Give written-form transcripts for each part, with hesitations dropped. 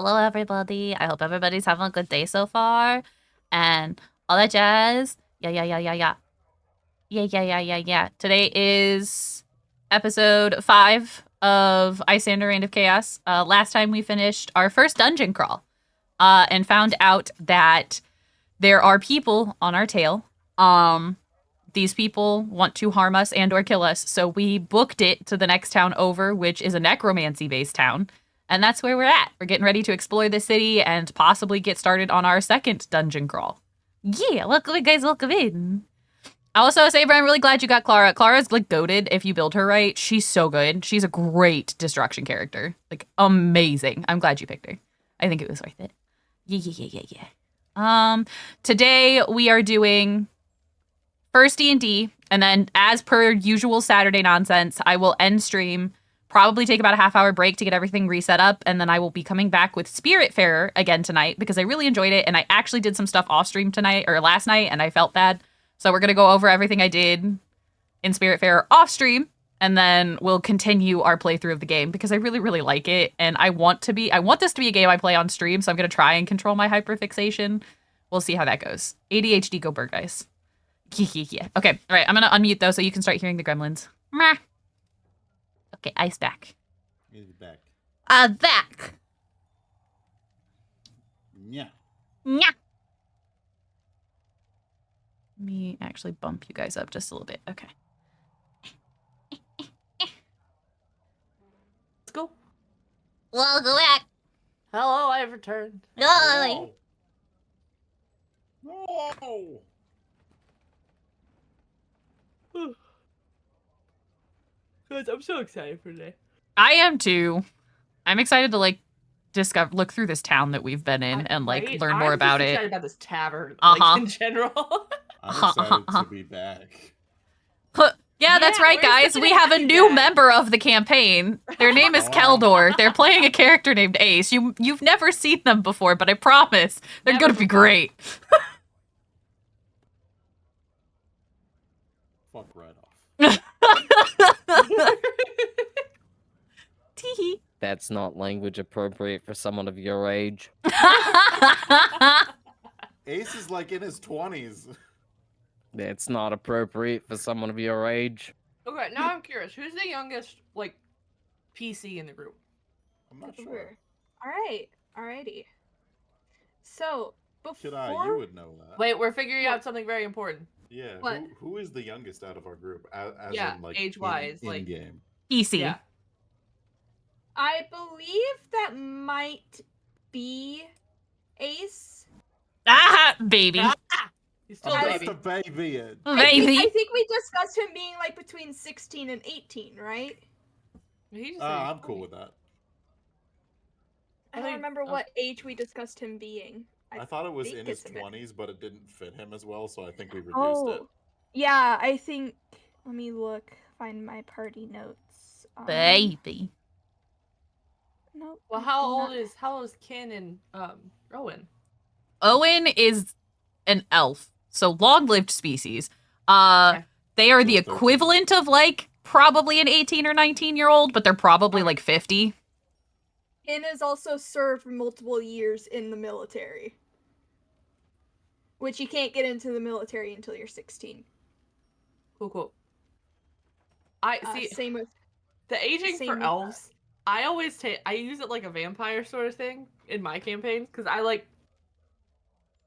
Hello, everybody. I hope everybody's having a good day so far. And all that jazz. Yeah. Yeah. Today is episode 5 of Isandr Reign of Chaos. Last time we finished our first dungeon crawl and found out that there are people on our tail. These people want to harm us and or kill us, so we booked it to the next town over, which is a necromancy-based town. And that's where we're at. We're getting ready to explore the city and possibly get started on our second dungeon crawl. Yeah, welcome in, guys. Welcome in. I also say, I'm really glad you got Clara. Clara's like goated if you build her right. She's so good. She's a great destruction character. Like, amazing. I'm glad you picked her. I think it was worth it. Yeah. Today we are doing first D&D, and then as per usual Saturday nonsense, I will end stream, probably take about a half-hour break to get everything reset up, and then I will be coming back with Spiritfarer again tonight because I really enjoyed it, and I actually did some stuff off stream tonight, or last night, and I felt bad. So we're going to go over everything I did in Spiritfarer off stream, and then we'll continue our playthrough of the game because I really, really like it, and I want this to be a game I play on stream, so I'm going to try and control my hyperfixation. We'll see how that goes. ADHD go bird, guys. Yeah. Okay, all right, I'm going to unmute, though, so you can start hearing the gremlins. Meh. Okay, Ice back. He's back. Back. Yeah. Let me actually bump you guys up just a little bit. Okay. Let's go. Welcome back. Hello, I have returned. Hi. No. Guys, I'm so excited for today. I am too. I'm excited to look through this town that we've been in and learn more about I'm it. excited about this tavern, in general. I'm excited to be back. Yeah, that's right, guys. We have a new member of the campaign. Their name is Keldor. They're playing a character named Ace. You've never seen them before, but I promise they're gonna be great. Fuck right off. Teehee. That's not language appropriate for someone of your age. Ace is like in his 20s. That's not appropriate for someone of your age. Okay, now I'm curious. Who's the youngest, PC in the group? I'm not sure. Alrighty. So, You before... would know that. Wait, we're figuring out something very important. Yeah. What? Who is the youngest out of our group? As Yeah, in, age-wise, in game. PC. Yeah. I believe that might be Ace. Ah, baby. He's still I'm a just baby. a baby. Baby. I think we discussed him being between 16 and 18, right? I'm cool with that. I don't remember what age we discussed him being. I thought it was think in his it's a bit- 20s, but it didn't fit him as well, so I think we reduced it. Yeah, I think... Let me find my party notes. Baby. Nope. Well, how old is Kin and Rowan? Owen is an elf, so long-lived species. They are the equivalent of probably an 18 or 19-year-old, but they're probably 50. Kin has also served multiple years in the military. Which you can't get into the military until you're 16. Cool. I see. Same with The aging same for with elves, I always I use it like a vampire sort of thing in my campaigns, because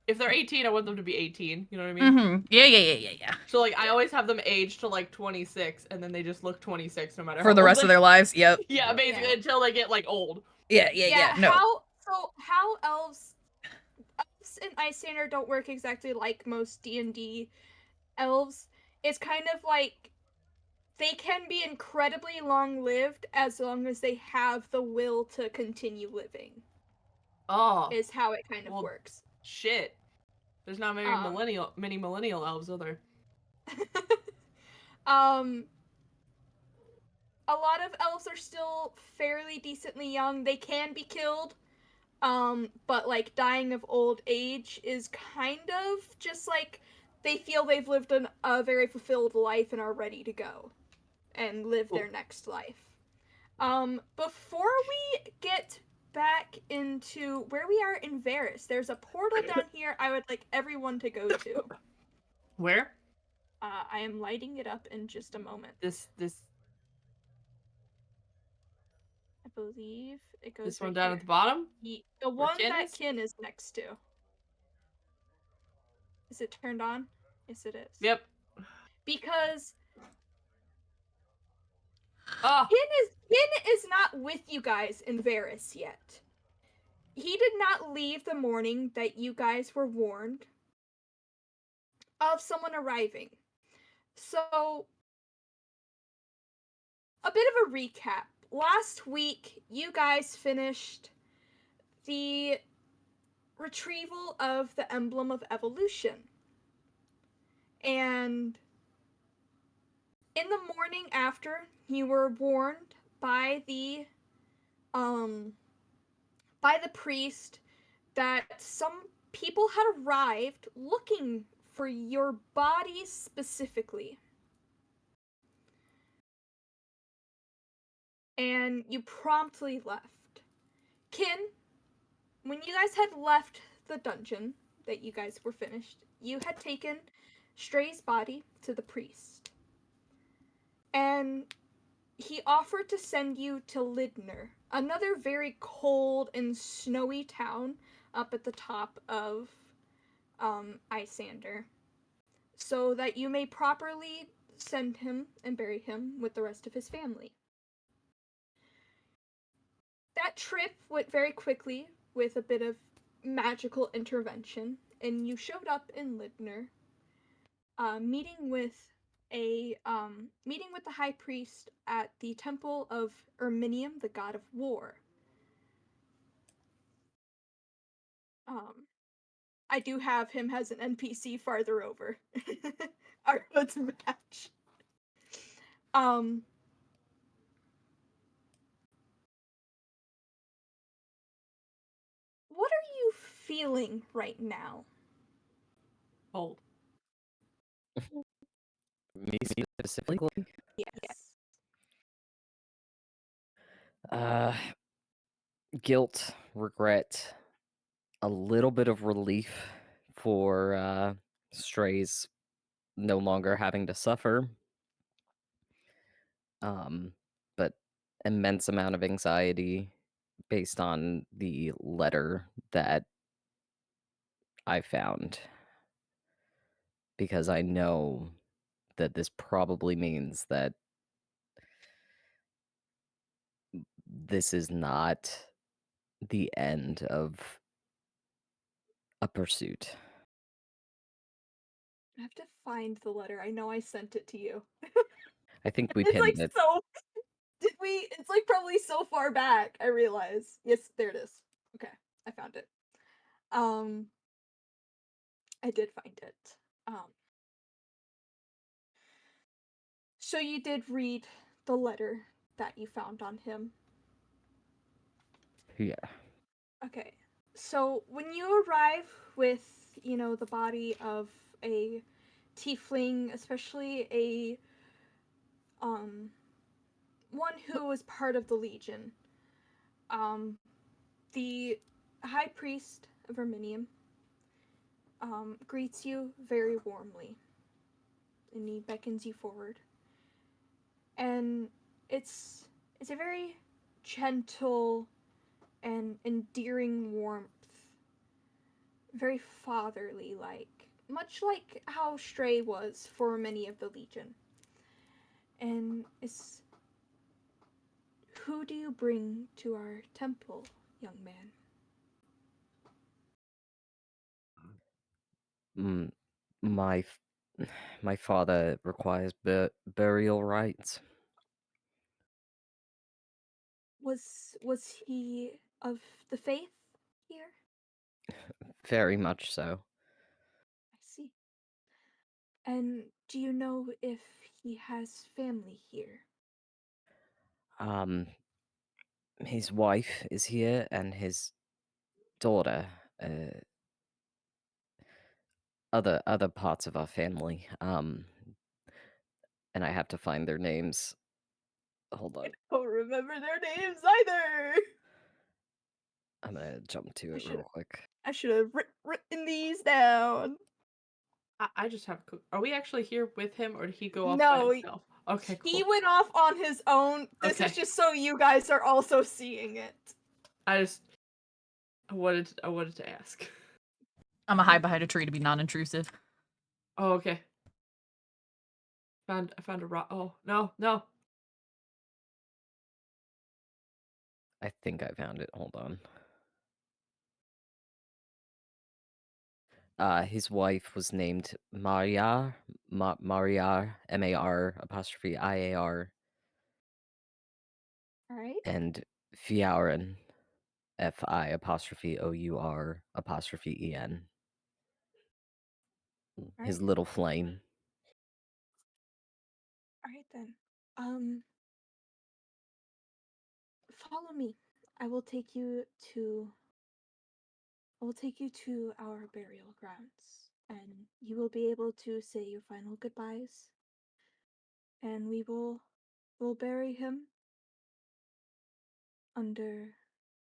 if they're 18, I want them to be 18, you know what I mean? Mm-hmm. Yeah. So I always have them age to 26, and then they just look 26 no matter For the rest of their lives, yep. Yeah, basically, until they get old. Yeah, no. How elves in Isandr don't work exactly like most D&D elves. It's kind of they can be incredibly long-lived as long as they have the will to continue living. Oh. Is how it kind of works. Shit. There's not many millennial elves, are there? A lot of elves are still fairly decently young. They can be killed. But dying of old age is kind of just they feel they've lived a very fulfilled life and are ready to go and live their next life. Before we get back into where we are in Varys. There's a portal down here I would like everyone to go to. Where? I am lighting it up in just a moment. This I believe it goes this one right down here. at the bottom? The Where one Kin that is? Kin is next to. Is it turned on? Yes, it is. Yep. Because Oh, Kin is not with you guys in Varys yet. He did not leave the morning that you guys were warned of someone arriving. So, a bit of a recap. Last week, you guys finished the retrieval of the emblem of evolution. And in the morning after, you were warned by the priest that some people had arrived looking for your body specifically. And you promptly left. Kin, when you guys had left the dungeon that you guys were finished, you had taken Stray's body to the priest. And he offered to send you to Lydner, another very cold and snowy town up at the top of Isandr, so that you may properly send him and bury him with the rest of his family. That trip went very quickly with a bit of magical intervention, and you showed up in Lydner, meeting with the high priest at the temple of Erminium, the god of war. I do have him as an NPC farther over. Our hoods match. What are you feeling right now? cold. Me specifically? Yes. Guilt, regret, a little bit of relief for Strays no longer having to suffer. But immense amount of anxiety based on the letter that I found. Because I know that this probably means that this is not the end of a pursuit. I have to find the letter. I know I sent it to you. I think we It's pinned like it. so. Did we? It's like probably so far back. I realize. Yes, there it is. Okay, I found it. I did find it. So you did read the letter that you found on him. Yeah. Okay. So when you arrive with, the body of a tiefling, especially a one who was part of the Legion, the High Priest of Erminium greets you very warmly, and he beckons you forward. And it's a very gentle and endearing warmth, very fatherly like, much like how Stray was for many of the Legion. And it's, who do you bring to our temple, young man? My father requires burial rites. Was he of the faith here? Very much so. I see. And do you know if he has family here? His wife is here and his daughter. Other parts of our family. And I have to find their names. Hold on. I don't remember their names either. I'm gonna jump to it real quick. I should have written these down. I just have. Are we actually here with him, or did he go off No, by himself? Okay, cool. He went off on his own. This is just so you guys are also seeing it. I wanted to ask. I'm gonna hide behind a tree to be non-intrusive. Oh, okay. I found a rock. Oh, no. I think I found it. Hold on. His wife was named Mariar, Mariar, M-A-R apostrophe I-A-R, All right. and Fiauren, F-I apostrophe O-U-R apostrophe E-N. His little flame. All right then. Follow me. I will take you to our burial grounds, and you will be able to say your final goodbyes. And we'll bury him under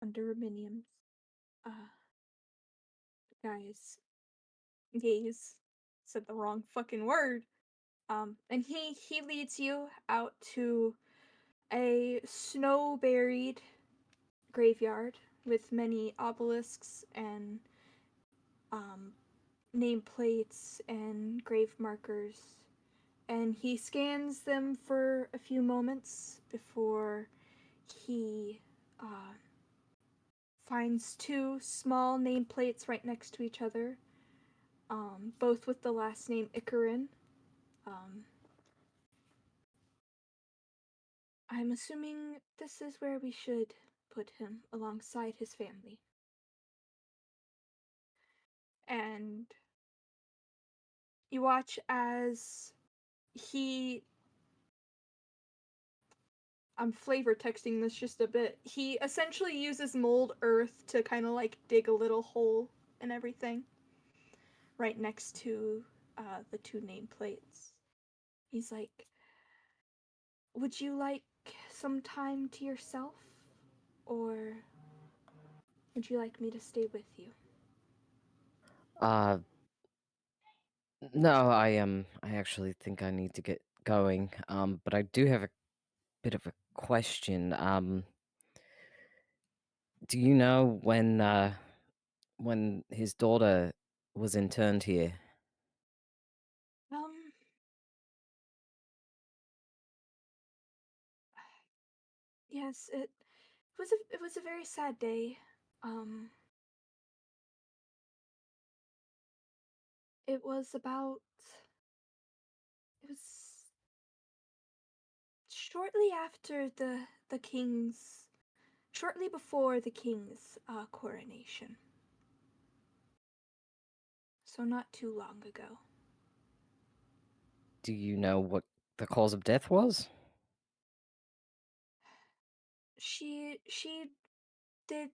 Reminium's guys. Gaze said the wrong fucking word. And he leads you out to a snow-buried graveyard with many obelisks and nameplates and grave markers, and he scans them for a few moments before he finds two small nameplates right next to each other, both with the last name Icarin. I'm assuming this is where we should put him alongside his family. And you watch as I'm flavor texting this just a bit. He essentially uses mold earth to kind of like dig a little hole and everything right next to the two nameplates. He's like, would you like some time to yourself, or would you like me to stay with you? No, I actually think I need to get going. But I do have a bit of a question. Do you know when his daughter was interned here? Yes, it was a very sad day. It was about it was shortly after the king's shortly before the king's coronation. So not too long ago. Do you know what the cause of death was? She did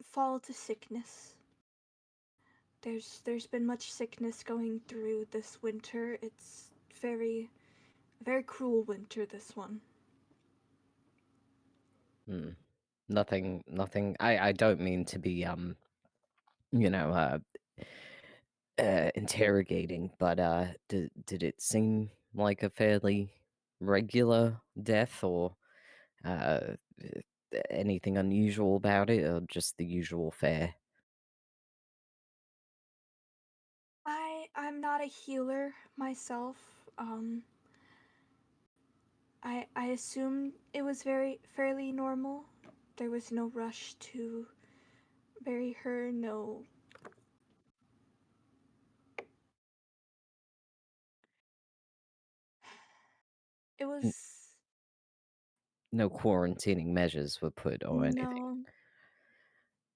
fall to sickness. There's been much sickness going through this winter. It's very cruel winter, this one. Nothing. I don't mean to be you know, interrogating, but did it seem like a fairly regular death, or uh anything unusual about it, or just the usual fare? I'm not a healer myself. I assume it was fairly normal. There was no rush to bury her, no. It was No quarantining measures were put or anything.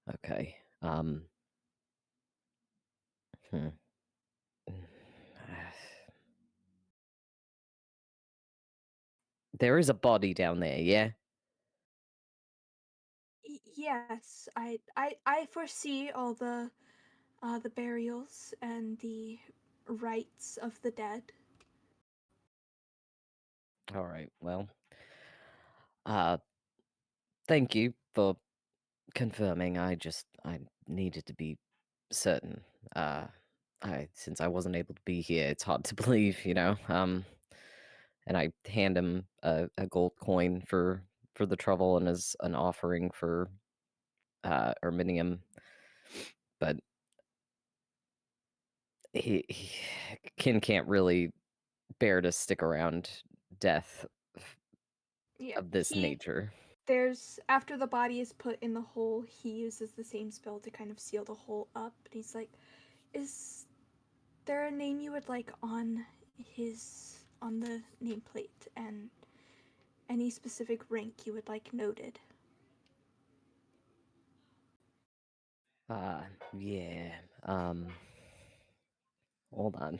no. Okay. Hmm. There is a body down there, yeah? Yes, I foresee all the burials and the rites of the dead. All right. Well, thank you for confirming. I needed to be certain. Since I wasn't able to be here, it's hard to believe, you know. And I hand him a gold coin for the trouble and as an offering for Erminium, but Kin can't really bear to stick around death Yeah, of this nature. There's after the body is put in the hole, he uses the same spell to kind of seal the hole up. And he's like, "Is there a name you would like on the nameplate, and any specific rank you would like noted?" Yeah. Hold on.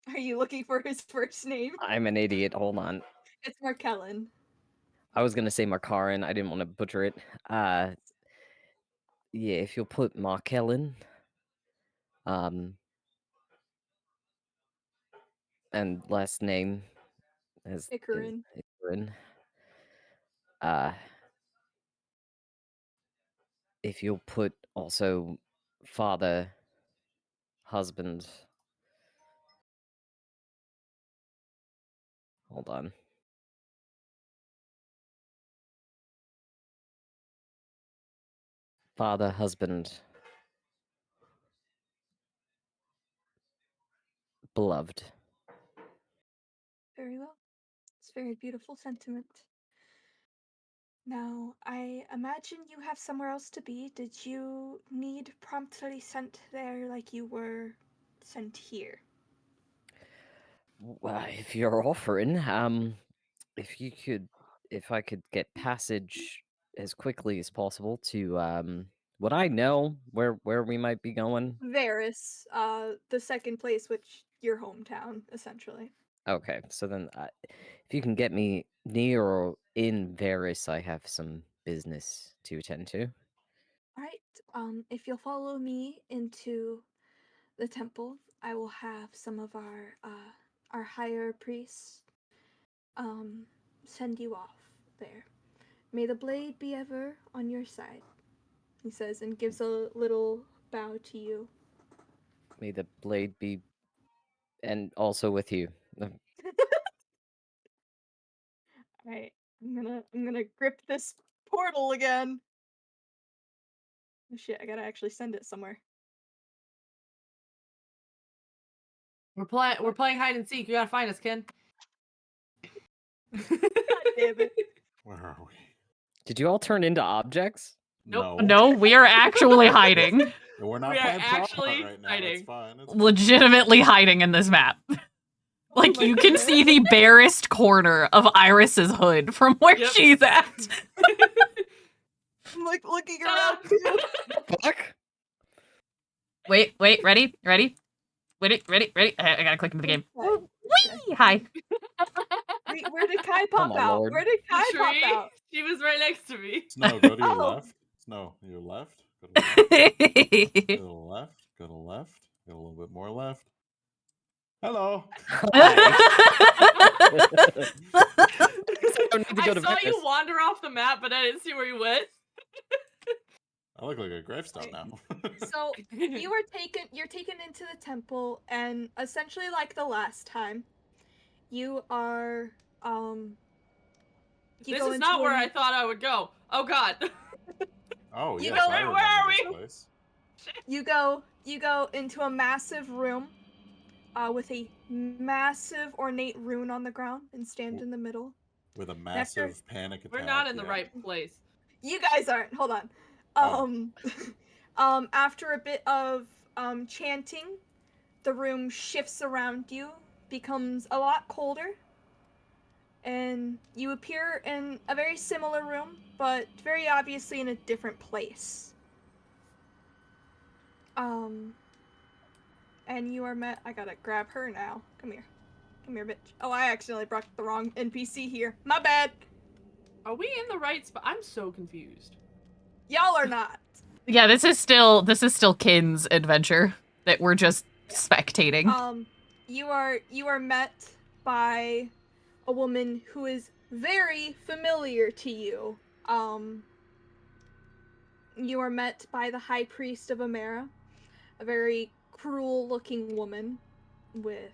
Are you looking for his first name? I'm an idiot. Hold on. It's Markellen. I was gonna say Markarin. I didn't want to butcher it. Yeah, if you'll put Markellen, and last name as Icarin. Icarin. If you'll put also father, husband. Hold on. Father, husband, beloved. Very well. It's a very beautiful sentiment. Now, I imagine you have somewhere else to be. Did you need promptly sent there like you were sent here? Well, if you're offering, if I could get passage as quickly as possible to, would I know where we might be going? Varus, the second place, which your hometown, essentially. Okay, so then if you can get me near or in Varus, I have some business to attend to. Alright, if you'll follow me into the temple, I will have some of our higher priests, send you off there. May the blade be ever on your side, he says, and gives a little bow to you. May the blade be, and also with you. Alright, I'm gonna grip this portal again. Oh shit, I gotta actually send it somewhere. We're playing hide and seek. You gotta find us, Ken. God damn it. Where are we? Did you all turn into objects? Nope. No, we are actually hiding. We're not We are playing prop actually hunt right now. hiding. It's fine. It's fine. Legitimately hiding in this map. Like, my you can goodness. see the barest corner of Iris's hood from where Yep. she's at. I'm like looking around too. Fuck! Wait, ready? Ready? I gotta click into the game. Okay. Whee! Hi. Wait, where did Kai pop my out? lord. Where did Kai The pop tree. out? She was right next to me. Snow, go to your Oh. left. Snow, your left. Go to the left. Go to the left. Go to the left. Go a little bit more left. Hello. don't need to go I to saw you Venice. wander off the map, but I didn't see where you went. I look like a gravestone now. So you're taken into the temple, and essentially like the last time, you are you This go is into not where a- I thought I would go. Oh god. Oh You yes, go- I Where remember are this we? place. you go into a massive room with a massive ornate rune on the ground and stand in the middle. With a massive panic attack. We're not in the yeah. right place. You guys aren't. Hold on. Oh. After a bit of chanting, the room shifts around you, becomes a lot colder, and you appear in a very similar room, but very obviously in a different place. And you are met. I gotta grab her now. Come here, bitch. Oh, I accidentally brought the wrong NPC here. My bad. Are we in the right spot? I'm so confused. Y'all are not. Yeah, this is still Kin's adventure that we're just spectating. You are met by a woman who is very familiar to you. you are met by the High Priest of Amera, a very cruel-looking woman with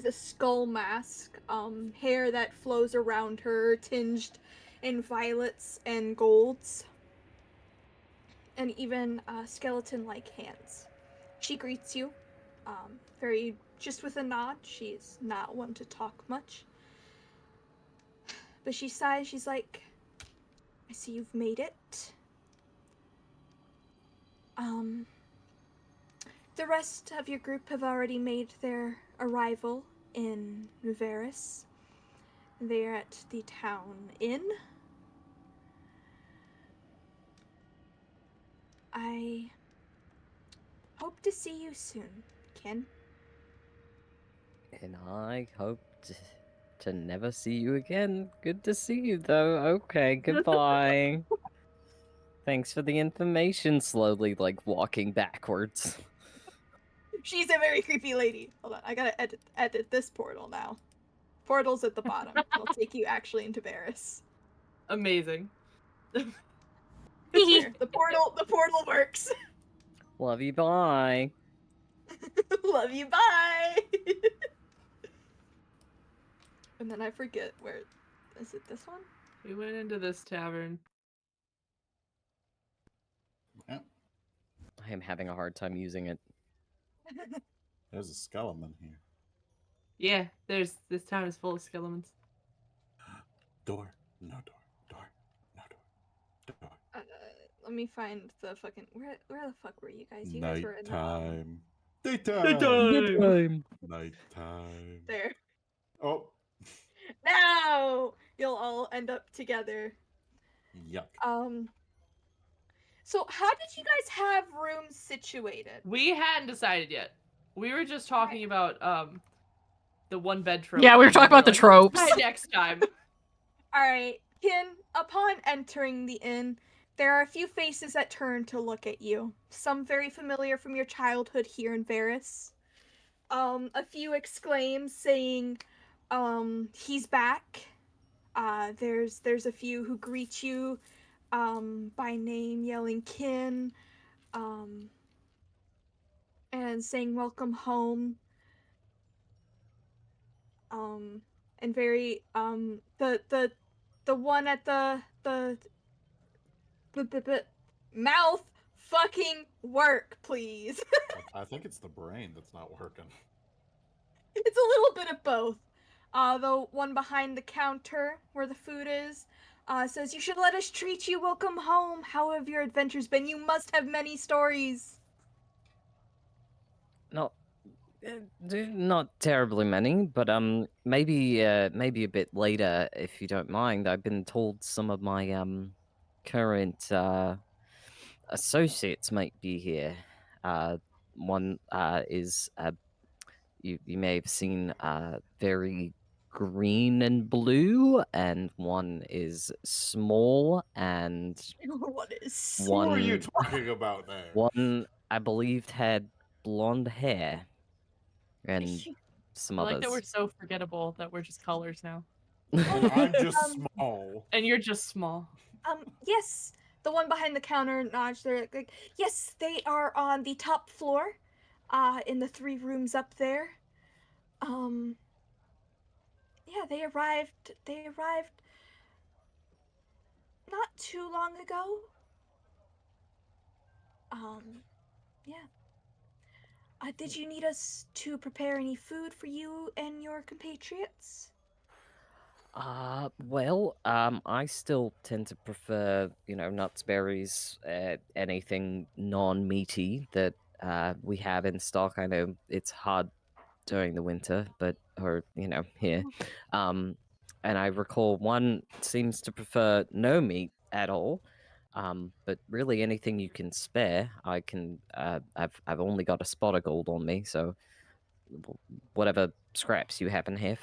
a skull mask, hair that flows around her, tinged in violets and golds, and even skeleton-like hands. She greets you, very just with a nod. She's not one to talk much, but she sighs. She's like, "I see you've made it. Um, the rest of your group have already made their arrival in Nuveris. They're at the town inn. I hope to see you soon, Ken." And I hope to never see you again. Good to see you, though. Okay, goodbye. Thanks for the information. Slowly, like, walking backwards. She's a very creepy lady. Hold on, I gotta edit this portal now. Portal's at the bottom. It'll take you actually into Varys. Amazing. There, the portal works. Love you, bye. Love you, bye. And then I forget where. Is it this one? We went into this tavern. Yeah, I am having a hard time using it. there's a skeleton here. Yeah, this town is full of skeletons. Door, no door. Door, no door. Door. Let me find the fucking where the fuck were you guys? You guys were in Nighttime. Daytime. Daytime. Nighttime. there. Oh, Now you'll all end up together. yuck. So how did you guys have rooms situated? We hadn't decided yet. We were just talking about the one bed trope. Yeah, we were and talking about the like, tropes. "Try next time. Alright, Kin, upon entering the inn, there are a few faces that turn to look at you. Some very familiar from your childhood here in Varys. A few exclaim saying, he's back. There's a few who greet you, by name, yelling Kin, and saying welcome home. And very, the one at the mouth fucking work, please. I think it's the brain that's not working. It's a little bit of both. The one behind the counter where the food is, says, "You should let us treat you. Welcome home. How have your adventures been? You must have many stories." Not terribly many, but maybe maybe a bit later if you don't mind. I've been told some of my current associates might be here. One is you may have seen very green and blue, and one is small, and What is? Who are you one talking about there? one I believed had blonde hair, and some I like that we're others. so forgettable that we're just colors now. And I'm just Um, small. And you're just small. Yes. The one behind the counter nods. They're like, "Yes, they are on the top floor, in the 3 rooms up there. Yeah, they arrived not too long ago. Yeah. Did you need us to prepare any food for you and your compatriots?" Well, I still tend to prefer, nuts, berries, anything non-meaty that we have in stock. I know it's hard during the winter, or here. And I recall one seems to prefer no meat at all. But really anything you can spare, I can. I've only got a spot of gold on me, so whatever scraps you happen to have.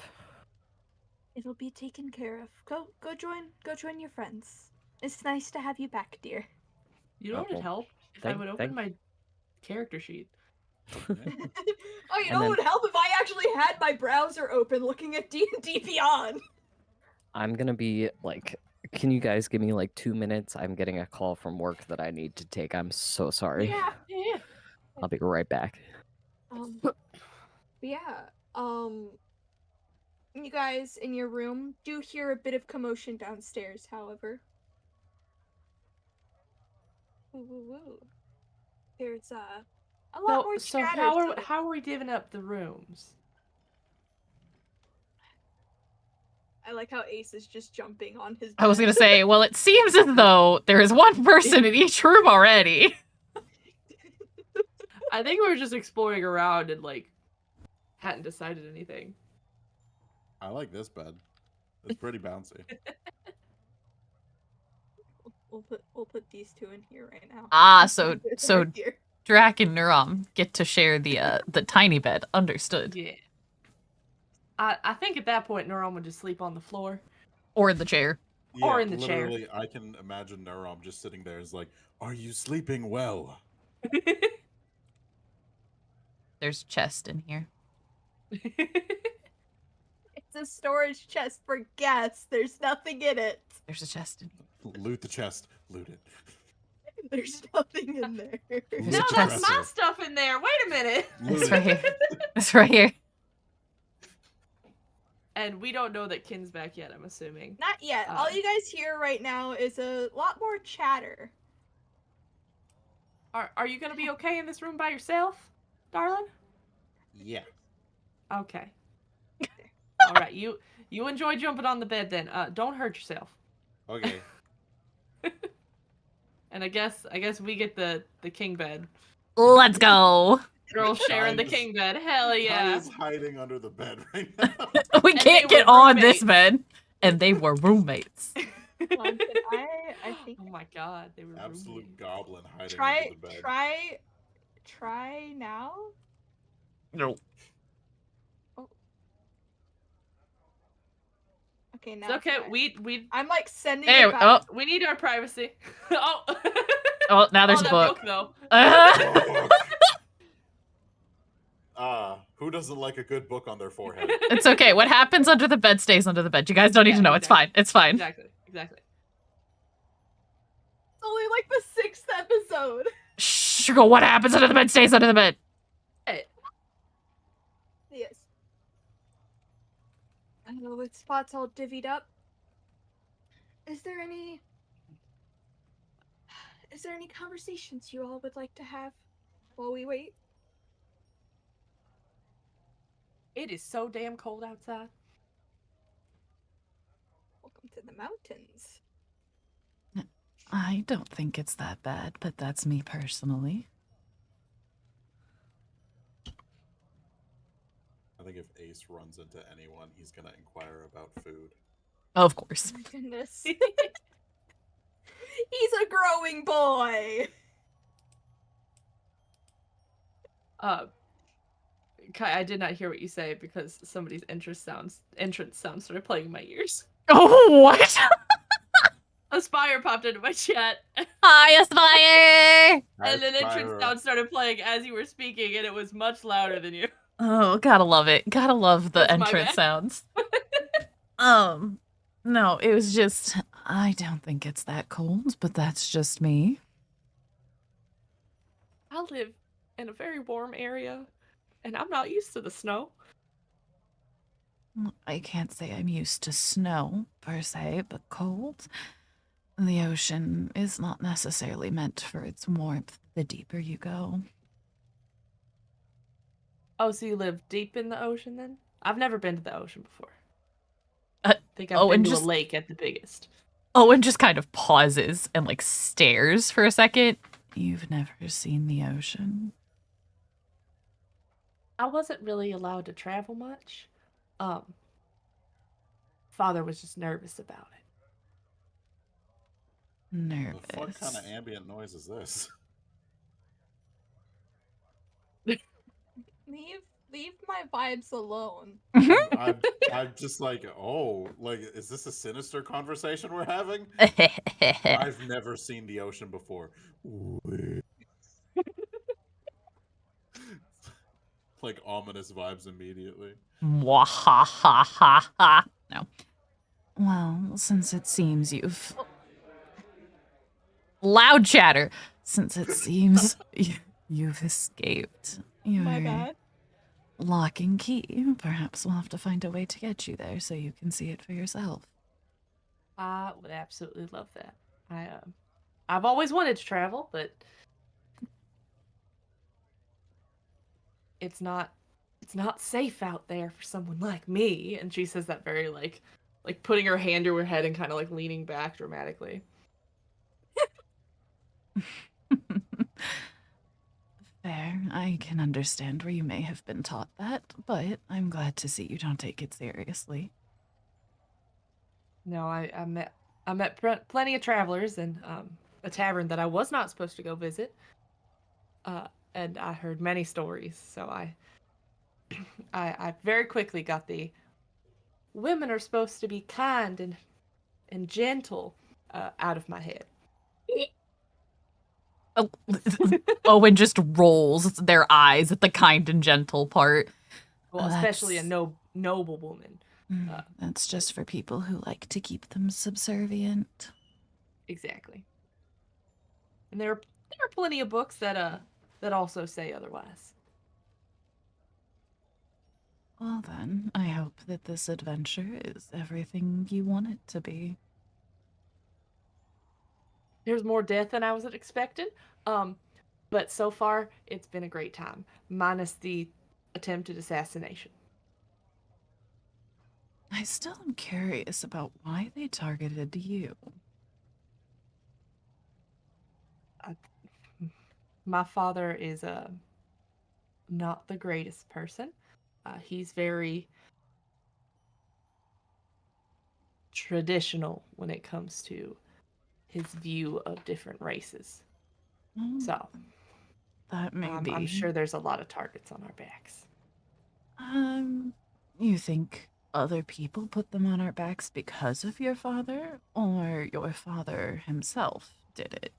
It'll be taken care of. Go join your friends. It's nice to have you back, dear. You know what would well, help? If I thank- would open thank- my character sheet. Oh, you And know then- what would help if I actually had my browser open looking at D&D Beyond? I'm gonna be like Can you guys give me like 2 minutes? I'm getting a call from work that I need to take. I'm so sorry. Yeah. I'll be right back. Yeah. You guys in your room do hear a bit of commotion downstairs, however. Ooh. There's a lot more So chatter. how are we divvying up the rooms? I like how Ace is just jumping on his I was bed. gonna say, well, it seems as though there is one person in each room already. I think we were just exploring around and like hadn't decided anything. I like this bed. It's pretty bouncy. We'll put these two in here right now. Ah, so Right here. Drac and Nurom get to share the tiny bed. Understood. Yeah. I think at that point Neuron would just sleep on the floor. Or in the chair. Or in the chair. Literally, I can imagine Neuron just sitting there is like, "Are you sleeping well?" There's a chest in here. It's a storage chest for guests. There's nothing in it. There's a chest in here. Loot the chest. Loot it. There's nothing in there. No, a that's chest. my stuff in there. Wait a minute. Loot It's it. right here. It's right here. And we don't know that Kin's back yet, I'm assuming. Not yet. All you guys hear right now is a lot more chatter. Are you gonna be okay in this room by yourself, darling? Yeah. Okay. All right, you enjoy jumping on the bed then. Don't hurt yourself. Okay. And I guess we get the king bed. Let's go. Girls sharing the Guys. king bed. Hell yeah. Kai's hiding under the bed right now. We And can't they get were on this roommates. bed. And they were roommates. Hold on, I think Oh my god, they were Absolute roommates. goblin hiding try under the bed. try now. No. Okay, now. It's okay. try. We I'm like sending There. it back. we need our privacy. Oh. Oh, now there's a that book. though. Who doesn't like a good book on their forehead? It's okay. What happens under the bed stays under the bed. You guys don't need Yeah, to know. It's exactly. fine. It's fine. Exactly. It's only like the 6th episode. Shh. What happens under the bed stays under the bed. Hey, Yes. I know with spots all divvied up. Is there any conversations you all would like to have while we wait? it is so damn cold outside. Welcome to the mountains. I don't think it's that bad, but that's me personally. I think if Ace runs into anyone, he's gonna inquire about food. Of course. Oh my goodness. He's a growing boy. Kai, I did not hear what you say because somebody's entrance sounds started playing in my ears. Oh, what? Aspire popped into my chat, Hi, Aspire! and an entrance Aspire. sound started playing as you were speaking, and it was much louder than you. Oh, gotta love it. Gotta love the That's my entrance bad. sounds. No, it was just, I don't think it's that cold, but that's just me. I live in a very warm area, and I'm not used to the snow. I can't say I'm used to snow, per se, but cold. The ocean is not necessarily meant for its warmth the deeper you go. Oh, so you live deep in the ocean then? I've never been to the ocean before. Uh, I think I've oh, been and to just- a lake at the biggest. Owen just kind of pauses and like stares for a second. You've never seen the ocean? I wasn't really allowed to travel much. Father was just nervous about it. Nervous. The fuck kind of ambient noise is this? Leave my vibes alone. I'm just like, oh, like, is this a sinister conversation we're having? I've never seen the ocean before. Like ominous vibes immediately. Mwahahaha. No. Well, since it seems you've... Loud chatter! Since it seems you've escaped My your bad. lock and key, perhaps we'll have to find a way to get you there so you can see it for yourself. I would absolutely love that. I've always wanted to travel, but it's not safe out there for someone like me. And she says that very like putting her hand to her head and kind of like leaning back dramatically. Fair. I can understand where you may have been taught that, but I'm glad to see you don't take it seriously. No, I met plenty of travelers in a tavern that I was not supposed to go visit, and I heard many stories. So I very quickly got the women are supposed to be kind and gentle out of my head. Oh, Owen just rolls their eyes at the kind and gentle part. Well, especially a noble woman. That's just for people who like to keep them subservient. Exactly. And there are plenty of books that also say otherwise. Well then, I hope that this adventure is everything you want it to be. There's more death than I was expecting. But so far it's been a great time, minus the attempted assassination. I still am curious about why they targeted you. My father is not the greatest person. He's very traditional when it comes to his view of different races. Oh, So that may be. I'm sure there's a lot of targets on our backs. You think other people put them on our backs because of your father, or your father himself did it?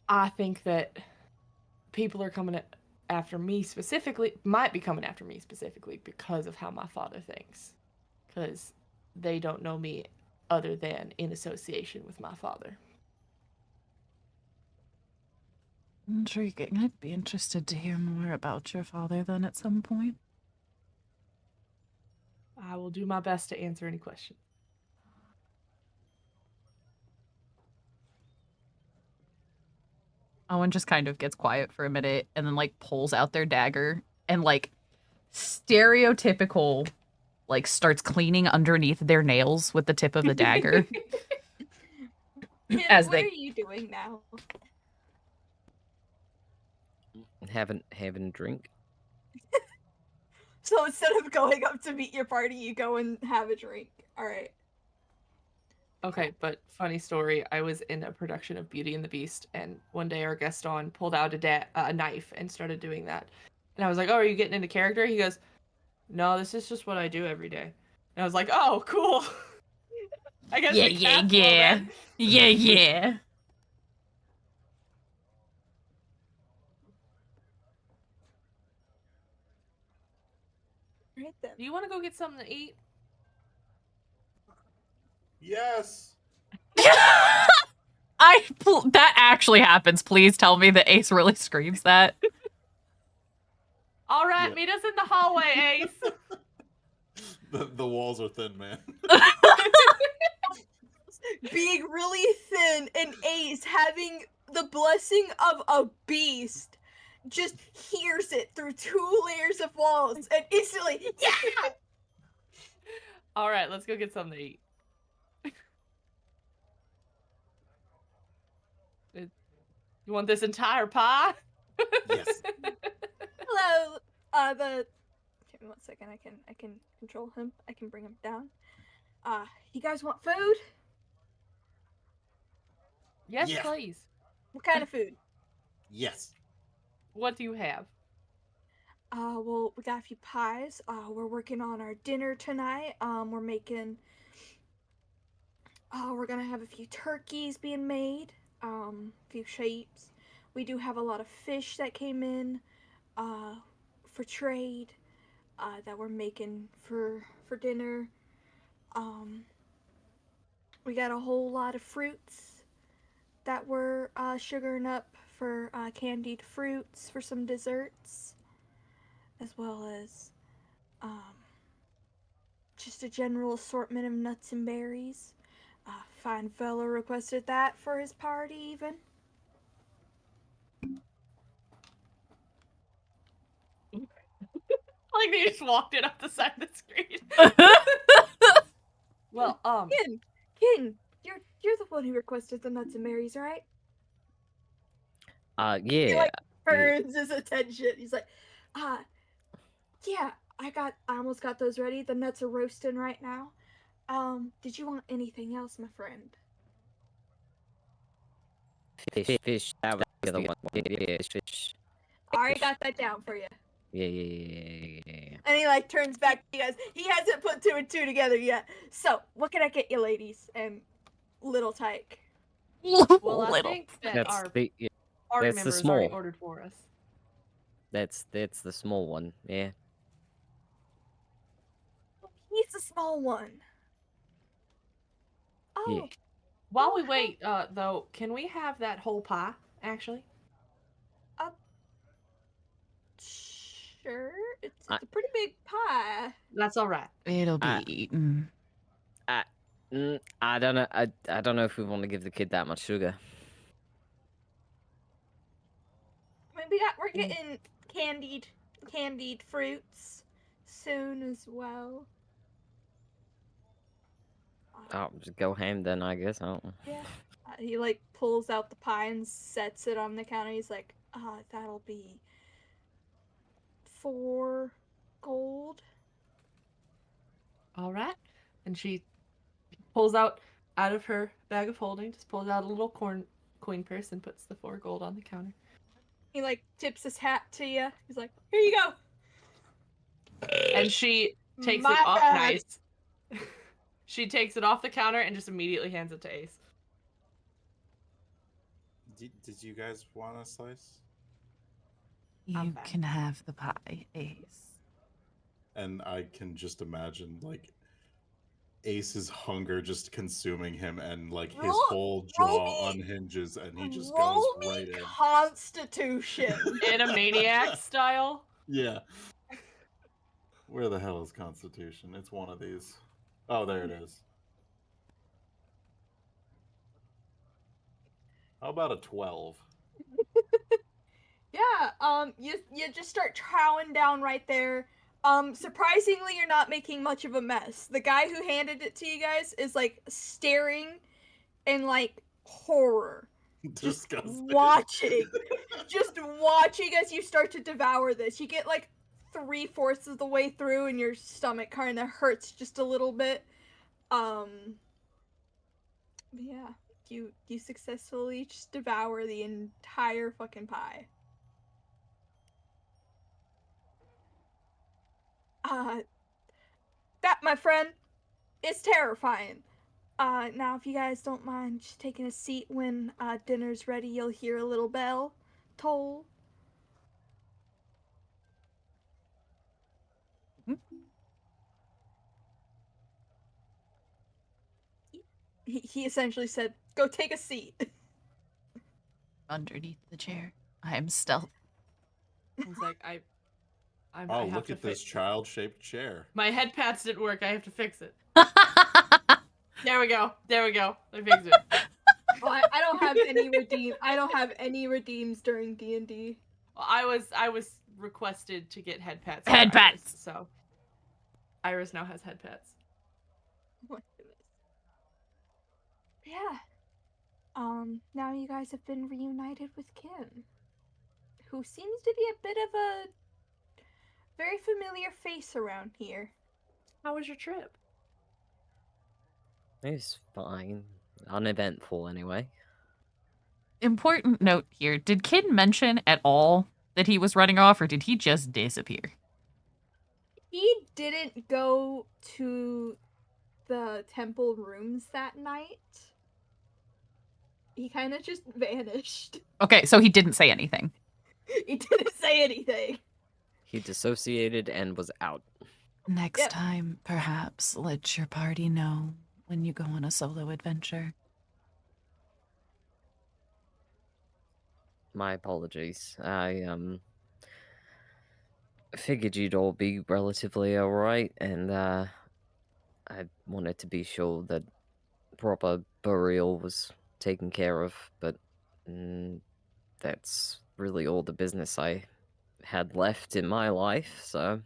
I think that people are coming after me specifically, might be coming after me specifically because of how my father thinks. Because they don't know me other than in association with my father. Intriguing. I'd be interested to hear more about your father then at some point. I will do my best to answer any question. Owen just kind of gets quiet for a minute and then like pulls out their dagger and like stereotypical like starts cleaning underneath their nails with the tip of the dagger. Kid, As what they- are you doing now? Having a drink. So instead of going up to meet your party, you go and have a drink. All right. Okay, but funny story. I was in a production of Beauty and the Beast, and one day our Gaston pulled out a knife and started doing that. And I was like, "Oh, are you getting into character?" He goes, "No, this is just what I do every day." And I was like, "Oh, cool." I guess Yeah, we yeah, cast yeah. then. Yeah, yeah. Right then. Do you want to go get something to eat? Yes. That actually happens. Please tell me that Ace really screams that. All right, Yeah. meet us in the hallway, Ace. The walls are thin, man. Being really thin and Ace having the blessing of a beast just hears it through 2 layers of walls and instantly, yeah! All right, let's go get something to eat. You want this entire pie? Yes. Hello, give me 1 second. I can control him. I can bring him down. You guys want food? Yes, Yeah. please. What kind of food? Yes. What do you have? Well, we got a few pies. We're working on our dinner tonight. We're gonna have a few turkeys being made. A few shapes. We do have a lot of fish that came in, for trade, that we're making for dinner. We got a whole lot of fruits that we're sugaring up for candied fruits for some desserts, as well as just a general assortment of nuts and berries. Fine fellow requested that for his party, even. Like they just walked it up the side of the screen. Well, King, you're the one who requested the nuts and berries, right? He Yeah. like turns his attention. He's like, yeah, I almost got those ready. The nuts are roasting right now. Did you want anything else, my friend? Fish. That was the other one. Yeah, fish. I already got that down for you. Yeah. And he like turns back to you guys. He hasn't put 2 and 2 together yet. So, what can I get you, ladies? And little Tyke. well, I think that That's our the party that's the members already small. ordered for us. That's the small one. Yeah. He's the small one. Oh. Yeah. While we wait, though, can we have that whole pie, actually? Sure. It's a pretty big pie. That's all right. It'll be eaten. I don't know. I don't know if we want to give the kid that much sugar. I mean, we're getting candied fruits soon as well. Oh, just go ham then, I guess. I don't know. Yeah. He like pulls out the pie and sets it on the counter. He's like, that'll be 4 gold. All right. And she pulls out of her bag of holding, just pulls out a little coin purse and puts the 4 gold on the counter. He like tips his hat to you. He's like, here you go. And she takes My it off. bad. Nice. She takes it off the counter and just immediately hands it to Ace. Did you guys want a slice? You can have the pie, Ace. And I can just imagine, like, Ace's hunger just consuming him, and, like, his whole jaw unhinges, and he just goes right in. Constitution. Animaniac style? Yeah. Where the hell is Constitution? It's one of these. Oh, there it is. How about a 12? Yeah, you just start chowing down right there. Surprisingly, you're not making much of a mess. The guy who handed it to you guys is like staring in like horror. Disgusting. Just watching as you start to devour this. You get like 3/4 of the way through and your stomach kind of hurts just a little bit. Yeah, you successfully just devour the entire fucking pie. That, my friend, is terrifying. Now if you guys don't mind just taking a seat when dinner's ready, you'll hear a little bell toll. He essentially said, "Go take a seat." Underneath the chair. I am stealth. He's like, I Oh, have look to at this child-shaped chair. My head pats didn't work. I have to fix it. There we go. I fixed it. Well, I don't have any redeems during D&D. Well, I was requested to get head pats. Head pats. Iris, so Iris now has head pats. Oh my goodness. Yeah. Now you guys have been reunited with Kim, who seems to be a bit of a very familiar face around here. How was your trip? It was fine. Uneventful, anyway. Important note here. Did Kid mention at all that he was running off, or did he just disappear? He didn't go to the temple rooms that night. He kind of just vanished. Okay, so he didn't say anything. He didn't say anything. He dissociated and was out. Next time, perhaps let your party know when you go on a solo adventure. My apologies. I figured you'd all be relatively alright, and I wanted to be sure that proper burial was taken care of, but that's really all the business I had left in my life, so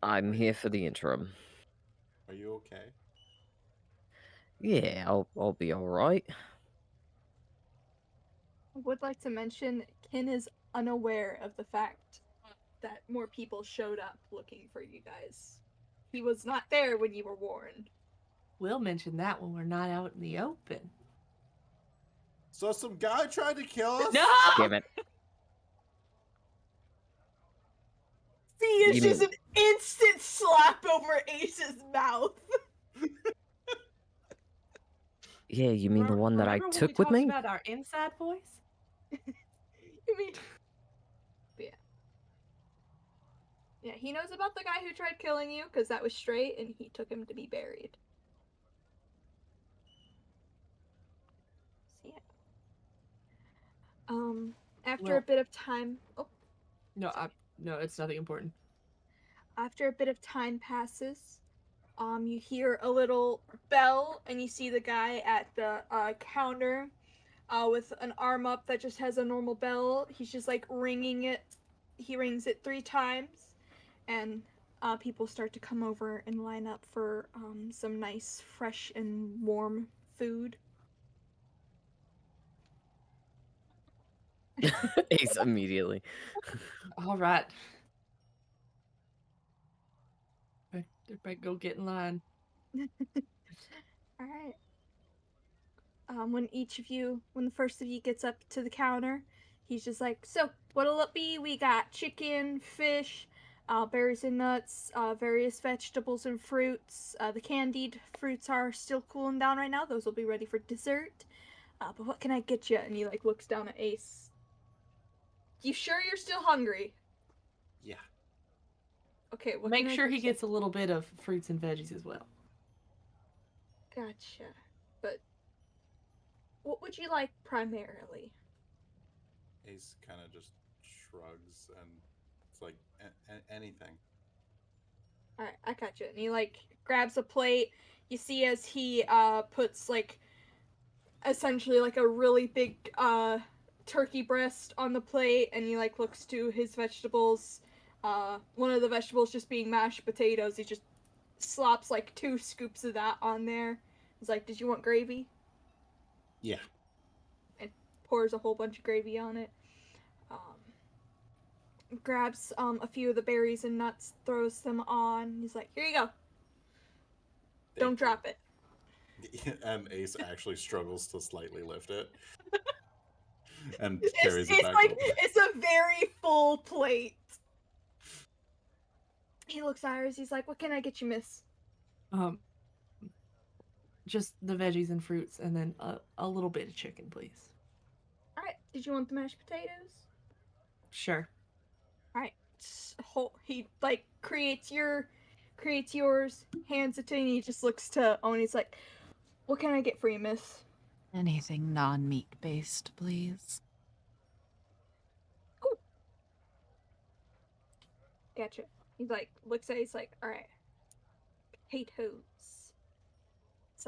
I'm here for the interim. Are you okay? Yeah, I'll be alright. I would like to mention Kin is unaware of the fact that more people showed up looking for you guys. He was not there when you were warned. We'll mention that when we're not out in the open. So some guy tried to kill us? No! Damn it. See, it's You just mean- an instant slap over Ace's mouth. Yeah, you mean the one that I Remember when took we with talked me? about our inside voice? You mean? Yeah. Yeah, he knows about the guy who tried killing you because that was straight, and he took him to be buried. So yeah. After a Well- bit of time, No, no, it's nothing important. after a bit of time passes, you hear a little bell, and you see the guy at the counter, with an arm up that just has a normal bell. He's just like ringing it. He rings it 3 times, and people start to come over and line up for some nice, fresh, and warm food. Ace immediately. All right. Everybody go get in line. All right. When the first of you gets up to the counter, he's just like, "So, what'll it be? We got chicken, fish, berries and nuts, various vegetables and fruits. The candied fruits are still cooling down right now. Those will be ready for dessert. But what can I get you?" And he like looks down at Ace. "You sure you're still hungry?" Yeah. Okay, what Make can I sure get he you? gets a little bit of fruits and veggies as well. Gotcha. But what would you like primarily? Ace kind of just shrugs and it's like anything. Alright, I got you. And he like grabs a plate. You see as he puts like essentially like a really big turkey breast on the plate, and he like looks to his vegetables. One of the vegetables just being mashed potatoes. He just slops like 2 scoops of that on there. He's like, "Did you want gravy?" Yeah. And pours a whole bunch of gravy on it. Grabs a few of the berries and nuts, throws them on. He's like, "Here you go. Don't drop it." And Ace actually struggles to slightly lift it. And It's carries it back like up. it's a very full plate. He looks at her. He's like, "What can I get you, miss?" Just the veggies and fruits, and then a little bit of chicken, please. All right. Did you want the mashed potatoes? Sure. All right. He like creates yours, hands it to you, and he just looks to Owen. He's like, "What can I get for you, miss?" Anything non-meat based, please. Cool. Gotcha. He's like, looks at it, he's like, "All right. Potatoes." It's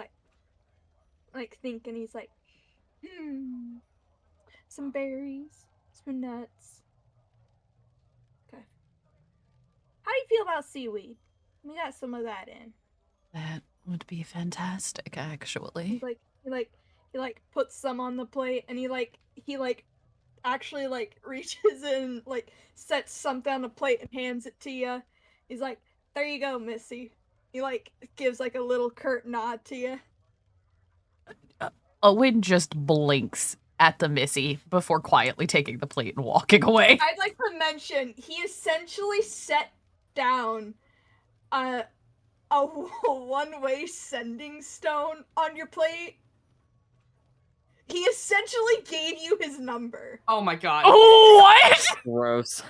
like thinking. He's like, some berries, some nuts. Okay. How do you feel about seaweed? We got some of that in. That would be fantastic, actually. He puts some on the plate, and he actually like reaches in, like sets something on the plate and hands it to you. He's like, "There you go, Missy." He like gives like a little curt nod to you. Owen just blinks at the Missy before quietly taking the plate and walking away. I'd like to mention he essentially set down a one-way sending stone on your plate. He essentially gave you his number. Oh my god. Oh, what? Gross.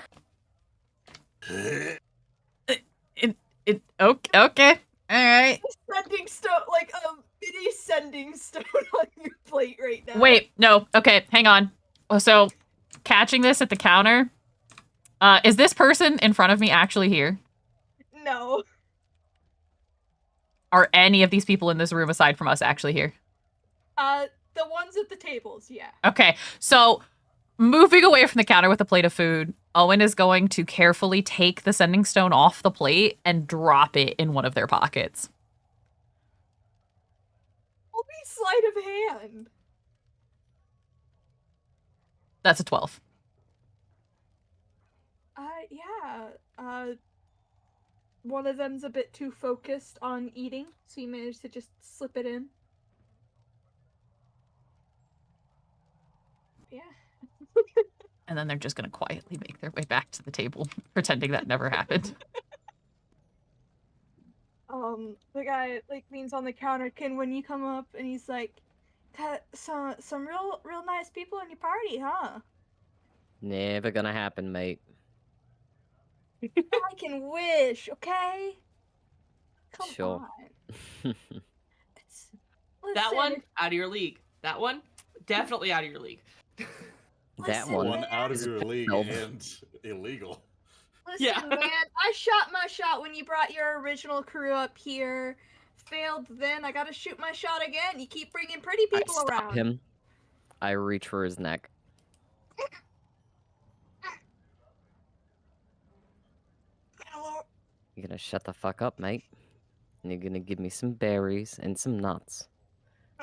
Okay. right. Sending stone, like a mini sending stone on your plate right now. Wait, no. Okay, hang on. So, catching this at the counter. Is this person in front of me actually here? No. Are any of these people in this room aside from us actually here? The ones at the tables, yeah. Okay, so moving away from the counter with a plate of food, Owen is going to carefully take the sending stone off the plate and drop it in one of their pockets. Only sleight of hand. That's a 12. Yeah. One of them's a bit too focused on eating, so you managed to just slip it in. Yeah. And then they're just going to quietly make their way back to the table, pretending that never happened. The guy like leans on the counter, Ken, when you come up, and he's like, "Some real nice people in your party, huh?" Never gonna happen, mate. I can wish, okay? Come Sure. on. That one, Listen, out of your league. That one, definitely out of your league. That Listen, one. One out of is your league held. and illegal. Listen, Yeah. man, I shot my shot when you brought your original crew up here. Failed then, I gotta shoot my shot again. You keep bringing pretty I people stop around. him. I reach for his neck. You're gonna shut the fuck up, mate. And you're gonna give me some berries and some nuts.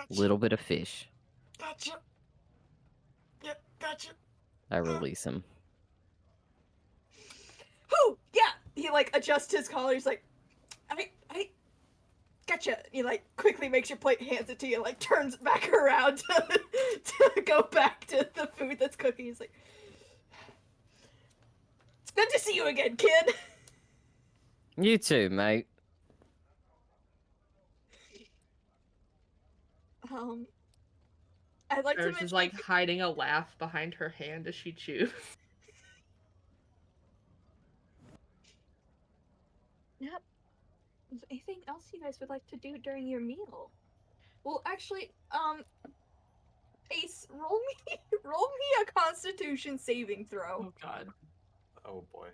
Little bit of fish. Gotcha. Yep, gotcha. I release him. Whoo! Yeah! He like adjusts his collar, he's like, I gotcha. He like quickly makes your plate, hands it to you, like turns back around to go back to the food that's cooking. He's like, "It's good to see you again, kid." You too, mate. I'd like to Hers mention is like hiding a laugh behind her hand as she chews. Yep. Is there anything else you guys would like to do during your meal? Well, actually, Ace, roll me a Constitution saving throw. Oh god. Oh boy.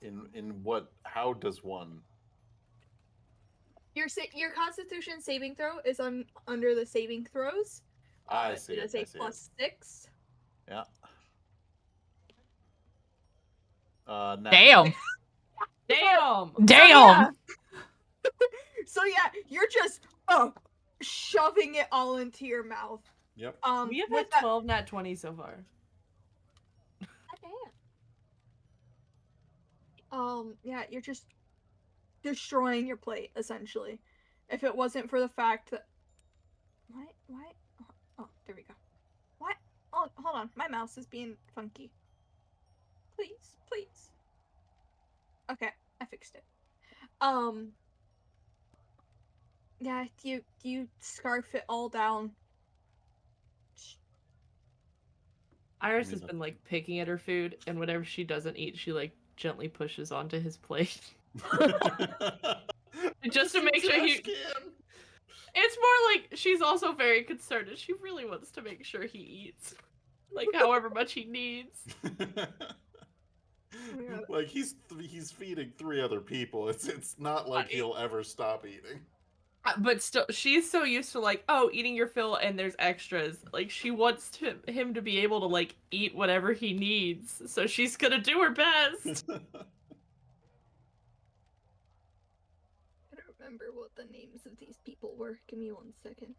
In what? How does one? Your Constitution saving throw is under the saving throws. I see It it. is a I see it. +6. Yeah. Damn. Damn! Damn. So yeah, you're just shoving it all into your mouth. Yep. We have with had 12 nat 20 so far. Yeah, you're just destroying your plate essentially. If it wasn't for the fact that why oh, there we go. What? Oh, hold on. My mouse is being funky. Please. Okay, I fixed it. Yeah, you scarf it all down. Iris has been like picking at her food, and whatever she doesn't eat, she like gently pushes onto his plate. Just to make sure he. It's more like she's also very concerned, and she really wants to make sure he eats, like however much he needs. Like he's feeding 3 other people. It's not like he'll ever stop eating. But still, she's so used to like, oh, eating your fill and there's extras. Like she wants him to be able to like eat whatever he needs. So she's gonna do her best. I don't remember what the names of these people were. Give me 1 second.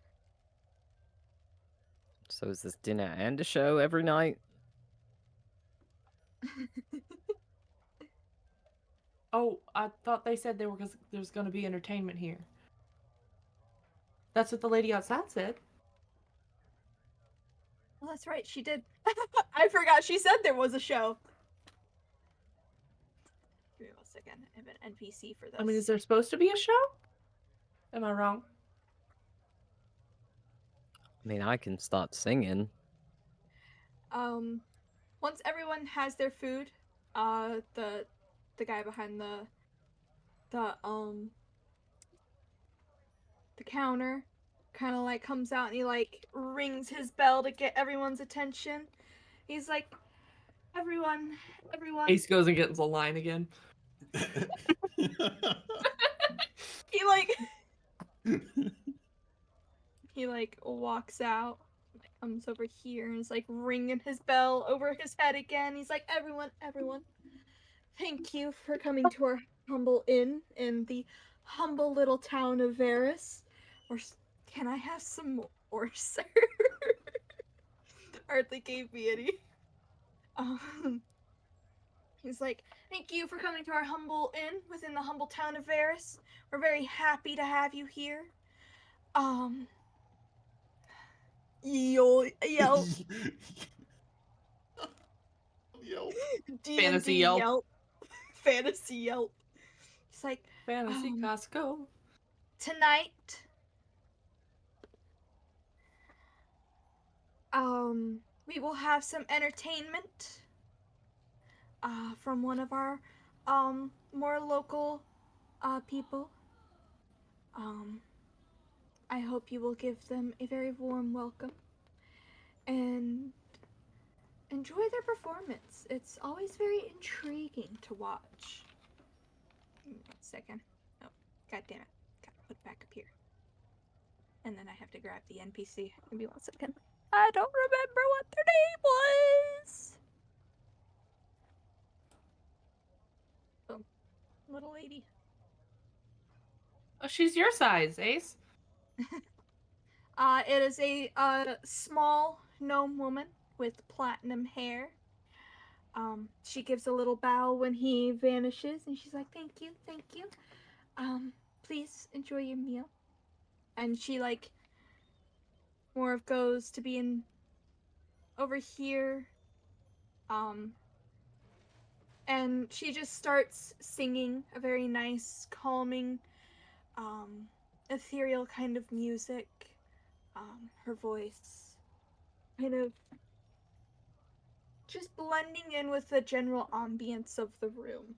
So is this dinner and a show every night? Oh, I thought they said there's gonna be entertainment here. That's what the lady outside said. Well, that's right, she did. I forgot she said there was a show. Give me 1 second. I have an NPC for this. I mean, is there supposed to be a show? Am I wrong? I mean, I can start singing. Once everyone has their food, the guy behind the the counter, kind of like comes out and he like rings his bell to get everyone's attention. He's like, everyone. Ace goes and gets the line again. He like he like walks out, like comes over here and is like ringing his bell over his head again. He's like, everyone, thank you for coming to our humble inn in the humble little town of Varus. Or can I have some more, sir? Hardly gave me any. He's like, thank you for coming to our humble inn within the humble town of Varus. We're very happy to have you here. Yelp. Yelp. D&D Fantasy Yelp. Fantasy Yelp. It's like, Fantasy Costco. tonight, we will have some entertainment from one of our more local people. I hope you will give them a very warm welcome and enjoy their performance. It's always very intriguing to watch. 1 second. Oh, god damn it. Gotta put it back up here. And then I have to grab the NPC. Give me 1 second. I don't remember what their name was. Oh, little lady. Oh, she's your size, Ace. It is a small gnome woman with platinum hair. She gives a little bow when he vanishes, and she's like, "Thank you, thank you. Please enjoy your meal." And she like more of goes to being over here. And she just starts singing a very nice, calming, ethereal kind of music. Her voice kind of just blending in with the general ambience of the room.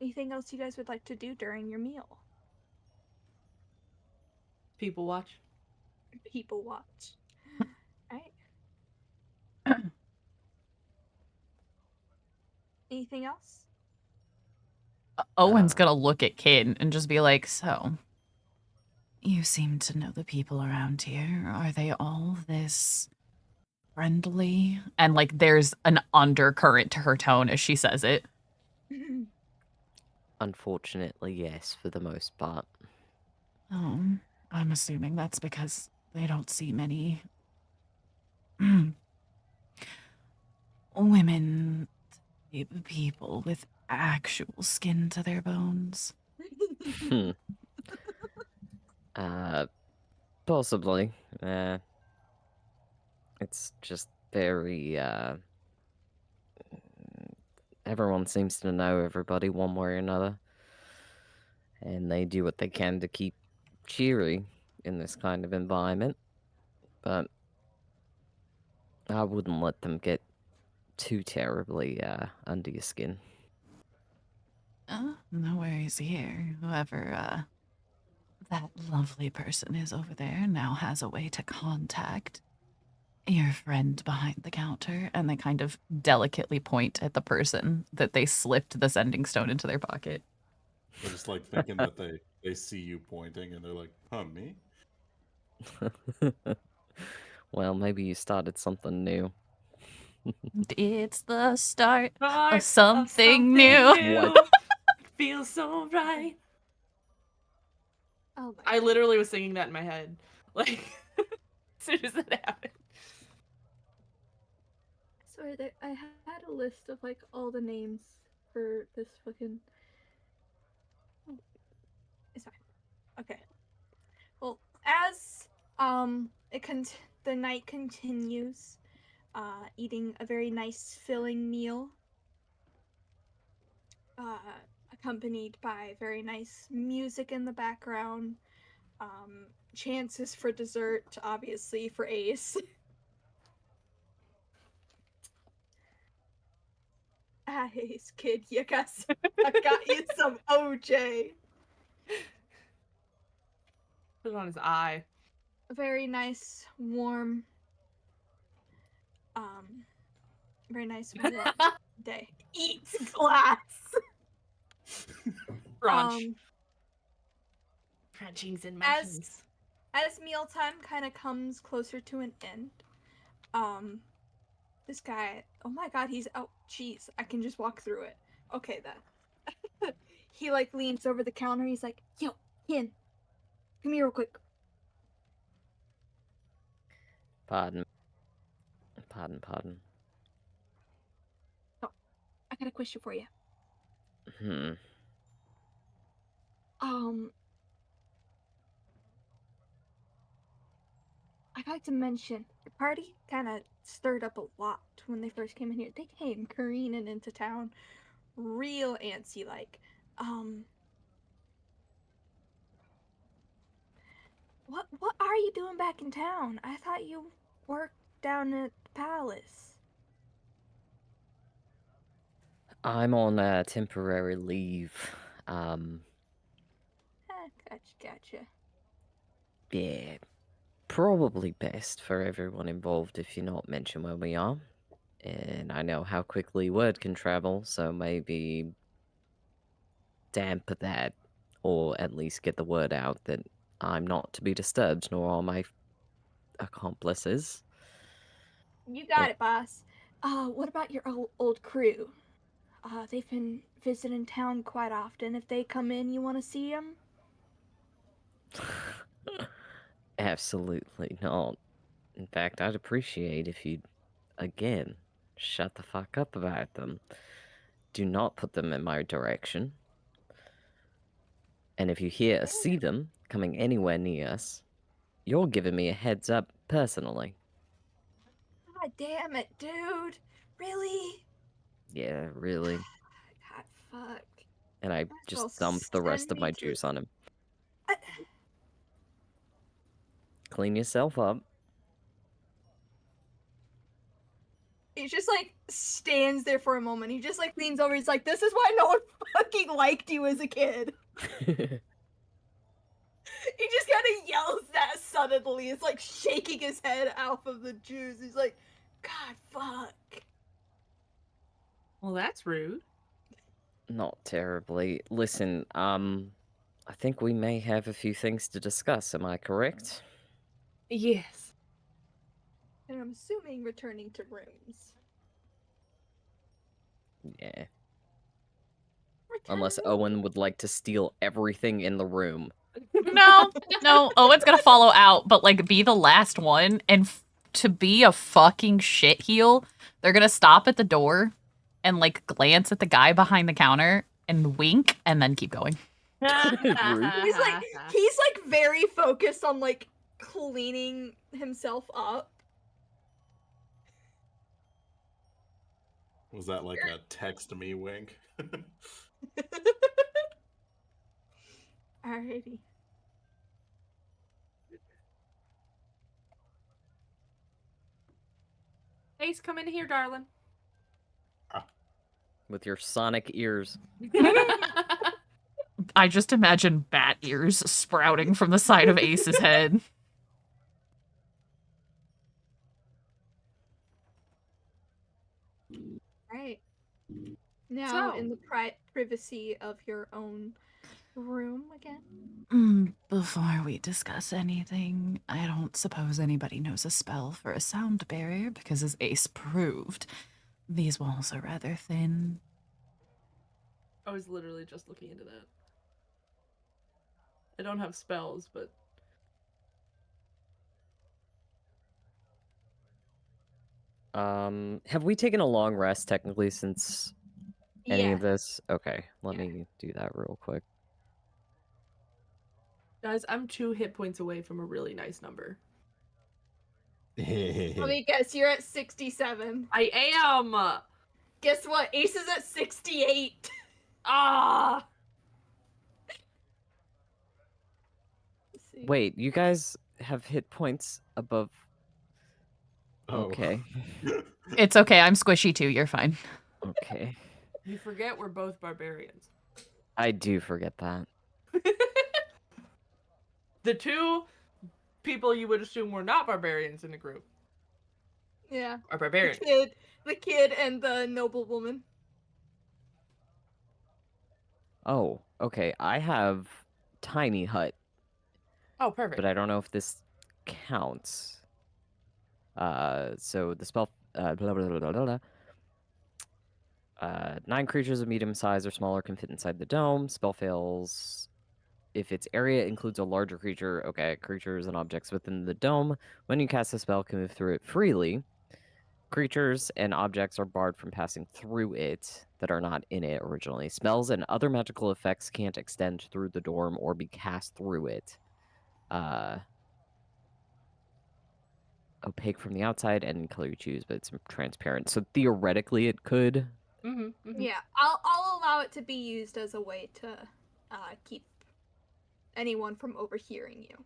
Anything else you guys would like to do during your meal? People watch. People watch. Alright. Anything else? Owen's gonna look at Kid and just be like, so, you seem to know the people around here. Are they all this friendly? And like there's an undercurrent to her tone as she says it. Unfortunately, yes, for the most part. Oh, I'm assuming that's because they don't see many women, people with actual skin to their bones. Hmm. Possibly. It's just very, everyone seems to know everybody one way or another. And they do what they can to keep cheery in this kind of environment. But I wouldn't let them get too terribly under your skin. No worries here. Whoever that lovely person is over there now has a way to contact your friend behind the counter. And they kind of delicately point at the person that they slipped the sending stone into their pocket. They're just like thinking that they see you pointing and they're like, huh, me? Well, maybe you started something new. It's the start Start of something new. What? Feels so right. Oh my I literally was singing that in my head. Like, as soon as that happened. Sorry, I had a list of like all the names for this fucking. Oh, it's fine. Okay. Well, as the night continues, eating a very nice filling meal, accompanied by very nice music in the background. Chances for dessert, obviously for Ace. Ace, kid, I got you some OJ. Put it on his eye. A very nice, warm, very nice warm day. Eats glass. Crunch. Crunchings and munchings. As mealtime kind of comes closer to an end, this guy, oh my god, oh jeez, I can just walk through it. Okay then. He like leans over the counter, he's like, yo, Ken, come here real quick. Pardon. Oh, I got a question for you. Hmm. I'd like to mention, your party kind of stirred up a lot when they first came in here. They came careening into town, real antsy like. What are you doing back in town? I thought you worked down at the palace. I'm on temporary leave. Gotcha. Yeah. Probably best for everyone involved if you not mention where we are. And I know how quickly word can travel, so maybe damper that, or at least get the word out that I'm not to be disturbed, nor are my accomplices. You got it, boss. What about your old crew? They've been visiting town quite often. If they come in, you want to see them? Absolutely not. In fact, I'd appreciate if you'd, again, shut the fuck up about them. Do not put them in my direction. And if you hear or see them coming anywhere near us, you're giving me a heads up personally. God damn it, dude. Really? Yeah, really. God, fuck. And I just dumped the rest of my juice on him. Clean yourself up. He just like stands there for a moment. He just like leans over. He's like, "This is why no one fucking liked you as a kid." He just kind of yells that suddenly. It's like shaking his head off of the juice. He's like, "God, fuck." Well, that's rude. Not terribly. Listen, I think we may have a few things to discuss. Am I correct? Yes. And I'm assuming returning to rooms. Yeah. Unless Owen would like to steal everything in the room. No. Owen's gonna follow out, but like be the last one, and to be a fucking shitheel, they're gonna stop at the door and like glance at the guy behind the counter and wink, and then keep going. He's like very focused on like cleaning himself up. Was that like a text me wink? Alrighty. Ace, come in here, darling. With your sonic ears. I just imagine bat ears sprouting from the side of Ace's head. Right. Now in the privacy of your own room again. Before we discuss anything, I don't suppose anybody knows a spell for a sound barrier, because as Ace proved, these walls are rather thin. I was literally just looking into that. I don't have spells, but... Have we taken a long rest technically since any of this? Okay, let me do that real quick. Guys, I'm 2 hit points away from a really nice number. Let me guess, you're at 67. I am! Guess what? Ace is at 68. Ah! Wait, you guys have hit points above... Okay. It's okay, I'm squishy too, you're fine. Okay. You forget we're both barbarians. I do forget that. the two people you would assume were not barbarians in the group Yeah. are barbarians. The kid and the noblewoman. Oh, okay. I have tiny hut, Oh, perfect. but I don't know if this counts. So the spell, blah, blah, blah, blah, blah, blah. 9 creatures of medium size or smaller can fit inside the dome. Spell fails if its area includes a larger creature. Okay, creatures and objects within the dome, when you cast a spell, can move through it freely. Creatures and objects are barred from passing through it that are not in it originally. Spells and other magical effects can't extend through the dome or be cast through it. Opaque from the outside, and color you choose, but it's transparent. So theoretically, it could. Yeah, I'll allow it to be used as a way to keep anyone from overhearing you.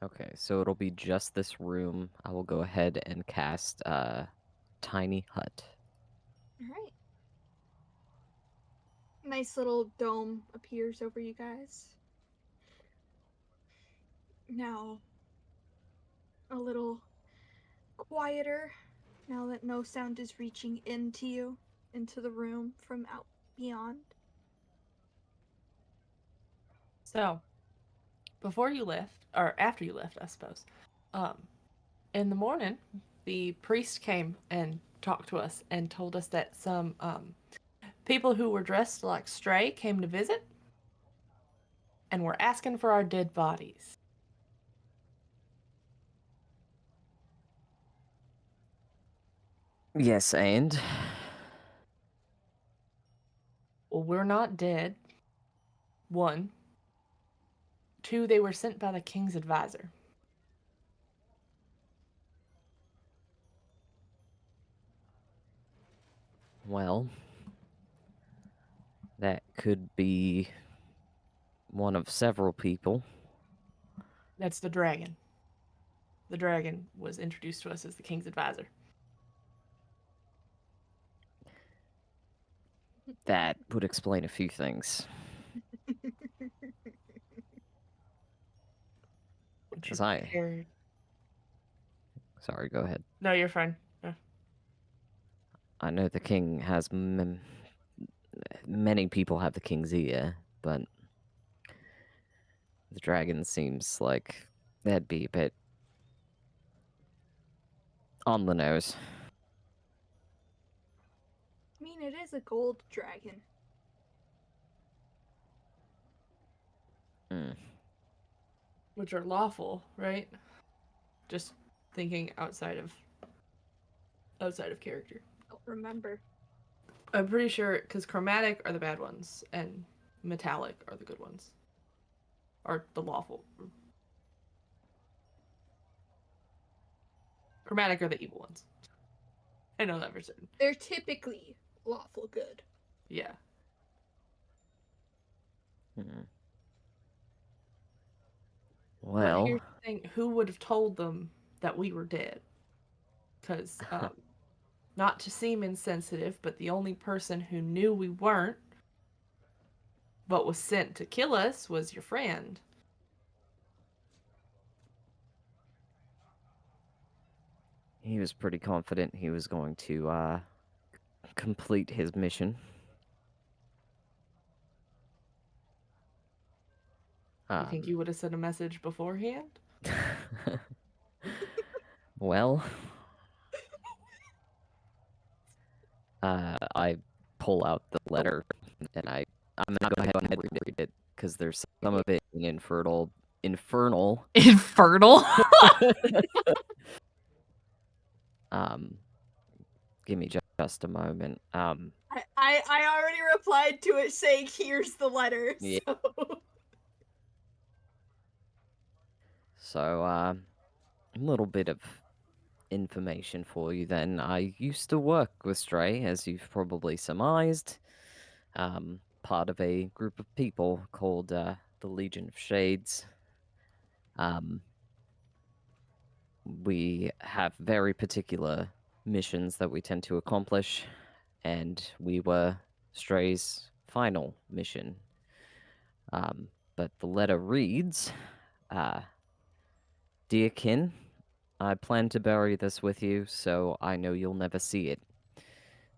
Okay, so it'll be just this room. I will go ahead and cast Tiny Hut. All right. Nice little dome appears over you guys. Now, a little quieter, now that no sound is reaching into you, into the room from out beyond. So, before you left, or after you left, I suppose, in the morning, the priest came and talked to us and told us that some people who were dressed like Stray came to visit and were asking for our dead bodies. Yes, and? Well, we're not dead. 1. 2, they were sent by the king's advisor. Well, that could be one of several people. That's the dragon. The dragon was introduced to us as the king's advisor. That would explain a few things. As I... Sorry, go ahead. No, you're fine. No. I know the king has... many people have the king's ear, but... the dragon seems like that'd be a bit... on the nose. I mean, it is a gold dragon. Which are lawful, right? Just thinking outside of character. Don't remember. I'm pretty sure because chromatic are the bad ones and metallic are the good ones. Are the lawful. Chromatic are the evil ones. I know that for certain. They're typically lawful good. Yeah. Well... But here's the thing, who would have told them that we were dead? Because, not to seem insensitive, but the only person who knew we weren't, but was sent to kill us, was your friend. He was pretty confident he was going to complete his mission. You think you would have sent a message beforehand? Well, I pull out the letter and I'm not going to go ahead and read it because there's some of it in infernal. Infernal. Give me just a moment. I already replied to it saying, "Here's the letter." Yeah. So, a little bit of information for you then. I used to work with Stray, as you've probably surmised. Part of a group of people called the Legion of Shades. We have very particular missions that we tend to accomplish, and we were Stray's final mission. But the letter reads, Dear kin, I plan to bury this with you, so I know you'll never see it.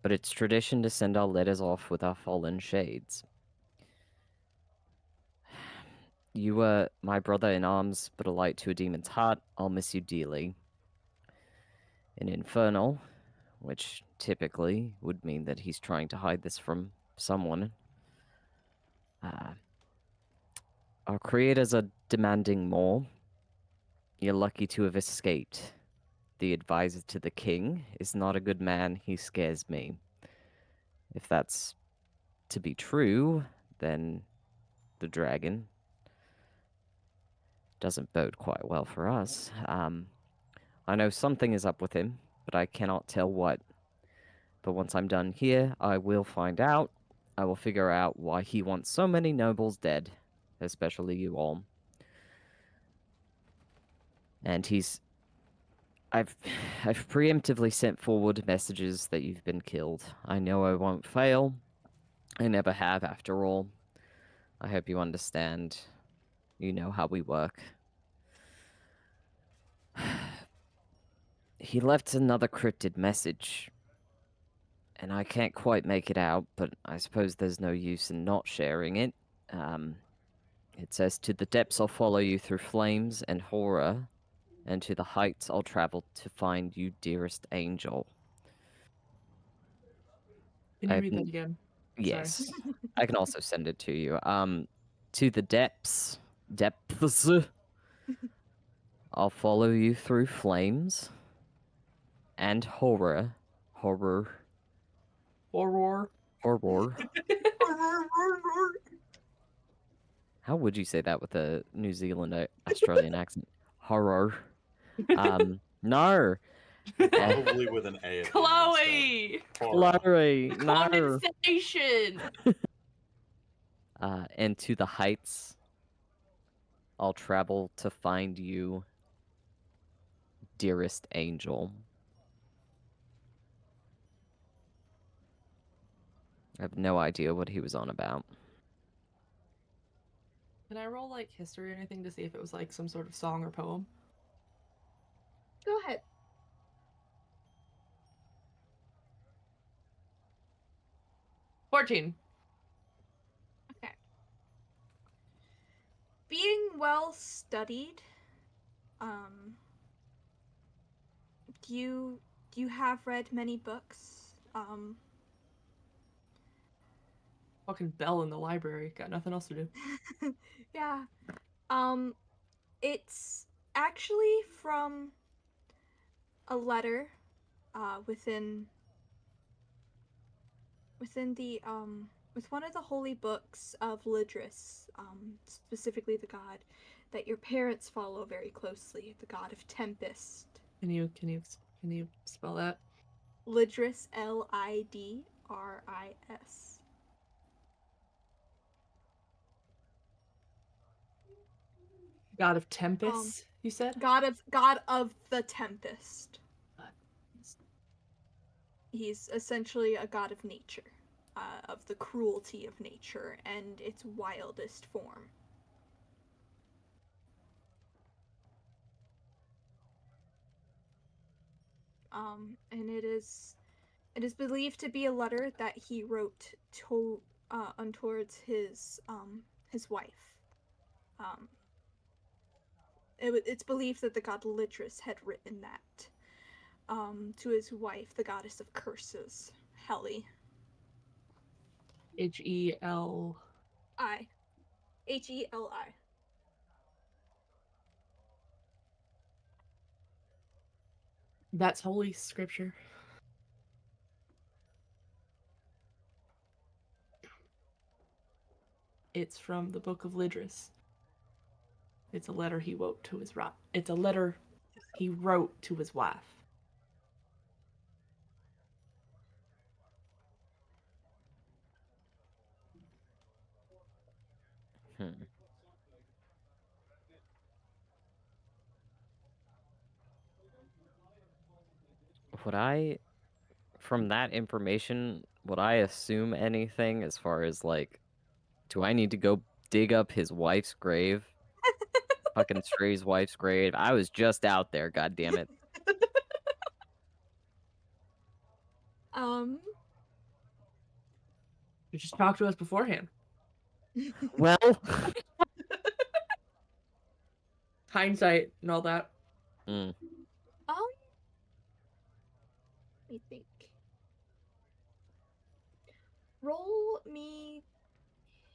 But it's tradition to send our letters off with our fallen shades. You were my brother in arms, but a light to a demon's heart. I'll miss you dearly. An infernal, which typically would mean that he's trying to hide this from someone. Our creators are demanding more. You're lucky to have escaped. The advisor to the king is not a good man. He scares me. If that's to be true, then the dragon doesn't bode quite well for us. I know something is up with him, but I cannot tell what. But once I'm done here, I will find out. I will figure out why he wants so many nobles dead, especially you all. And I've preemptively sent forward messages that you've been killed. I know I won't fail. I never have, after all. I hope you understand. You know how we work. He left another cryptid message, and I can't quite make it out, but I suppose there's no use in not sharing it. It says, "To the depths I'll follow you through flames and horror, and to the heights I'll travel to find you, dearest angel." Can you read that again? Yes. I can also send it to you. To the depths, I'll follow you through flames and horror. Horror. How would you say that with a New Zealand Australian accent? Horror. No. Probably with an A at the end Chloe! instead. Horror. Chloe, no. Condensation! And to the heights, I'll travel to find you, dearest angel. I have no idea what he was on about. Can I roll like history or anything to see if it was like some sort of song or poem? Go ahead. $14. Okay. Being well studied, do you have read many books? Fucking bell in the library. Got nothing else to do. Yeah. It's actually from a letter within the with one of the holy books of Lidris, specifically the god that your parents follow very closely, the god of tempest. Can you spell that? Lidris, Lidris. God of Tempest, you said? God of the Tempest. He's essentially a god of nature, of the cruelty of nature and its wildest form. And it is believed to be a letter that he wrote towards his wife. It's believed that the god Litris had written that to his wife, the goddess of curses, Heli. Heli. Heli. That's holy scripture. It's from the Book of Lidris. It's a letter he wrote to his wife. It's a letter he wrote to his wife. From that information, would I assume anything as far as like, do I need to go dig up his wife's grave? Fucking Stray's wife's grave. I was just out there, god damn it. Um. You just talk to us beforehand. Well, Hindsight and all that. mm, Let me think. Roll me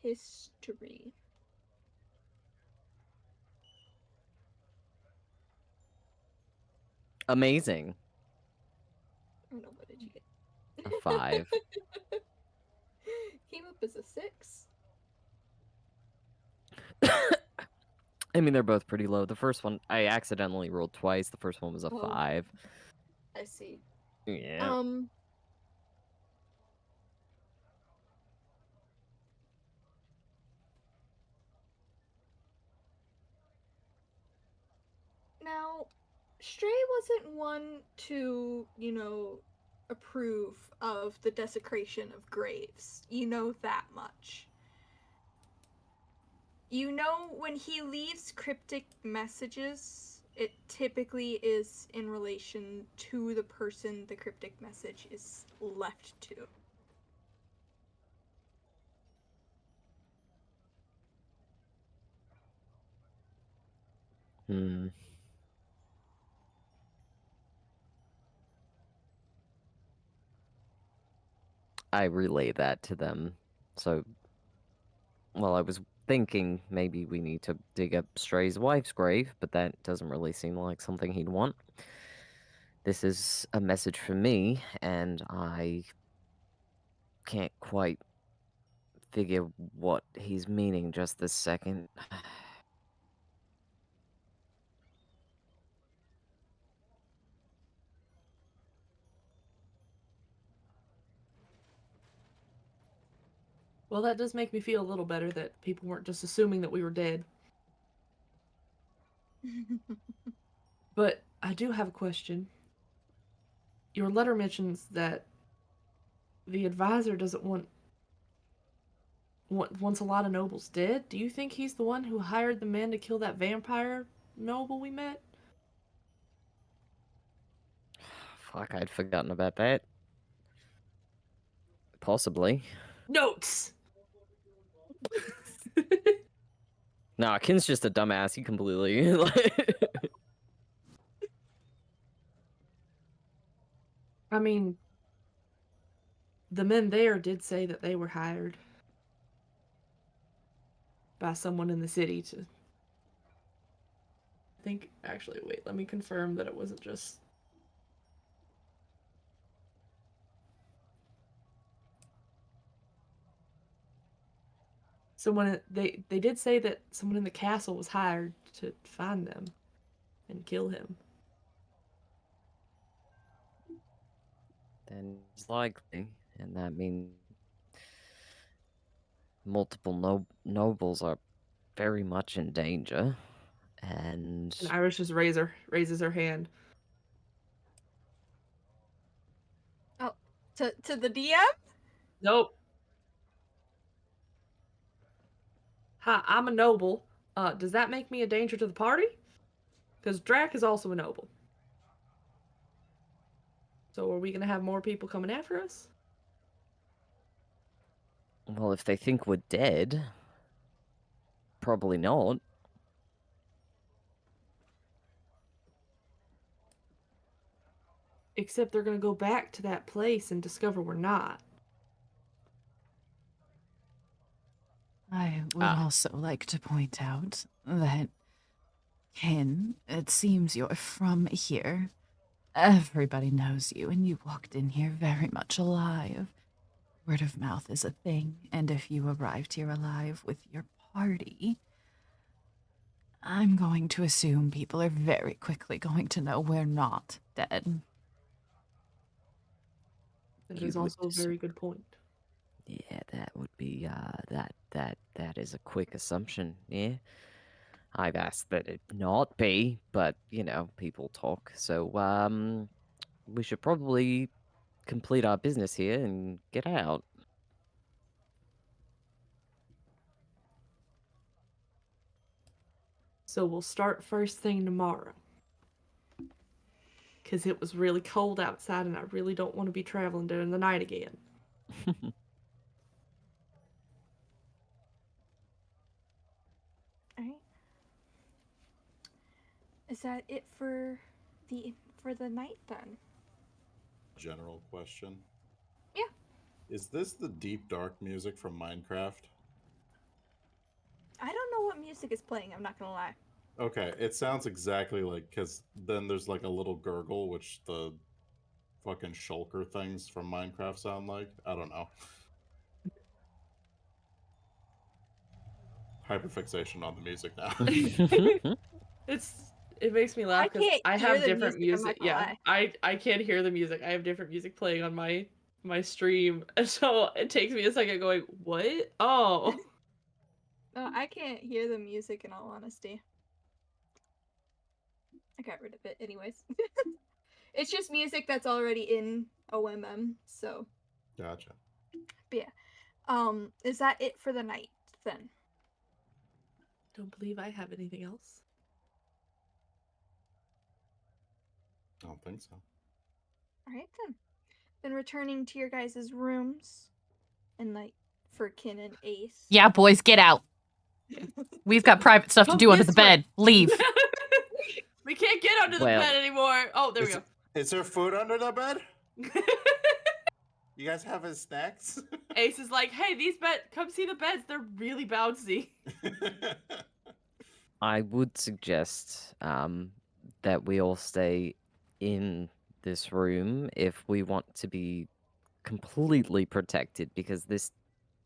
history. amazing. Oh no, what did you get? A 5. Came up as a 6. I mean, they're both pretty low. The first one, I accidentally rolled twice. The first one was a Oh. 5. I see. Yeah. Now, Stray wasn't one to, approve of the desecration of graves. You know that much. You know when he leaves cryptic messages, it typically is in relation to the person the cryptic message is left to. Hmm. I relay that to them. So, well, I was thinking maybe we need to dig up Stray's wife's grave, but that doesn't really seem like something he'd want. This is a message from me, and I can't quite figure what he's meaning just this second. Well, that does make me feel a little better that people weren't just assuming that we were dead. But I do have a question. Your letter mentions that the advisor doesn't wants a lot of nobles dead. Do you think he's the one who hired the man to kill that vampire noble we met? Fuck, I'd forgotten about that. Possibly. Notes! Nah, Kin's just a dumbass. He completely I mean, the men there did say that they were hired by someone in the city to... I think, actually, wait, let me confirm that it wasn't just... Someone, they did say that someone in the castle was hired to find them and kill him. then it's likely, and that means multiple nobles are very much in danger, and And Iris just raises her hand. Oh, to the DM? Nope. Hi, I'm a noble. Does that make me a danger to the party? Because Drac is also a noble. So are we gonna have more people coming after us? well, if they think we're dead, probably not. Except they're gonna go back to that place and discover we're not. I would also like to point out that, Kin, it seems you're from here. Everybody knows you, and you walked in here very much alive. Word of mouth is a thing, and if you arrived here alive with your party, I'm going to assume people are very quickly going to know we're not dead. That You is would also a very good point. Yeah, that would be that is a quick assumption, yeah. I've asked that it not be, but people talk. So we should probably complete our business here and get out. So we'll start first thing tomorrow. Because it was really cold outside and I really don't want to be traveling during the night again. Alright. Is that it for the night then? General question. Yeah. Is this the deep dark music from Minecraft? I don't know what music is playing, I'm not gonna lie. Okay, it sounds exactly like, because then there's like a little gurgle, which the fucking shulker things from Minecraft sound like. I don't know. Hyperfixation on the music now. It makes me laugh because I hear have the different music, I'm not music. gonna Yeah, I can't hear the music. I have different music playing on my stream, so it takes me a second going, what? Oh. No, I can't hear the music in all honesty. I got rid of it anyways. It's just music that's already in OMM, so. Gotcha. But yeah. Is that it for the night then? Don't believe I have anything else. I don't think so. Alright then. Then returning to your guys' rooms and like for Kin and Ace. Yeah, boys, get out. We've got private stuff to Come do under the this way. bed. Leave. We can't get under the Well- bed anymore. Oh, there we go. Is there food under the bed? You guys having snacks? Ace is like, hey, come see the beds. They're really bouncy. I would suggest that we all stay in this room if we want to be completely protected, because this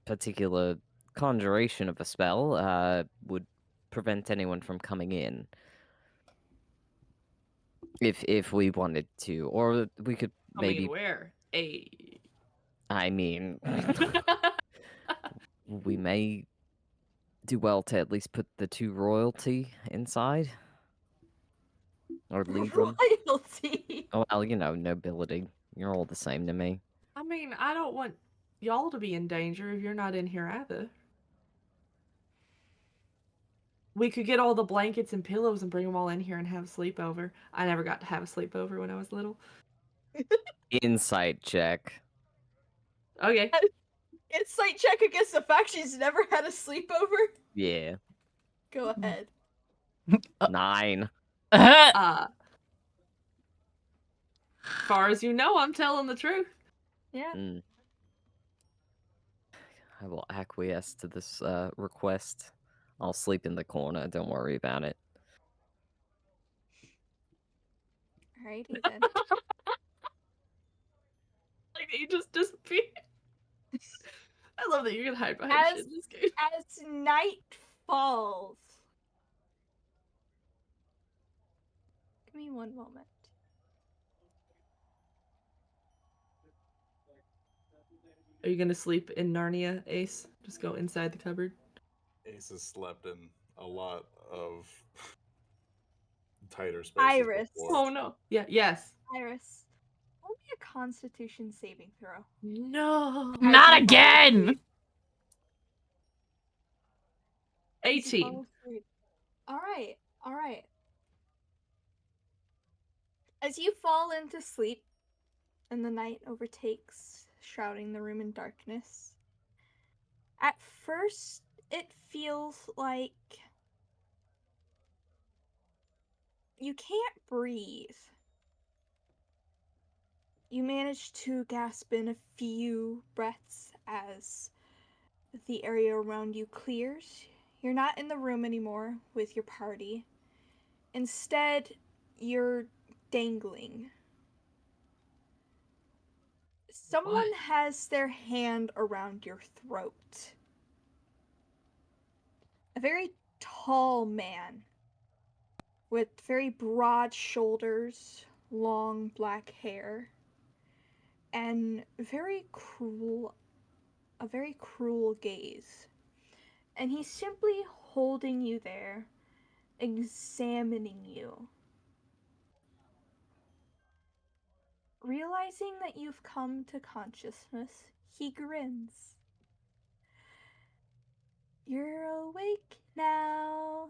particular conjuration of a spell would prevent anyone from coming in. If we wanted to, or we could Coming maybe. in where? I mean, we may do well to at least put the two royalty inside, or leave them. Royalty. Oh well, nobility. You're all the same to me. I mean, I don't want y'all to be in danger if you're not in here either. We could get all the blankets and pillows and bring them all in here and have a sleepover. I never got to have a sleepover when I was little. Insight check. Okay. Insight check against the fact she's never had a sleepover. Yeah. Go ahead. 9. Far as you know, I'm telling the truth. Yeah. I will acquiesce to this request. I'll sleep in the corner. Don't worry about it. Alrighty then. Like that you just disappear. I love that you can hide behind shit in this game. As night falls. Give me one moment. Are you gonna sleep in Narnia, Ace? Just go inside the cupboard. Ace has slept in a lot of tighter spaces Iris. before. Oh no. Yeah, yes. Iris. Roll me a Constitution saving throw. No. Not again! 18. Alright, alright. As you fall into sleep and the night overtakes, shrouding the room in darkness, at first it feels like you can't breathe. You manage to gasp in a few breaths as the area around you clears. You're not in the room anymore with your party. Instead, you're dangling. Someone has their hand around your throat. A very tall man with very broad shoulders, long black hair, and a very cruel gaze. And he's simply holding you there, examining you. Realizing that you've come to consciousness, he grins. You're awake now.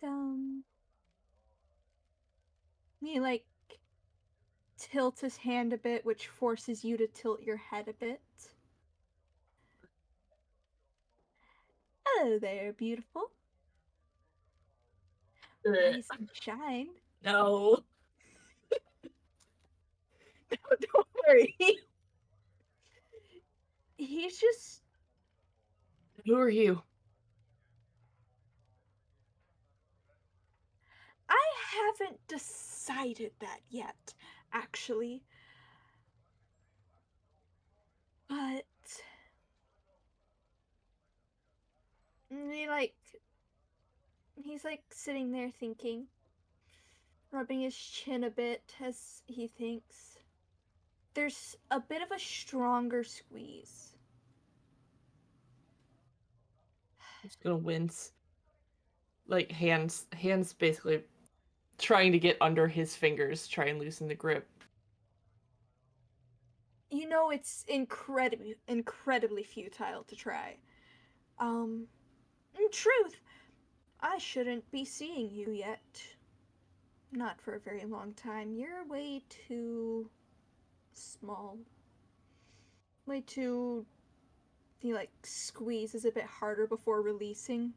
welcome. He like tilts his hand a bit, which forces you to tilt your head a bit. Hello there, beautiful. Rise and shine. No. No, don't worry. He's just. Who are you? I haven't decided that yet, actually. But. He's like sitting there thinking, rubbing his chin a bit as he thinks. There's a bit of a stronger squeeze. I'm just gonna wince. Like hands basically trying to get under his fingers, try and loosen the grip. You know it's incredibly futile to try. In truth, I shouldn't be seeing you yet. Not for a very long time. You're way too small. Way too. He like squeezes a bit harder before releasing.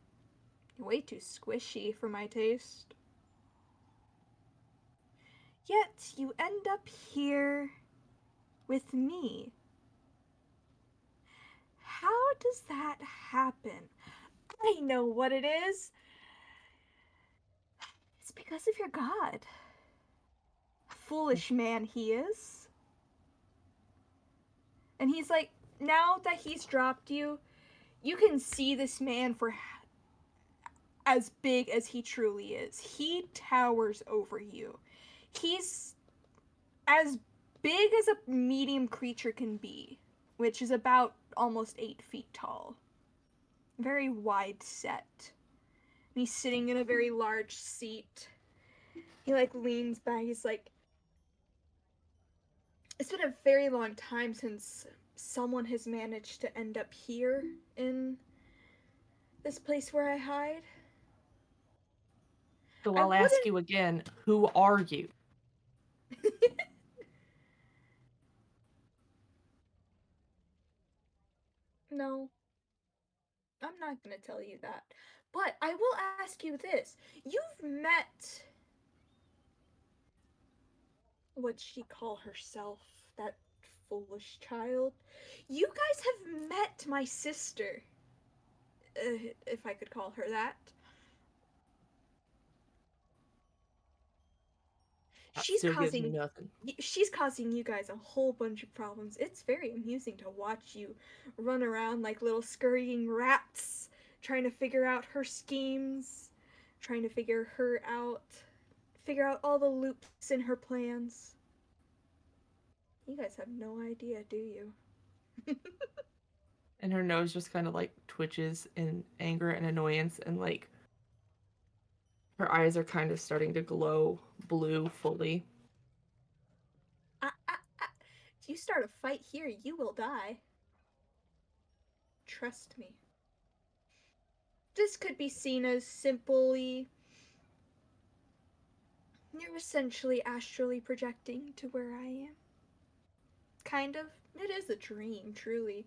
You're way too squishy for my taste. Yet you end up here with me. How does that happen? I know what it is. It's because of your god. Foolish man he is. And he's like, now that he's dropped you, you can see this man for as big as he truly is. He towers over you. He's as big as a medium creature can be, which is about almost 8 feet tall. Very wide set. And he's sitting in a very large seat. He like leans back. He's like, it's been a very long time since someone has managed to end up here in this place where I hide. So I I'll ask wouldn't. you again, who are you? No, I'm not gonna tell you that. But I will ask you this. You've met. What'd she call herself? That foolish child? You guys have met my sister. If I could call her that. That She's still gives me causing nothing. she's causing you guys a whole bunch of problems. It's very amusing to watch you run around like little scurrying rats, trying to figure out her schemes, trying to figure her out, figure out all the loops in her plans. You guys have no idea, do you? And her nose just kind of like twitches in anger and annoyance, and like her eyes are kind of starting to glow blue fully. If you start a fight here, you will die. Trust me. This could be seen as simply. You're essentially astrally projecting to where I am. Kind of. It is a dream, truly.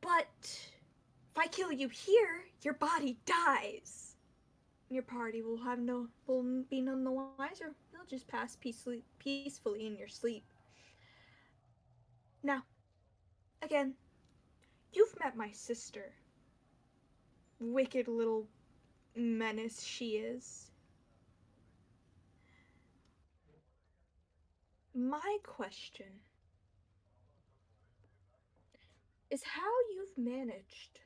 But if I kill you here, your body dies. Your party will be none the wiser. You'll just pass peacefully in your sleep. Now, again, you've met my sister. Wicked little menace she is. My question is how you've managed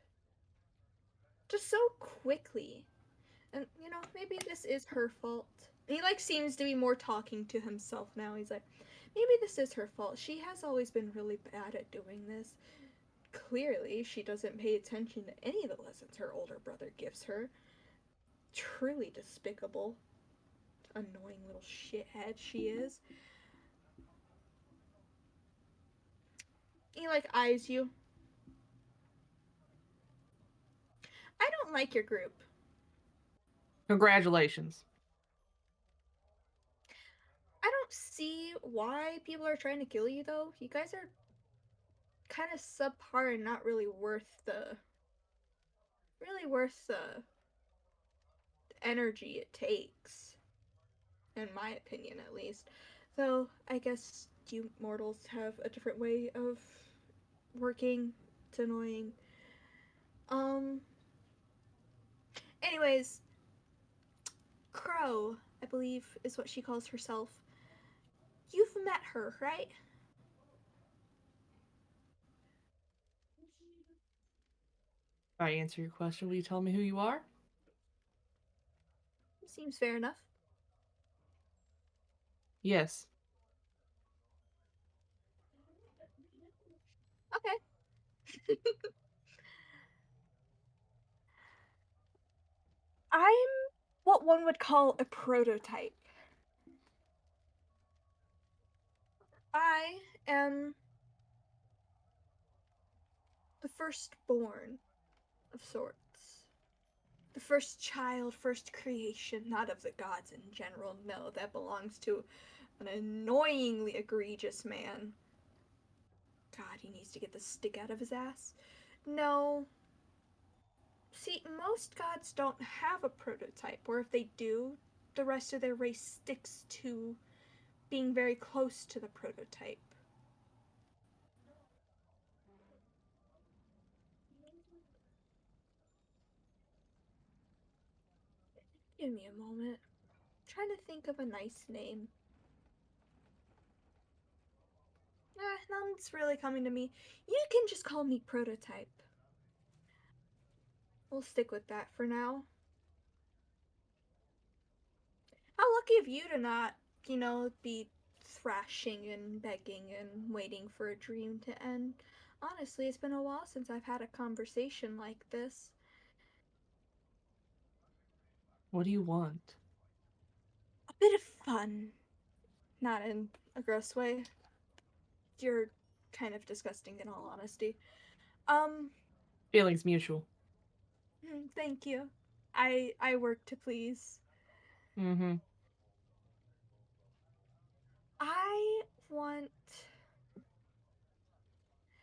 to so quickly. And maybe this is her fault. And he like seems to be more talking to himself now. He's like, maybe this is her fault. She has always been really bad at doing this. Clearly, she doesn't pay attention to any of the lessons her older brother gives her. Truly despicable. Annoying little shithead she is. He like eyes you. I don't like your group. Congratulations. I don't see why people are trying to kill you though. You guys are kind of subpar and not really worth the energy it takes, in my opinion at least. Though I guess you mortals have a different way of working. It's annoying. Um anyways, Crow, I believe is what she calls herself. You've met her, right? If I answer your question, will you tell me who you are? Seems fair enough. Yes. Okay. I'm what one would call a prototype. I am the firstborn of sorts. The first child, first creation, not of the gods in general. No, that belongs to an annoyingly egregious man. God, he needs to get the stick out of his ass. No. See, most gods don't have a prototype, or if they do, the rest of their race sticks to being very close to the prototype. Give me a moment. I'm trying to think of a nice name. None's really coming to me. You can just call me Prototype. We'll stick with that for now. How lucky of you to not, be thrashing and begging and waiting for a dream to end. Honestly, it's been a while since I've had a conversation like this. What do you want? A bit of fun. Not in a gross way. You're kind of disgusting in all honesty. Um, Feelings mutual. Thank you. I work to please. Mm-hmm. I want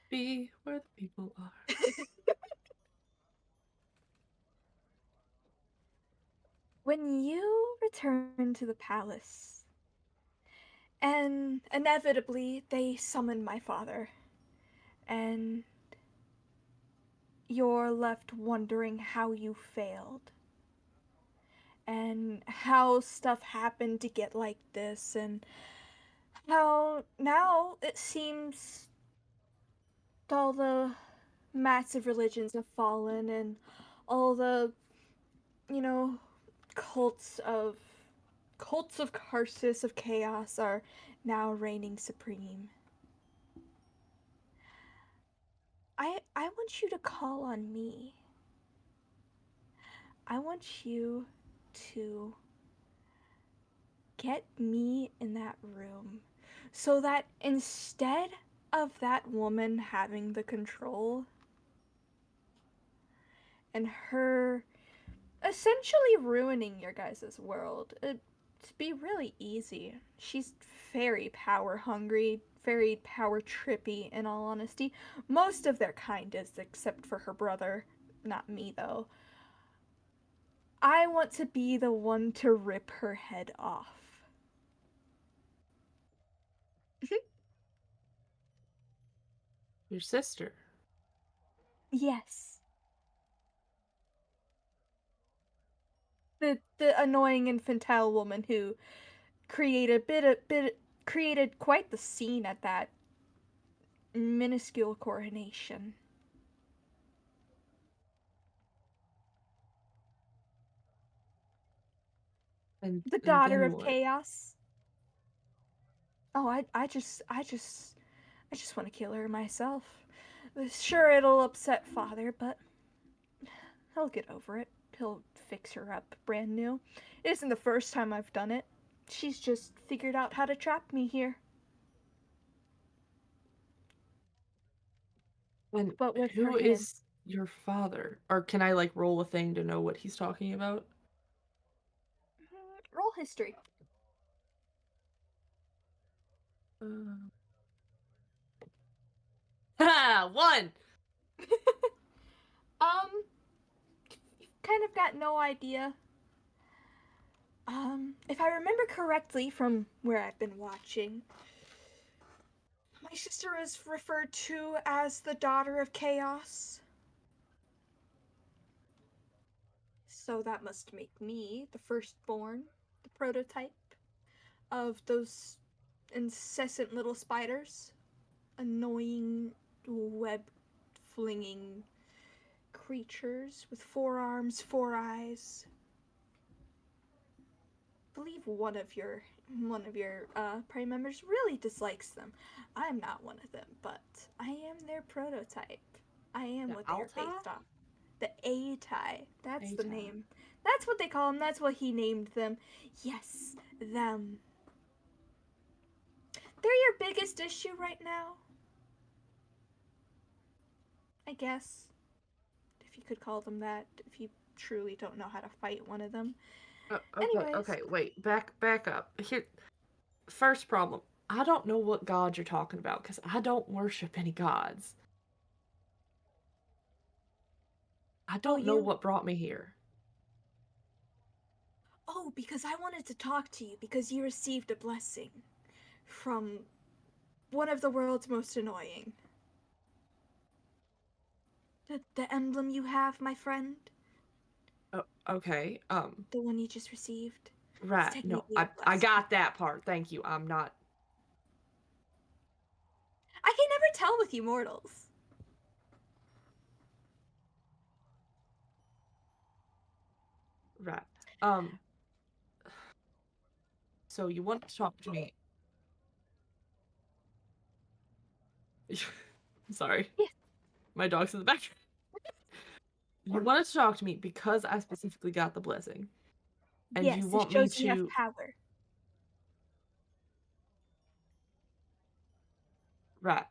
Be where the people are. when you return to the palace, and inevitably they summon my father, and you're left wondering how you failed, and how stuff happened to get like this, and how now it seems all the massive religions have fallen, and all the, you know, cults of Karsus of chaos are now reigning supreme. I want you to call on me. I want you to get me in that room so that instead of that woman having the control and her essentially ruining your guys' world, it'd be really easy. She's very power hungry, very power trippy, in all honesty. Most of their kind is, except for her brother. Not me, though. I want to be the one to rip her head off. Your sister. Yes. The annoying infantile woman who created quite the scene at that minuscule coronation. The And daughter then of what? chaos. Oh, I just want to kill her myself. Sure, it'll upset father, but he'll get over it. He'll fix her up brand new. It isn't the first time I've done it. She's just figured out how to trap me here. And But with her who hand. is your father? Or can I like roll a thing to know what he's talking about? Roll history. Ha! 1! You've kind of got no idea. If I remember correctly from where I've been watching, my sister is referred to as the daughter of chaos. So that must make me the firstborn, the prototype of those incessant little spiders. Annoying, web-flinging creatures with 4 arms, 4 eyes. I believe one of your prime members really dislikes them. I'm not one of them, but I am their prototype. I am The what they're Altai? based off. The A-Tai. That's the A-Tai. name. That's what they call them. That's what he named them. Yes, them. They're your biggest issue right now. I guess. If you could call them that, if you truly don't know how to fight one of them. Anyways. Wait, back up. Here, first problem. I don't know what gods you're talking about, because I don't worship any gods. I don't know what brought me here. Oh, because I wanted to talk to you because you received a blessing from one of the world's most annoying. The emblem you have, my friend? Oh, okay, The one you just received? right, It's no, technically a I blessing. got that part, thank you, I'm not... I can never tell with you mortals. Right, so you want to talk to me... Sorry. Yeah. My dog's in the background. You wanted to talk to me because I specifically got the blessing. And Yes, you it want me shows you have to... power. Right.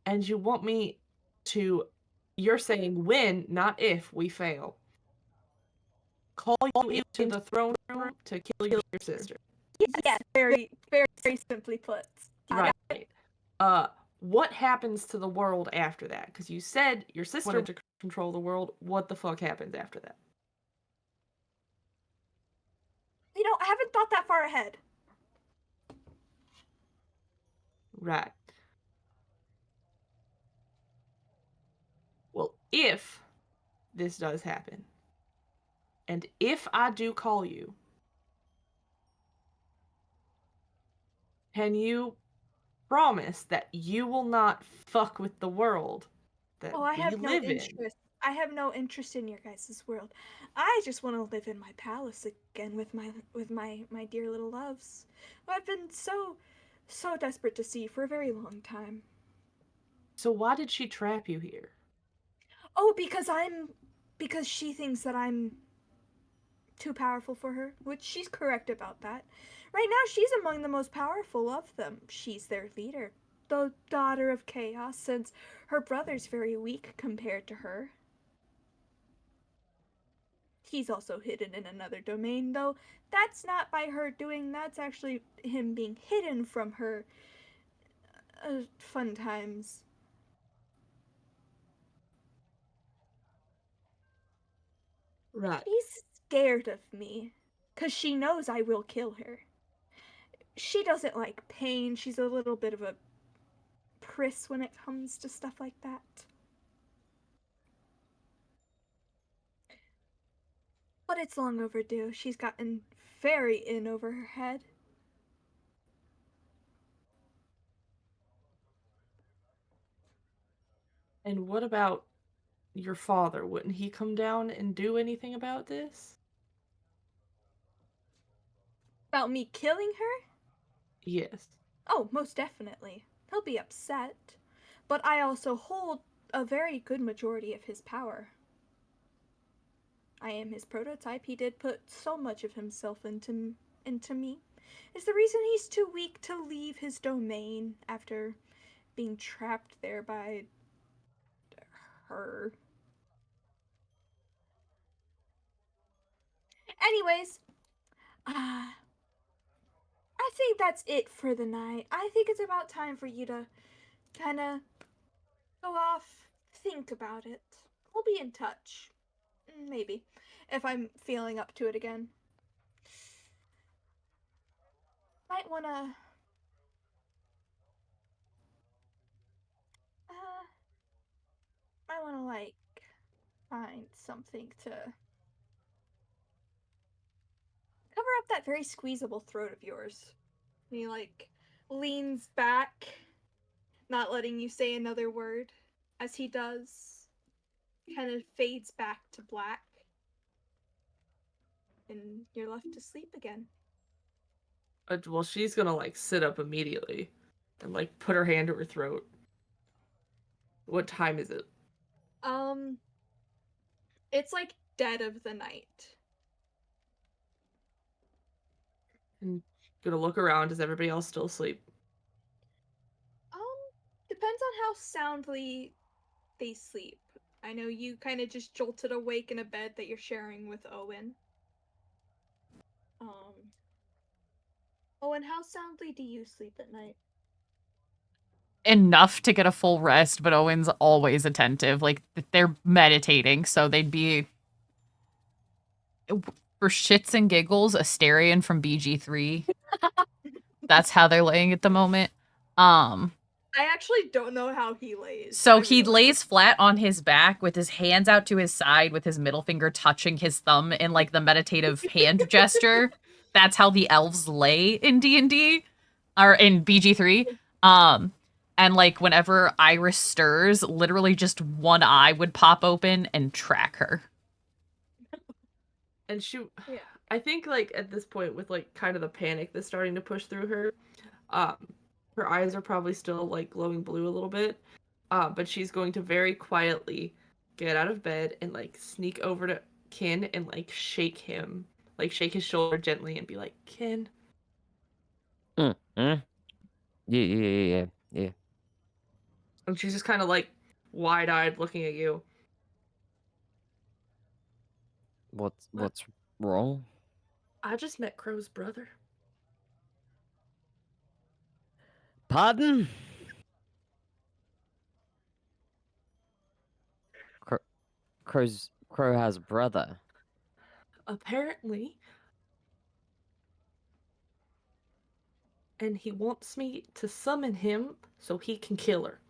And you want me to... You're saying when, not if, we fail. Call you into the throne room to kill your sister. Yes, very, very, very simply put. Right. What happens to the world after that? Because you said your sister wanted to control the world. What the fuck happens after that? You know, I haven't thought that far ahead. Right. Well, if this does happen, and if I do call you, can you promise that you will not fuck with the world that I we have no live in? interest. I have no interest in your guys' world. I just want to live in my palace again with my dear little loves, who I've been so desperate to see for a very long time. So why did she trap you here? Oh, because she thinks that I'm too powerful for her, which she's correct about that. Right now, she's among the most powerful of them. She's their leader, the daughter of chaos, since her brother's very weak compared to her. He's also hidden in another domain, though that's not by her doing, that's actually him being hidden from her. Fun times. Right. She's scared of me, 'cause she knows I will kill her. She doesn't like pain, she's a little bit of a priss when it comes to stuff like that. But it's long overdue. She's gotten very in over her head. And what about your father? Wouldn't he come down and do anything about this? About me killing her? Yes. Oh, most definitely. He'll be upset. But I also hold a very good majority of his power. I am his prototype. He did put so much of himself into me. It's the reason he's too weak to leave his domain after being trapped there by her. Anyways, I think that's it for the night. I think it's about time for you to kind of go off, think about it. I'll be in touch. Maybe. If I'm feeling up to it again. Might wanna like find something to cover up that very squeezable throat of yours. And he like leans back, not letting you say another word. As he does, kind of fades back to black. And you're left to sleep again. Well, she's gonna like sit up immediately and like put her hand to her throat. What time is it? It's like dead of the night. And gonna look around. Is everybody else still asleep? Depends on how soundly they sleep. I know you kind of just jolted awake in a bed that you're sharing with Owen. Owen, how soundly do you sleep at night? Enough to get a full rest, but Owen's always attentive. Like, they're meditating, so they'd be, for shits and giggles, Asterion from BG3. That's how they're laying at the moment. I actually don't know how he lays. So he lays flat on his back with his hands out to his side with his middle finger touching his thumb in like the meditative hand gesture. That's how the elves lay in D&D or in BG3. And like whenever Iris stirs, literally just one eye would pop open and track her. And she, Yeah. I think like at this point with like kind of the panic that's starting to push through her, her eyes are probably still like glowing blue a little bit, but she's going to very quietly get out of bed and like sneak over to Kin and like shake him, like shake his shoulder gently and be like, Kin. Yeah. And she's just kind of like wide-eyed looking at you. What's wrong? I just met Crow's brother. Pardon? Crow has a brother. Apparently. And he wants me to summon him so he can kill her.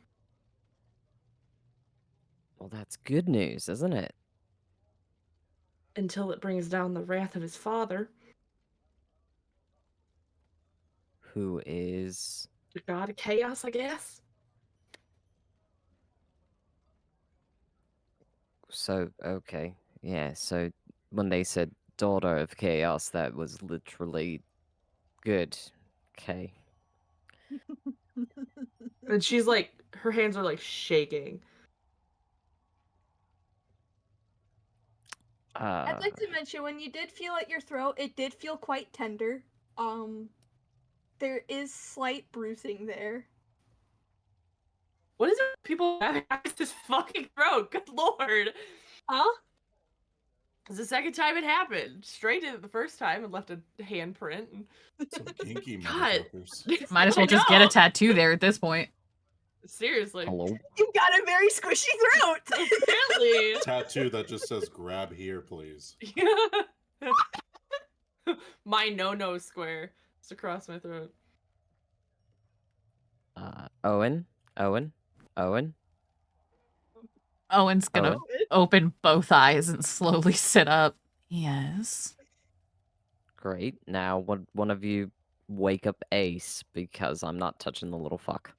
Well, that's good news, isn't it? Until it brings down the wrath of his father. Who is... The god of chaos, I guess? So, okay. Yeah, so when they said daughter of chaos, that was literally good. Okay. And she's like, her hands are like shaking. I'd like to mention when you did feel at your throat, it did feel quite tender. There is slight bruising there. What is it? People having this fucking throat? Good lord. Huh? It's the second time it happened. Straight in it the first time and left a handprint. Some kinky God. motherfuckers. Might as well I just get a know. tattaoo there at this point. Seriously. Hello? You've got a very squishy throat! Apparently. Tattoo that just says "grab here, please." My no square. It's across my throat. Owen? Owen's gonna Owen? open both eyes and slowly sit up. Yes. Great. Now, one of you wake up Ace, because I'm not touching the little fuck.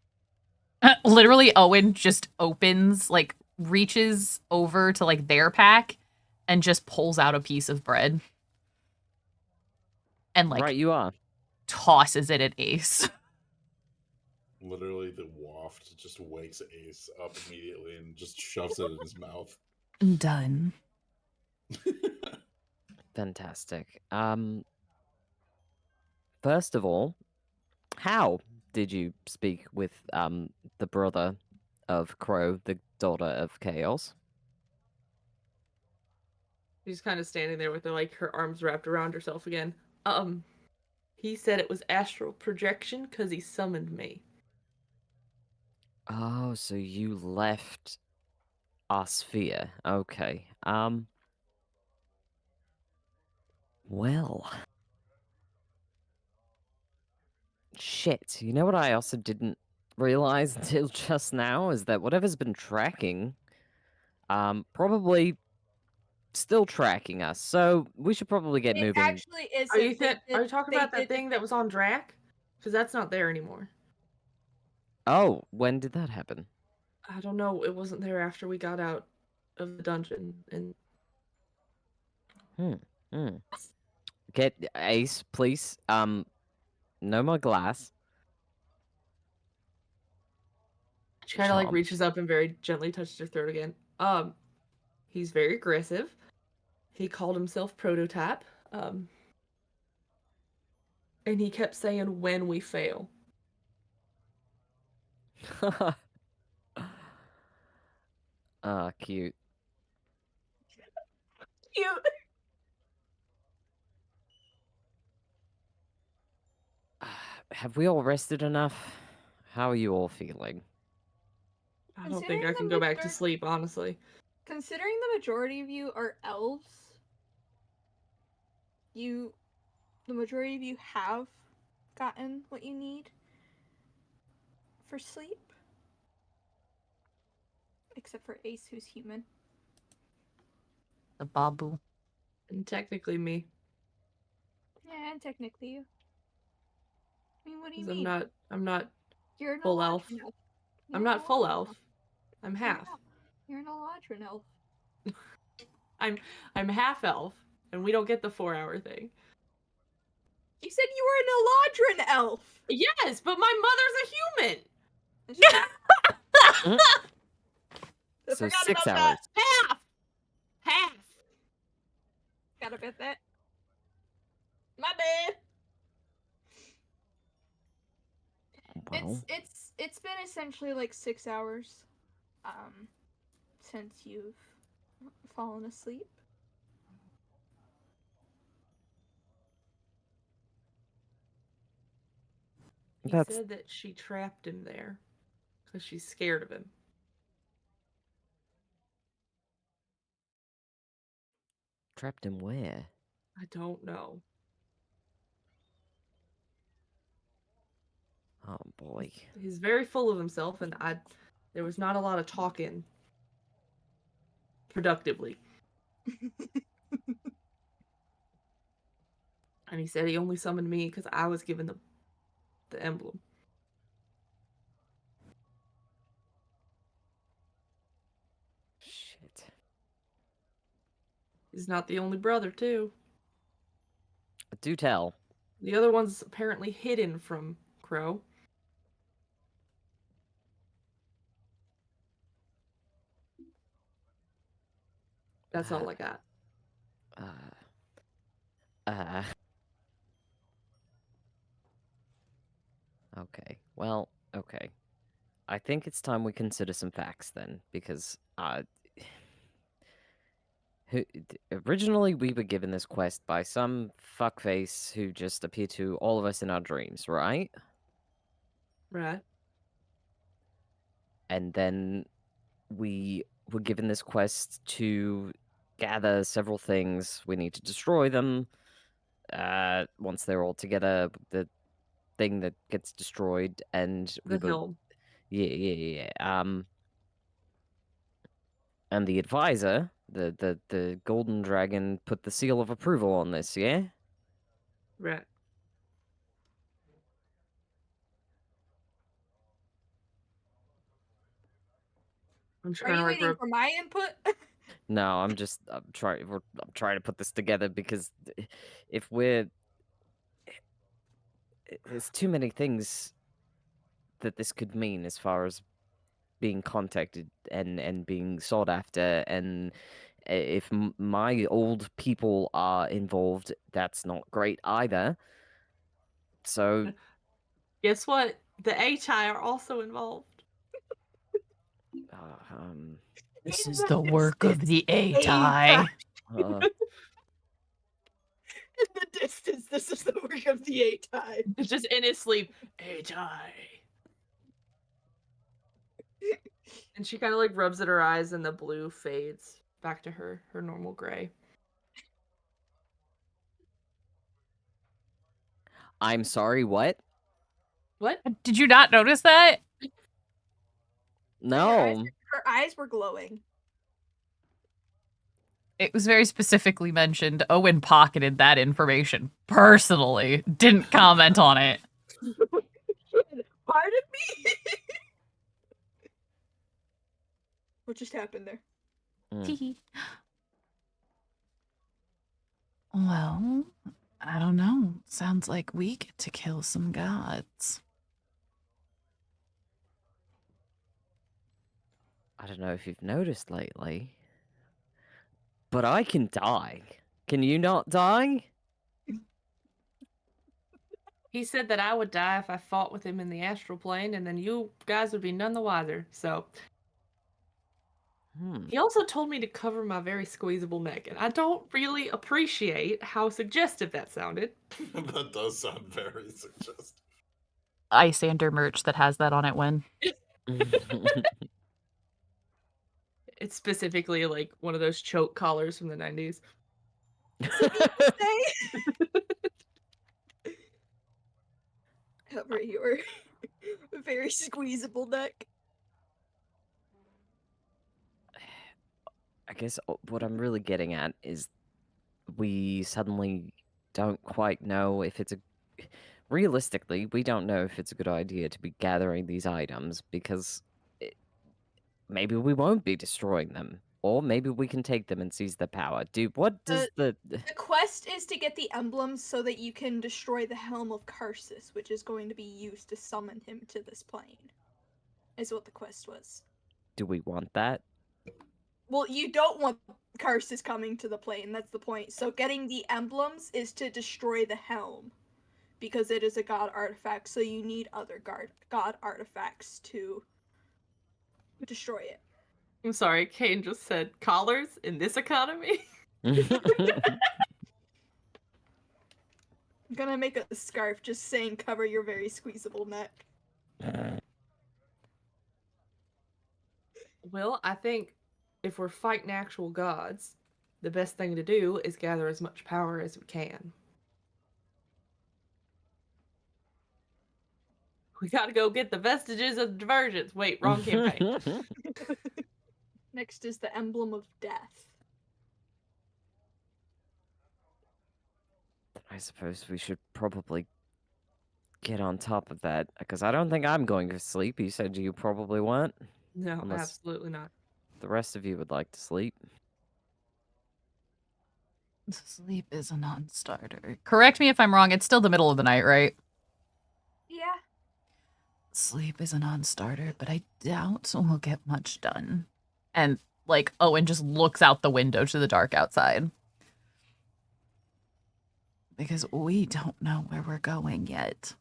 Literally, Owen just opens, like, reaches over to, like, their pack and just pulls out a piece of bread. And, like, Right, you are. tosses it at Ace. Literally, the waft just wakes Ace up immediately and just shoves it in his mouth. Done. Fantastic. First of all, how did you speak with the brother of Crow, the daughter of Chaos? She's kind of standing there with her arms wrapped around herself again. He said it was astral projection because he summoned me. Oh, so you left our sphere. Okay. Well. Shit. You know what I also didn't realize until just now is that whatever's been tracking, probably still tracking us. So we should probably get It moving. actually isn't. Are you talking about that thing that was on Drac? Because that's not there anymore. Oh, when did that happen? I don't know. It wasn't there after we got out of the dungeon. And Get Ace, please. No more glass. she kind of Chomp. reaches up and very gently touches her throat again. He's very aggressive. He called himself Prototype. And he kept saying when we fail. Cute. Cute. Have we all rested enough? How are you all feeling? I don't think I can go back to sleep, honestly. Considering the majority of you are elves, the majority of you have gotten what you need for sleep. Except for Ace, who's human. The babu. And technically me. Yeah, and technically you. I mean, what do you mean? I'm not You're an full elf. Eladrin elf. I'm not full elf. I'm half. You're an Eladrin elf. I'm half elf, and we don't get the 4-hour thing. You said you were an Eladrin elf. Yes, but my mother's a human. So 6 hours. Half. Gotta bet that. My bad. Well. It's been essentially 6 hours, since you've fallen asleep. He said that she trapped him there because she's scared of him. Trapped him where? I don't know. Oh boy. He's very full of himself, and there was not a lot of talking productively. And he said he only summoned me because I was given the emblem. Shit. He's not the only brother, too. Do tell. The other one's apparently hidden from Crow. That's all I got. Okay. Well, okay. I think it's time we consider some facts then, because originally we were given this quest by some fuckface who just appeared to all of us in our dreams, right? Right. And then we were given this quest to gather several things. We need to destroy them. Once they're all together, the thing that gets destroyed, and we The hill. Yeah. And the advisor, the golden dragon, put the seal of approval on this, yeah? Right. Are you waiting for my input? No, I'm trying to put this together because if there's too many things that this could mean as far as being contacted and being sought after, and if my old people are involved, that's not great either. So guess what? The Atai are also involved. This is the work of the Atai. Uh, In the distance, this is the work of the Atai. It's just in his sleep. Atai. And she kind of like rubs at her eyes, and the blue fades back to her normal gray. I'm sorry, what? What? Did you not notice that? No. Her eyes were glowing. It was very specifically mentioned. Owen pocketed that information personally. Didn't comment on it. Pardon me? What just happened there? Well, I don't know. Sounds like we get to kill some gods. I don't know if you've noticed lately, but I can die. Can you not die? He said that I would die if I fought with him in the astral plane, and then you guys would be none the wiser. So he also told me to cover my very squeezable neck, and I don't really appreciate how suggestive that sounded. That does sound very suggestive. Isandr merch that has that on it when. It's specifically like one of those choke collars from the 90s. Cover your very squeezable neck. I guess what I'm really getting at is we suddenly don't quite know if it's a... Realistically, we don't know if it's a good idea to be gathering these items because maybe we won't be destroying them. Or maybe we can take them and seize their power. Dude, what does The quest is to get the emblems so that you can destroy the Helm of Karsus, which is going to be used to summon him to this plane. Is what the quest was. Do we want that? Well, you don't want Karsus coming to the plane, that's the point. So getting the emblems is to destroy the Helm. Because it is a god artifact, so you need other god artifacts to destroy it. I'm sorry, Kane just said collars in this economy? I'm gonna make a scarf just saying cover your very squeezable neck. Well, I think if we're fighting actual gods, the best thing to do is gather as much power as we can. We gotta go get the vestiges of divergence. Wait, wrong campaign. Next is the Emblem of Death. I suppose we should probably get on top of that, because I don't think I'm going to sleep. You said you probably won't. No, Unless absolutely not. the rest of you would like to sleep. Sleep is a non-starter. Correct me if I'm wrong. It's still the middle of the night, right? Yeah. Sleep is a non-starter, but I doubt we'll get much done. And, like, Owen just looks out the window to the dark outside. Because we don't know where we're going yet.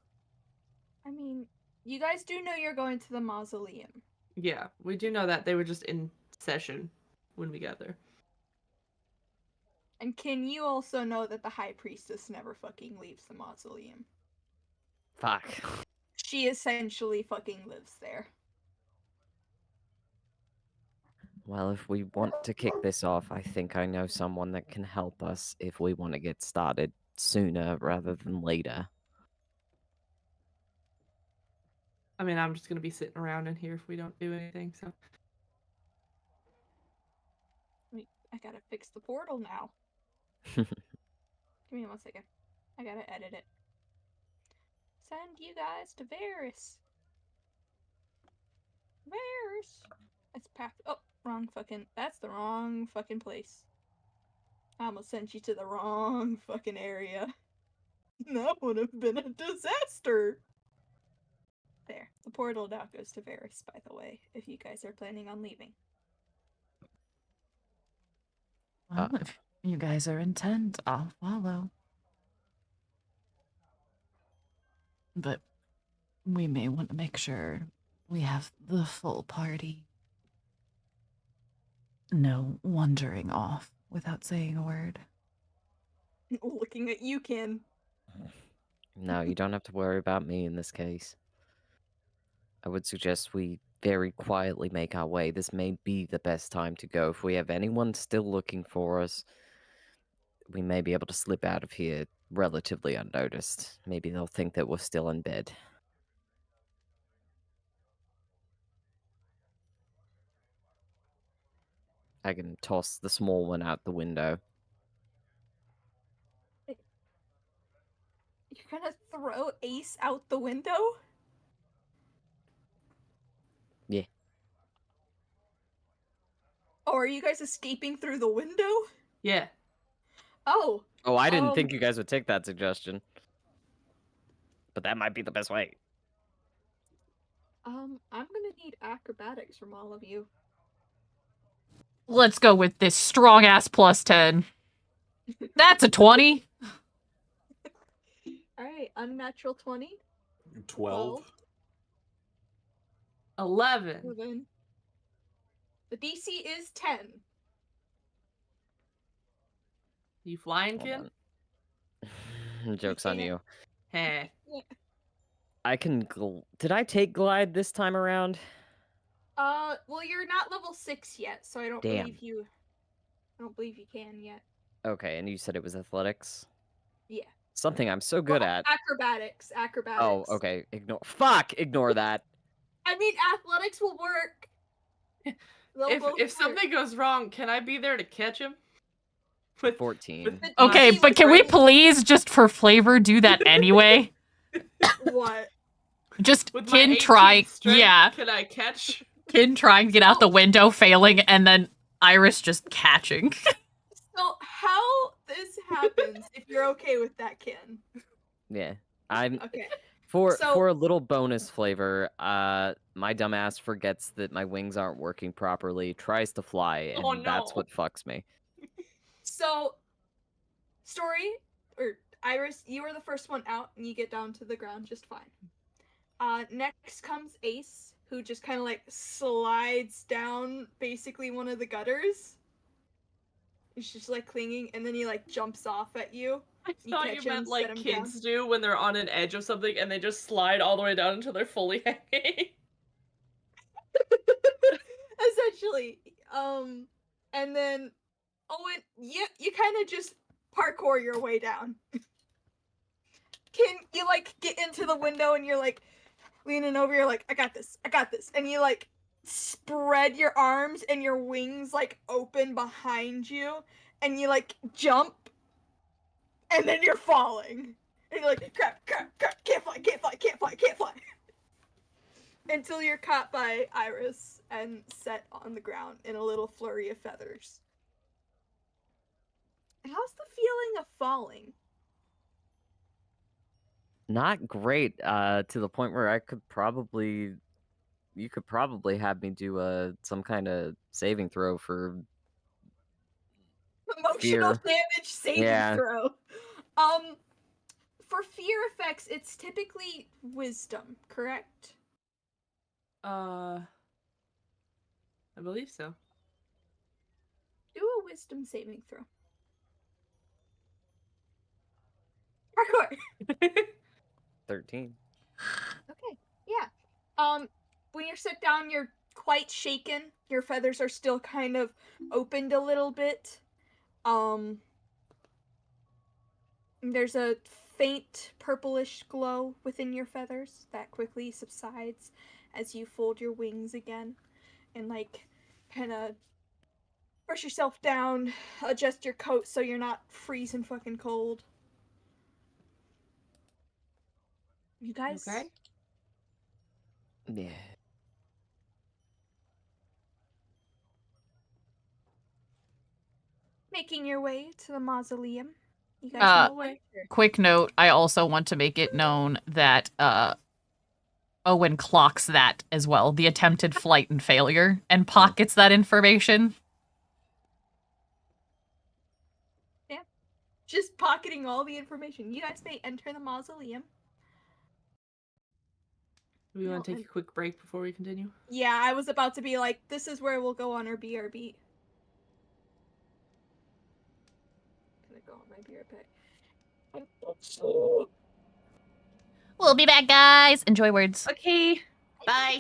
I mean, you guys do know you're going to the mausoleum. Yeah, we do know that they were just in session when we got there. And can you also know that the High Priestess never fucking leaves the mausoleum? Fuck. She essentially fucking lives there. Well, if we want to kick this off, I think I know someone that can help us if we want to get started sooner rather than later. I mean, I'm just gonna be sitting around in here if we don't do anything, so. Wait, I gotta fix the portal now. Give me 1 second. I gotta edit it. Send you guys to Varys. Varys. That's oh, wrong fucking. That's the wrong fucking place. I almost sent you to the wrong fucking area. That would have been a disaster. There. The portal now goes to Varys, by the way, if you guys are planning on leaving. Well, if you guys are intent, I'll follow. But we may want to make sure we have the full party. No wandering off without saying a word. Looking at you, Ken. No, you don't have to worry about me in this case. I would suggest we very quietly make our way. This may be the best time to go. If we have anyone still looking for us, we may be able to slip out of here relatively unnoticed. Maybe they'll think that we're still in bed. I can toss the small one out the window. You're gonna throw Ace out the window? Yeah. Oh, are you guys escaping through the window? Yeah. Oh. Oh, I didn't think you guys would take that suggestion. But that might be the best way. I'm gonna need acrobatics from all of you. Let's go with this strong ass +10. That's a 20. Alright, unnatural 20. 12. 11. 11. The DC is 10. You flying, Hold kid? on. Joke's on you. Heh. I can Did I take glide this time around? Well, you're not level 6 yet, so I don't Damn. believe you. I don't believe you can yet. Okay, and you said it was athletics? Yeah. Something I'm so good at. Acrobatics. Oh, okay. Ignore that. I mean, athletics will work. They'll both If work. something goes wrong, can I be there to catch him? With 14. Okay, See, but like, can we right- please, just for flavor, do that anyway? What? Just with my Kin 18th trying, strength, yeah, can I catch? Kin trying to get out the window, failing, and then Iris just catching. So how this happens, if you're okay with that, Ken. Yeah. I'm Okay. for So- a little bonus flavor, my dumbass forgets that my wings aren't working properly, tries to fly, and Oh, that's no. what fucks me. So, Story, or Iris, you are the first one out, and you get down to the ground just fine. Next comes Ace, who just kind of like slides down basically one of the gutters. He's just like clinging, and then he like jumps off at you. I You thought catch you him, meant set like him kids do when they're on an edge of something and they just slide all the way down until they're fully hanging. Essentially. And then Owen, you kind of just parkour your way down. You like get into the window and you're like leaning over, you're like, I got this, and you like spread your arms and your wings like open behind you, and you like jump, and then you're falling, and you're like, crap, can't fly, until you're caught by Iris and set on the ground in a little flurry of feathers. How's the feeling of falling? Not great, to the point where you could probably have me do some kind of saving throw for Emotional fear. damage saving Yeah. throw. For fear effects, it's typically wisdom, correct? I believe so. Do a wisdom saving throw. Parkour. 13. Okay. Yeah. When you're set down, you're quite shaken. Your feathers are still kind of opened a little bit. There's a faint purplish glow within your feathers that quickly subsides as you fold your wings again and like kind of brush yourself down, adjust your coat so you're not freezing fucking cold. You guys Okay. Yeah. making your way to the mausoleum. You guys know where? Quick note, I also want to make it known that Owen clocks that as well, the attempted flight and failure, and pockets that information. Yeah. Just pocketing all the information. You guys may enter the mausoleum. Do we want to No, take a quick break before we continue? Yeah, I was about to be like, this is where we'll go on our BRB. go. I might be right back. We'll be back, guys. Enjoy words. Okay. Bye.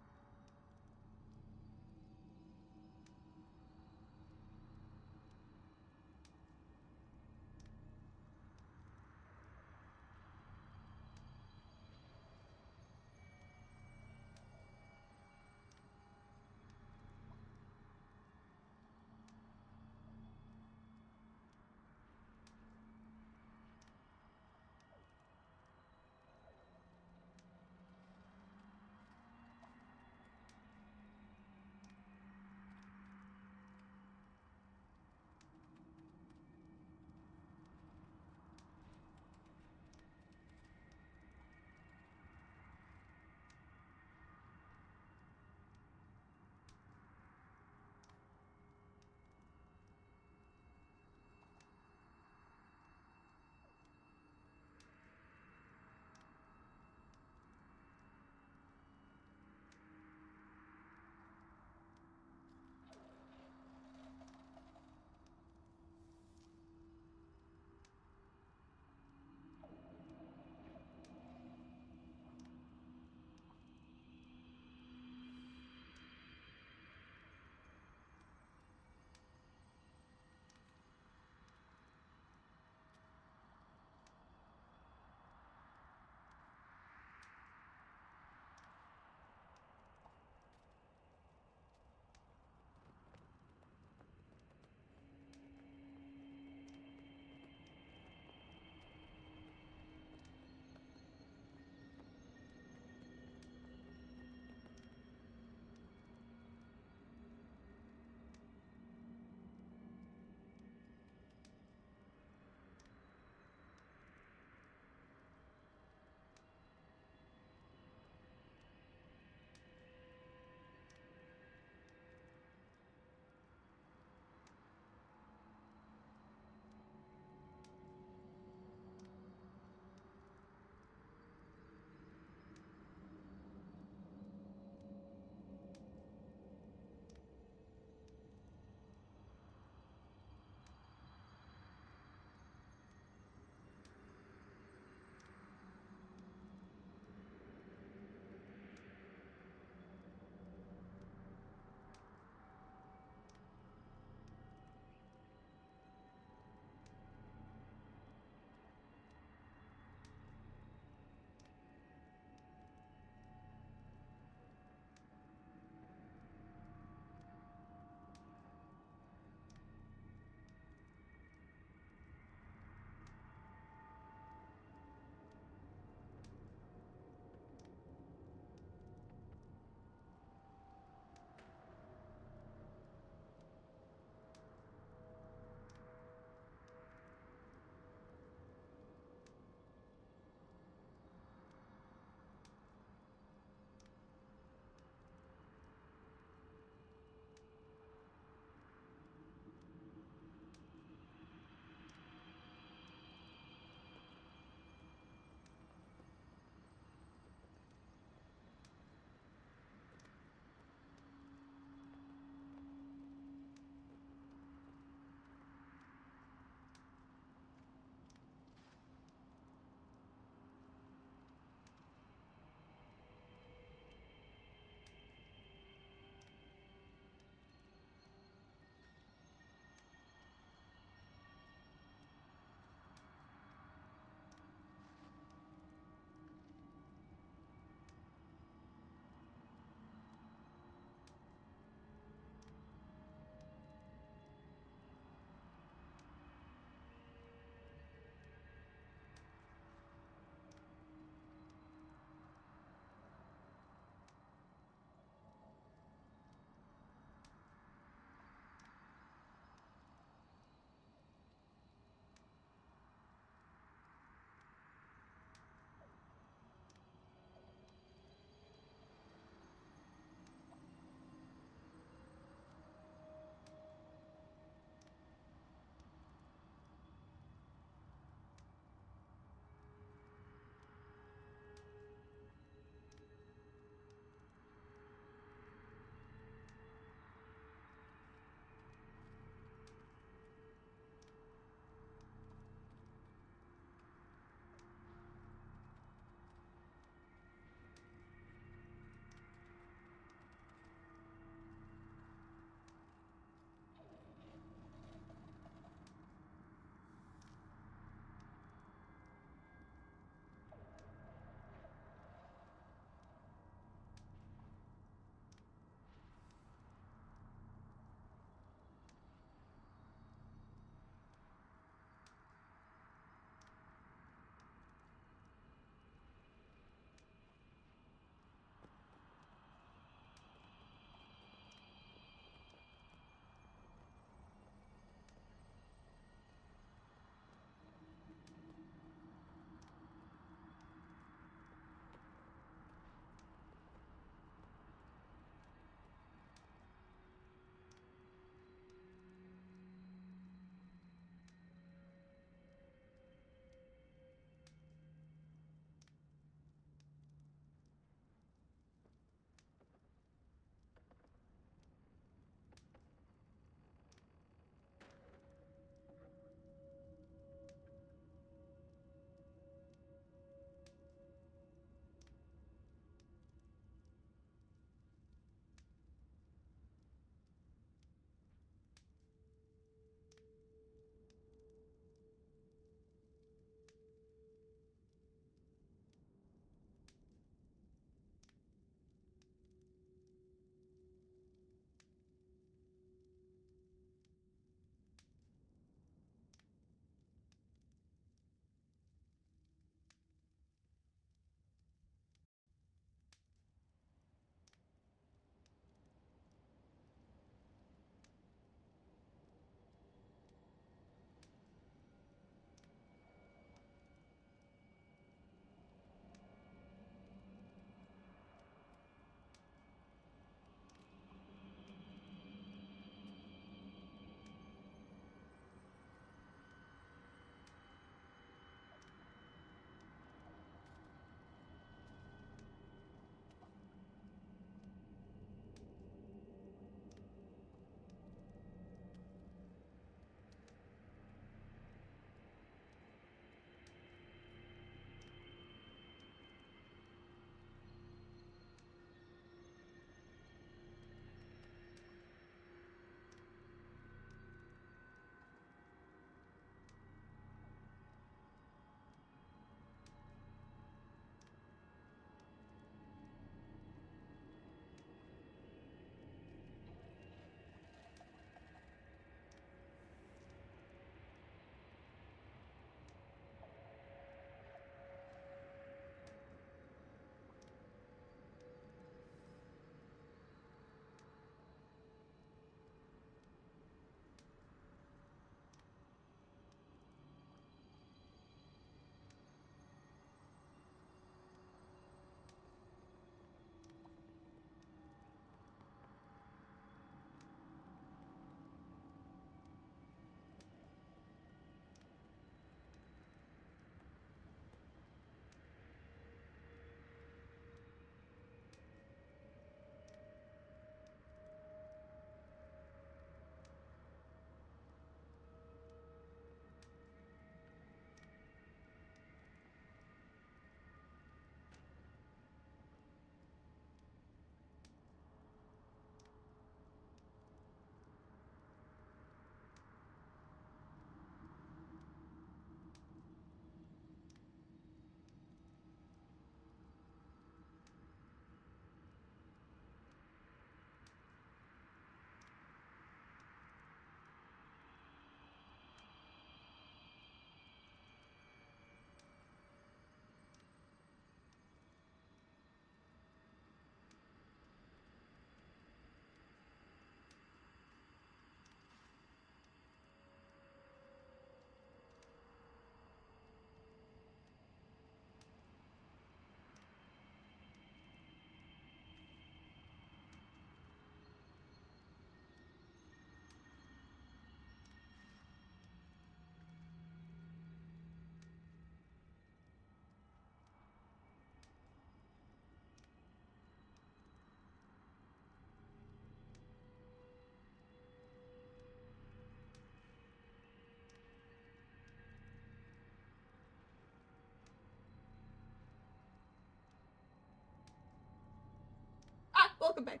welcome back.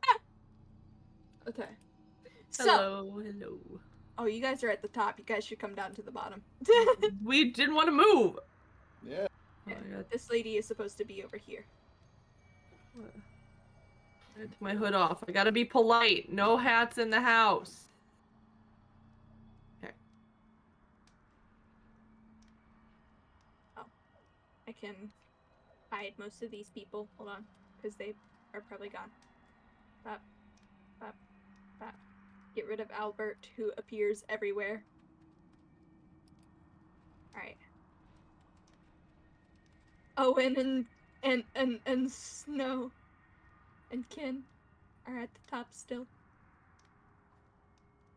Ah! Okay. So, Hello. oh, you guys are at the top. You guys should come down to the bottom. We didn't want to move. Yeah. Oh, I got This lady is supposed to be over here. I took my hood off. I gotta be polite. No hats in the house. Okay. I can hide most of these people. Hold on, because they are probably gone. Bop, bop, bop. Get rid of Albert, who appears everywhere. Alright. Owen and Snow and Kin are at the top still.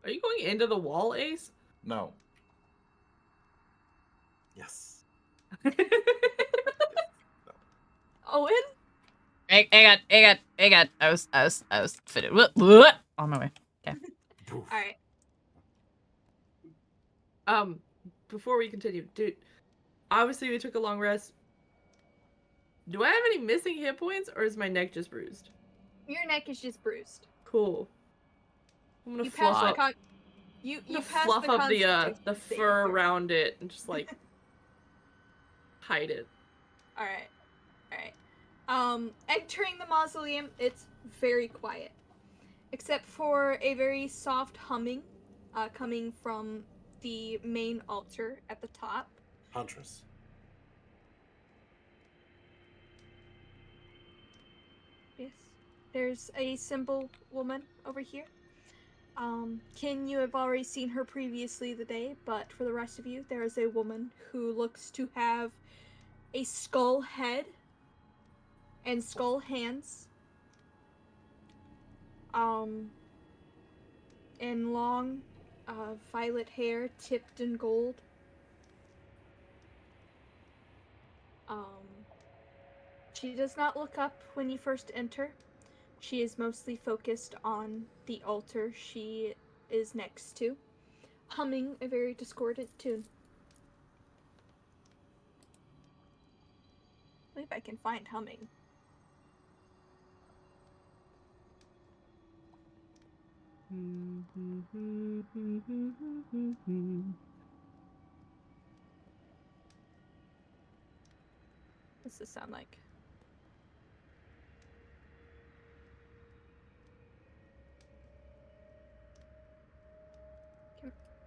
Are you going into the wall, Ace? No. Yes. Owen? Hang on. I was fitted. On my way. Okay. Alright. Before we continue, dude, obviously we took a long rest. Do I have any missing hit points, or is my neck just bruised? Your neck is just bruised. Cool. I'm gonna You fluff passed up. the con- You passed fluff the up the constitution saving fur throw. around it and just like hide it. Alright. Entering the mausoleum, it's very quiet. Except for a very soft humming coming from the main altar at the top. Huntress. Yes. There's a simple woman over here. Kin, you have already seen her previously the day, but for the rest of you, there is a woman who looks to have a skull head and skull hands. And long, violet hair tipped in gold. She does not look up when you first enter. She is mostly focused on the altar she is next to, humming a very discordant tune. I believe I can find humming. What's this sound like?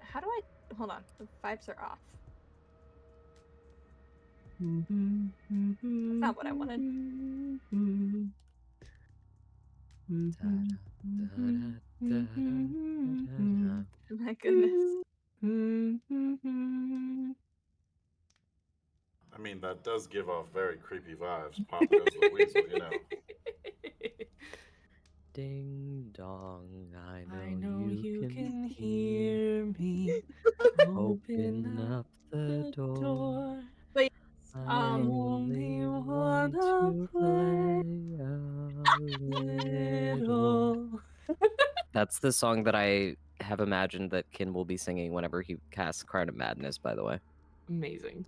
How do I... Hold on. The vibes are off. That's not what I wanted. My goodness. I mean, that does give off very creepy vibes. Papa goes the weasel, you know. Ding dong, I know you can hear hear me. Open up the door. But I only want to play a little. That's the song that I have imagined that Kin will be singing whenever he casts Crown of Madness, by the way. Amazing.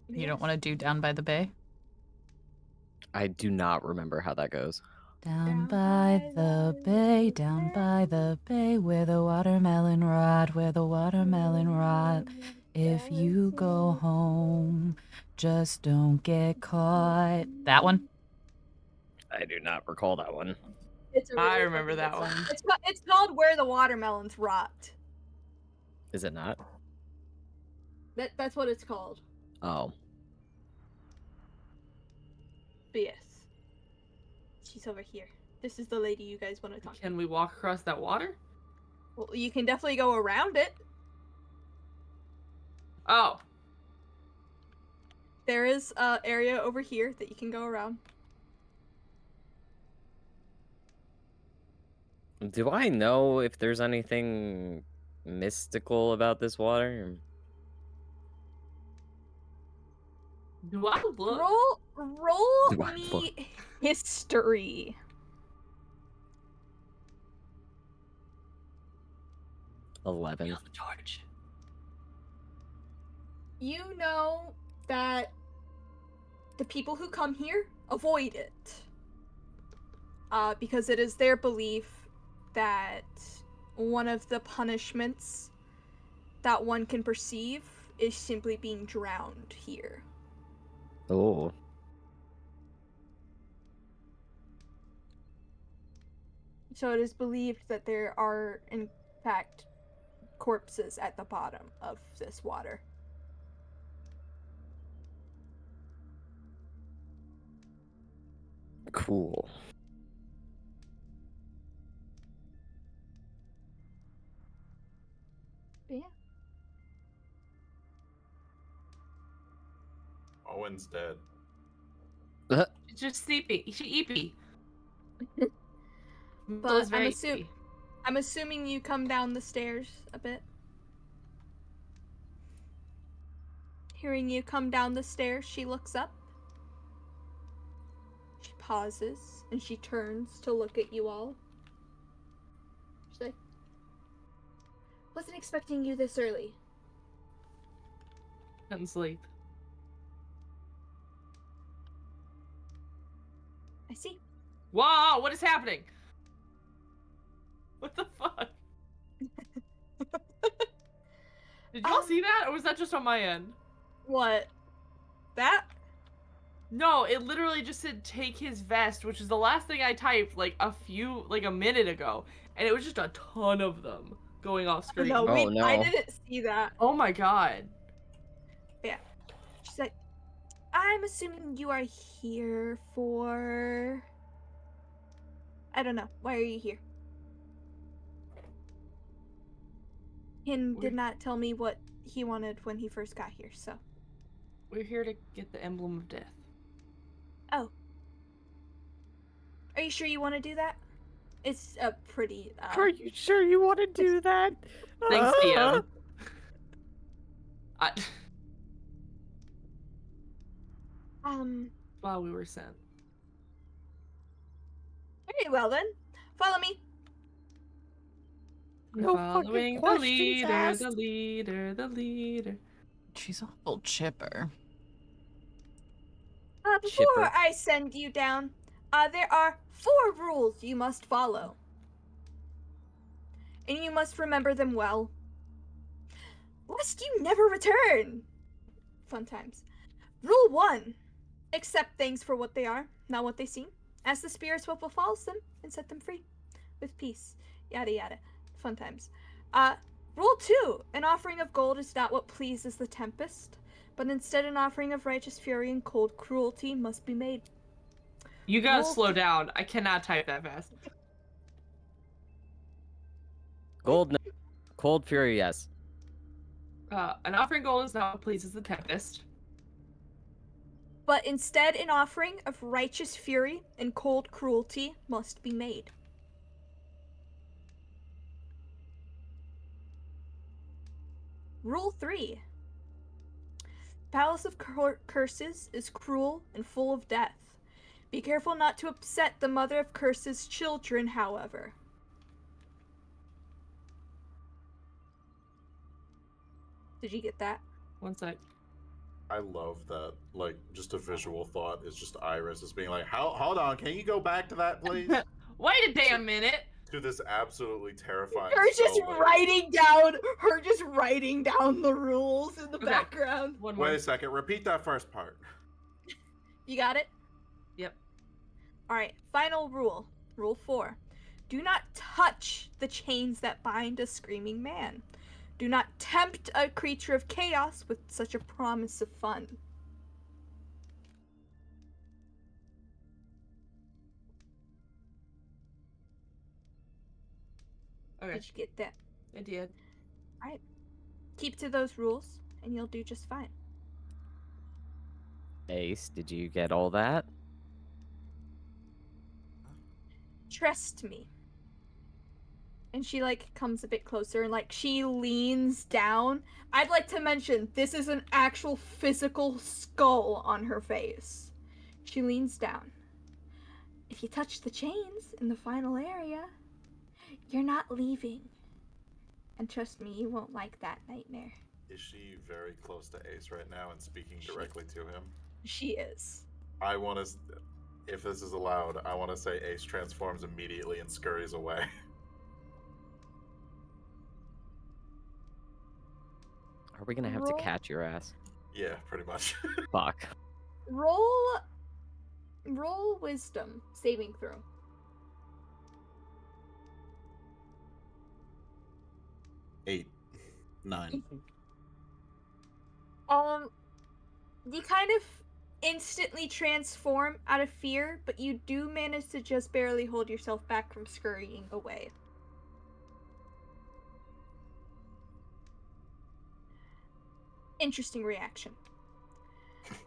You don't want to do Down by the Bay? I do not remember how that goes. Down by the bay, down by the bay, where the watermelon rot, where the watermelon rot. If you go home, just don't get caught. That one? I do not recall that one. it's a really I remember fucking that good song. one. It's called Where the Watermelons Rot. Is it not? That's what it's called. Oh. But yes. She's over here. This is the lady you guys want to talk to. Can we walk across that water? Well, you can definitely go around it. Oh. There is an area over here that you can go around. Do I know if there's anything mystical about this water? Do I look? Roll Do I me look? history. 11. The torch. You know that the people who come here avoid it. Because it is their belief that one of the punishments that one can perceive is simply being drowned here. Oh. So it is believed that there are, in fact, corpses at the bottom of this water. Cool. But yeah. Owen's dead. She's just sleepy. She eepy. But I'm assuming you come down the stairs a bit. Hearing you come down the stairs, she looks up. She pauses, and she turns to look at you all. She's like, wasn't expecting you this early. Couldn't sleep. I see. Whoa, what is happening? What the fuck? Did y'all see that, or was that just on my end? What? That? No, it literally just said take his vest, which is the last thing I typed like a minute ago. And it was just a ton of them going off screen. No, Oh, no. I didn't see that. Oh my god. Yeah. She's like, I'm assuming you are here for... I don't know. Why are you here? Hin did not tell me what he wanted when he first got here, so... We're here to get the emblem of death. Oh. Are you sure you want to do that? It's a pretty... Are you sure you want to do that? Thanks, DM. While we were sent. Very well then. Follow me. No Following fucking the leader, questions the asked. leader, the leader. She's awful chipper. Before Chipper. I send you down, there are 4 rules you must follow. And you must remember them well. Lest you never return. Fun times. Rule 1. Accept things for what they are, not what they seem. Ask the spirits what befalls them, and set them free. With peace. Yada yada. Fun times. Rule 2. An offering of gold is not what pleases the Tempest, but instead an offering of righteous fury and cold cruelty must be made. You gotta Rule slow down. I cannot type that fast. Gold, no. Cold Fury, yes. An offering gold is not what pleases the Tempest. But instead an offering of righteous fury and cold cruelty must be made. Rule 3. Palace of Curses is cruel and full of death. Be careful not to upset the Mother of Curses' children, however. Did you get that? One sec. I love that. Like, just a visual thought is just Iris is being like, hold on, can you go back to that, please? Wait a damn minute. To this absolutely terrifying. Her just spell, writing down the rules in the background. One more. Wait a second, repeat that first part. You got it? Yep. Alright, final rule. Rule 4. Do not touch the chains that bind a screaming man. Do not tempt a creature of chaos with such a promise of fun. Okay. Did you get that? I did. Alright. Keep to those rules, and you'll do just fine. Ace, did you get all that? Trust me. And she, comes a bit closer, and, she leans down. I'd like to mention, this is an actual physical skull on her face. She leans down. If you touch the chains in the final area, you're not leaving. And trust me, you won't like that nightmare. Is she very close to Ace right now and speaking directly to him? She is. I want to, if this is allowed, I want to say Ace transforms immediately and scurries away. Are we gonna have to catch your ass? Yeah, pretty much. Fuck. Roll wisdom saving throw. 8, 9. You kind of instantly transform out of fear, but you do manage to just barely hold yourself back from scurrying away. Interesting reaction.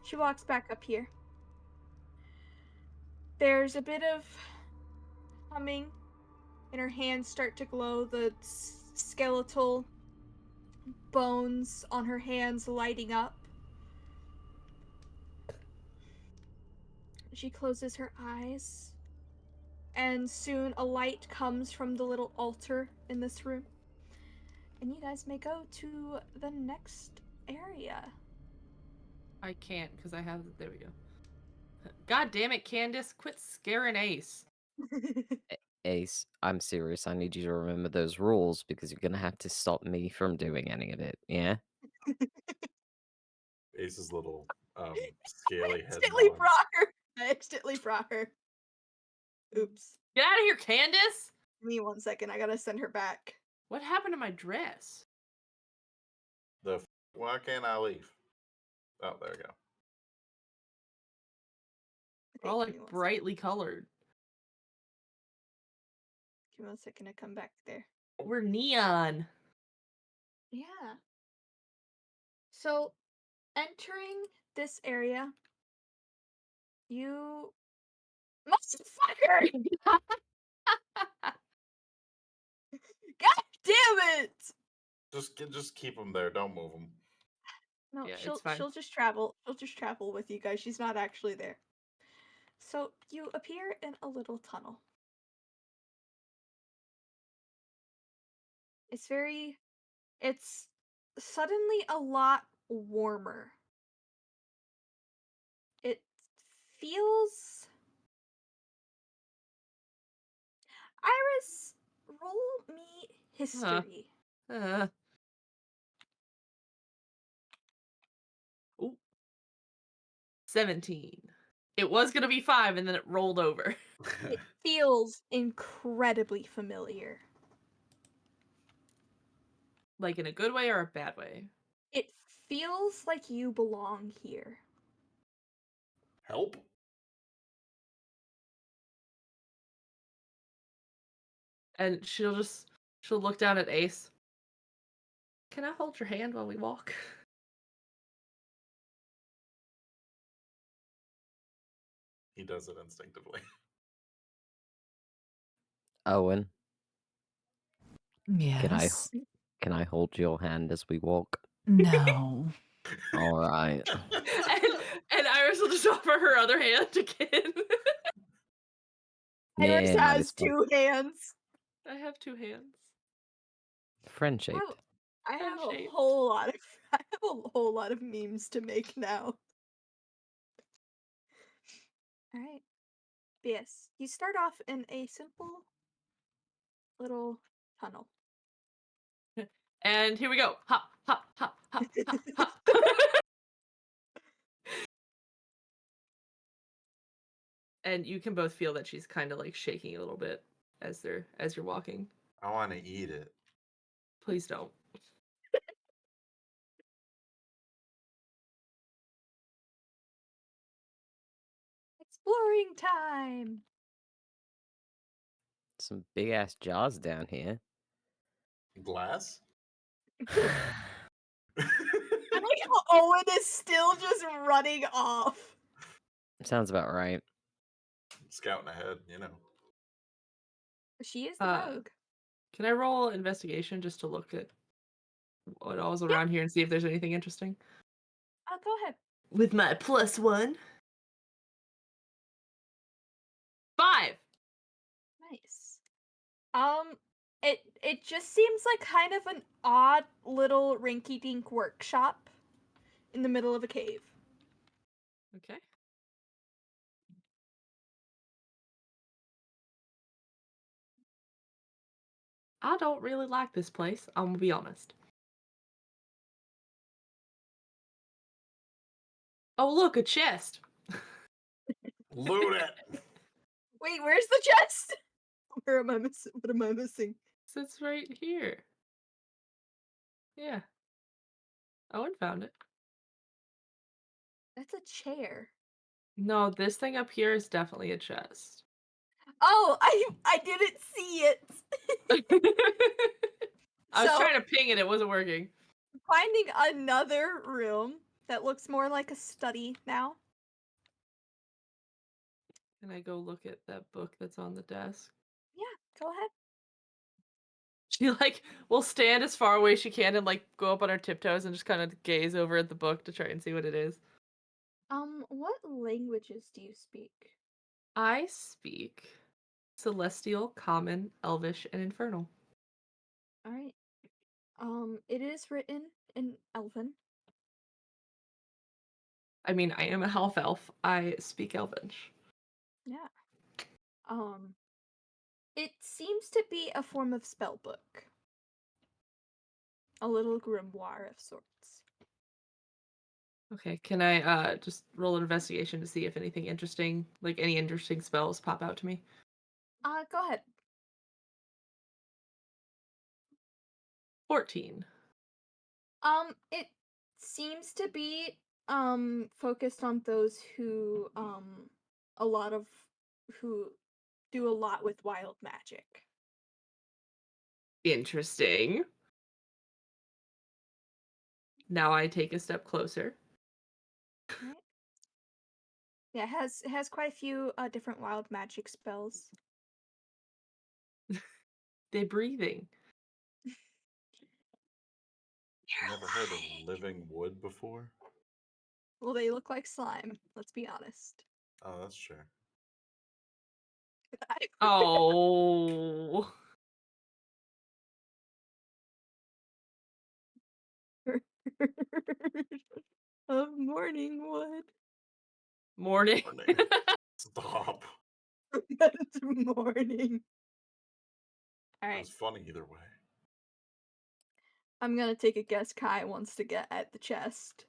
She walks back up here. There's a bit of humming, and her hands start to glow, the skeletal bones on her hands lighting up. She closes her eyes, and soon a light comes from the little altar in this room. And you guys may go to the next area. I can't because I have. There we go. God damn it, Candace! Quit scaring Ace. Ace, I'm serious. I need you to remember those rules because you're gonna have to stop me from doing any of it. Yeah. Ace's little scaly head I nods. accidentally brought her. Oops. Get out of here, Candace! Give me 1 second. I gotta send her back. What happened to my dress? Why can't I leave? Oh, there we go. We're all Give me like 1 brightly colored. second. Give me 1 second to come back there. We're neon. Yeah. So, entering this area, you. Motherfucker! God damn it! Just keep them there. Don't move them. No, Yeah, it's fine. she'll just travel. She'll just travel with you guys. She's not actually there. So you appear in a little tunnel. It's suddenly a lot warmer. It feels. Iris, roll me history. Ooh. 17. It was gonna be 5 and then it rolled over. It feels incredibly familiar. Like in a good way or a bad way? It feels like you belong here. Help? And she'll look down at Ace. Can I hold your hand while we walk? He does it instinctively. Owen, Yes. can I hold your hand as we walk? No. All right. and Iris will just offer her other hand again. Iris Yeah, might has as well. 2 hands. I have 2 hands. Friend shaped. I have a Friend-shaped. whole lot of memes to make now. All right. Yes, you start off in a simple little tunnel. And here we go. Hop, hop, hop, hop, hop, hop. And you can both feel that she's kind of like shaking a little bit as you're walking. I want to eat it. Please don't. Exploring time. Some big ass jaws down here. Glass? I like how Owen is still just running off. Sounds about right. Scouting ahead, you know. She is the rogue. Can I roll investigation just to look at what all's around here and see if there's anything interesting? Go ahead. With my +1. 5. Nice. It just seems like kind of an odd little rinky-dink workshop in the middle of a cave. Okay. I don't really like this place, I'm gonna be honest. Oh, look, a chest. Loot it. Wait, where's the chest? Where am I missing? What am I missing? Sits right here. Yeah. Owen found it. That's a chair. No, this thing up here is definitely a chest. Oh, I didn't see it. I was So- trying to ping it, it wasn't working. Finding another room that looks more like a study now. Can I go look at that book that's on the desk? Yeah, go ahead. She like will stand as far away as she can and like go up on her tiptoes and just kind of gaze over at the book to try and see what it is. What languages do you speak? I speak Celestial, Common, Elvish, and Infernal. All right. It is written in Elven. I mean, I am a half elf. I speak Elvish. Yeah. It seems to be a form of spell book. A little grimoire of sorts. Okay, can I just roll an investigation to see if anything interesting, like any interesting spells pop out to me? Go ahead. 14. It seems to be focused on those who who do a lot with wild magic. Interesting. Now I take a step closer. Right? Yeah, it has quite a few different wild magic spells. They're breathing. Never heard of living wood before. Well, they look like slime, let's be honest. Oh, that's true. Oh. Of morning wood. Morning. Morning. Stop. That's morning. It Alright, was funny either way. I'm gonna take a guess Kai wants to get at the chest.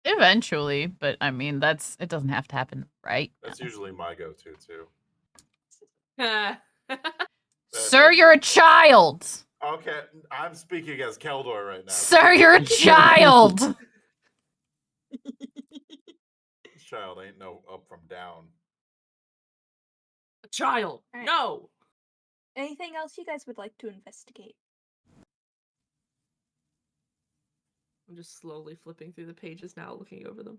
Eventually, but I mean, it doesn't have to happen right That's now. usually my go-to too. Sir, you're a child! Okay, I'm speaking as Keldor right now. Sir, you're a child! This child ain't no up from down. A child. Alright. No. Anything else you guys would like to investigate? I'm just slowly flipping through the pages now, looking over them.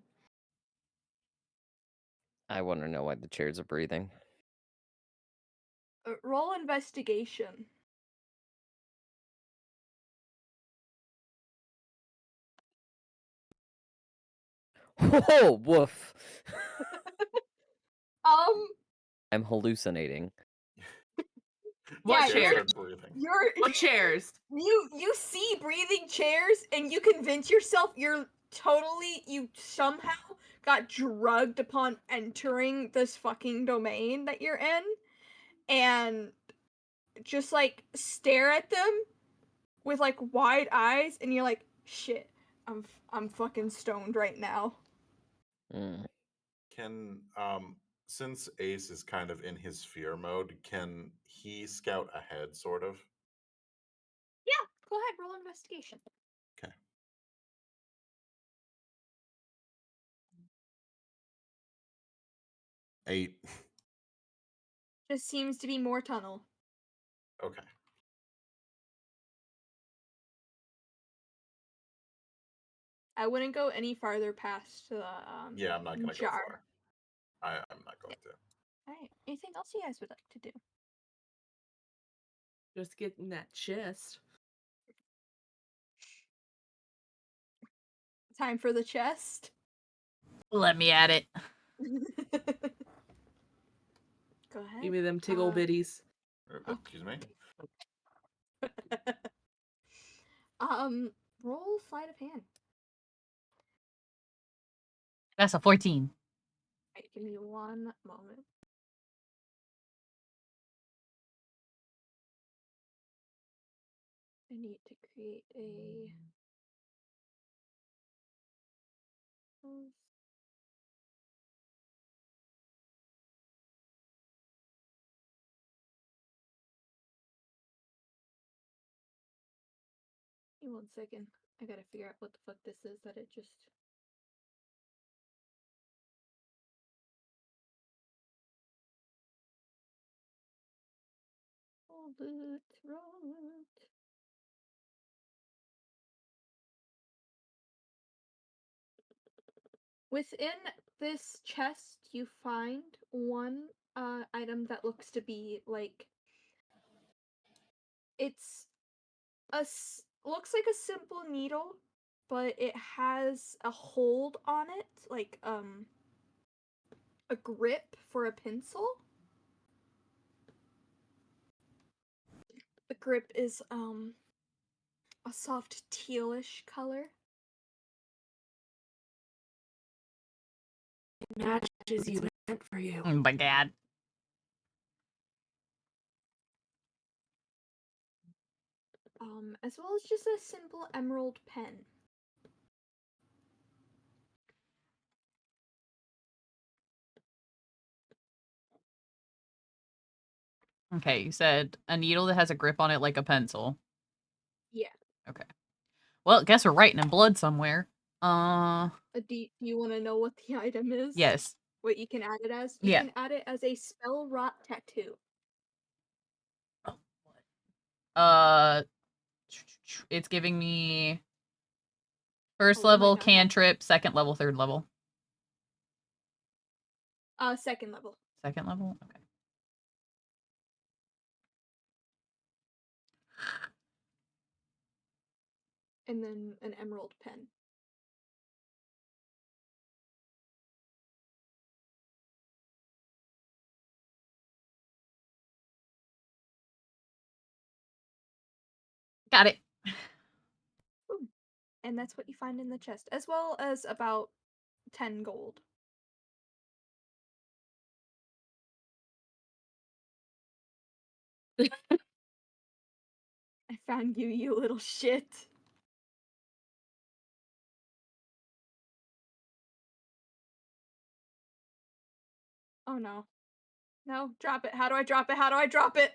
I want to know why the chairs are breathing. Roll investigation. Whoa, woof. I'm hallucinating. What Yeah, chairs? Are breathing. What chairs? You see breathing chairs and you convince yourself you somehow got drugged upon entering this fucking domain that you're in and just like stare at them with like wide eyes and you're like, shit, I'm fucking stoned right now. Mm. Can since Ace is kind of in his fear mode, can he scout ahead, sort of? Yeah, go ahead, roll investigation. Okay. 8. Just seems to be more tunnel. Okay. I wouldn't go any farther past the Yeah, I'm not gonna jar. go far. I'm not going to. Alright, anything else you guys would like to do? Just getting that chest. Time for the chest. Let me at it. Go ahead. Give me them tiggle bitties. Excuse me. Roll sleight of hand. That's a 14. Right, give me one moment. I need to create a. Give me 1 second. I gotta figure out what the fuck this is that it just. Hold it, roll it. Within this chest, you find one item that looks to be like it's looks like a simple needle, but it has a hold on it, like a grip for a pencil. The grip is a soft tealish color. It matches you meant for you. Oh my god. As well as just a simple emerald pen. Okay, you said a needle that has a grip on it like a pencil. Yeah. Okay. Well, guess we're writing in blood somewhere. Do you want to know what the item is? Yes. What you can add it as? You Yeah. can add it as a spell rot tattoo. It's giving me first Oh, it might level not have- cantrip, second level, third level. Second level. Second level? Okay. And then an emerald pen. Got it. Ooh. And that's what you find in the chest, as well as about 10 gold. I found you, you little shit. Oh no. No, drop it. How do I drop it? How do I drop it?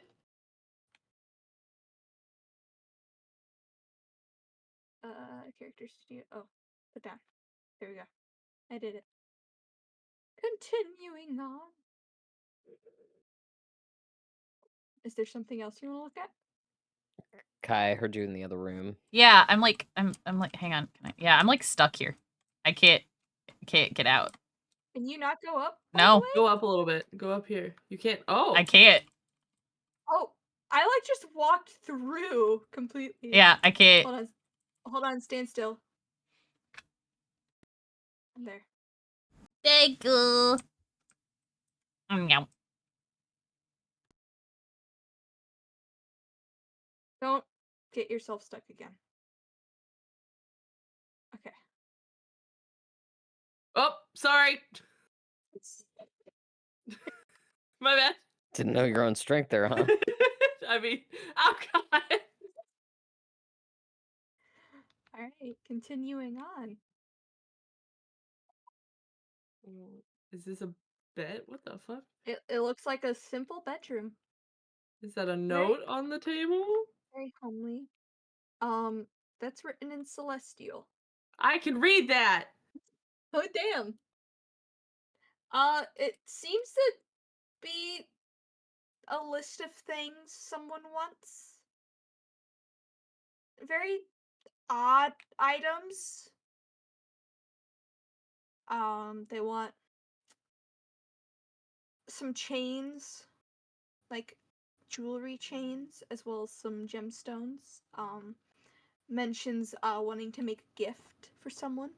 Character studio. Oh, put down. There we go. I did it. Continuing on. Is there something else you want to look at? Kai, I heard you in the other room. Yeah, I'm like, hang on. Yeah, I'm like stuck here. I can't get out. Can you not go up? No. Go up a little bit. Go up here. You can't. Oh. I can't. Oh, I like just walked through completely. Yeah, I can't. Hold on, stand still. There. Thank you. No. Don't get yourself stuck again. Okay. Oh, sorry. My bad. Didn't know your own strength there, huh? I mean, oh god. Alright, continuing on. Is this a bed? What the fuck? It looks like a simple bedroom. Is that a note on the table? Very homely. That's written in Celestial. I can read that. Oh damn. It seems to be a list of things someone wants. Very odd items. They want some chains, like jewelry chains, as well as some gemstones. Mentions wanting to make a gift for someone.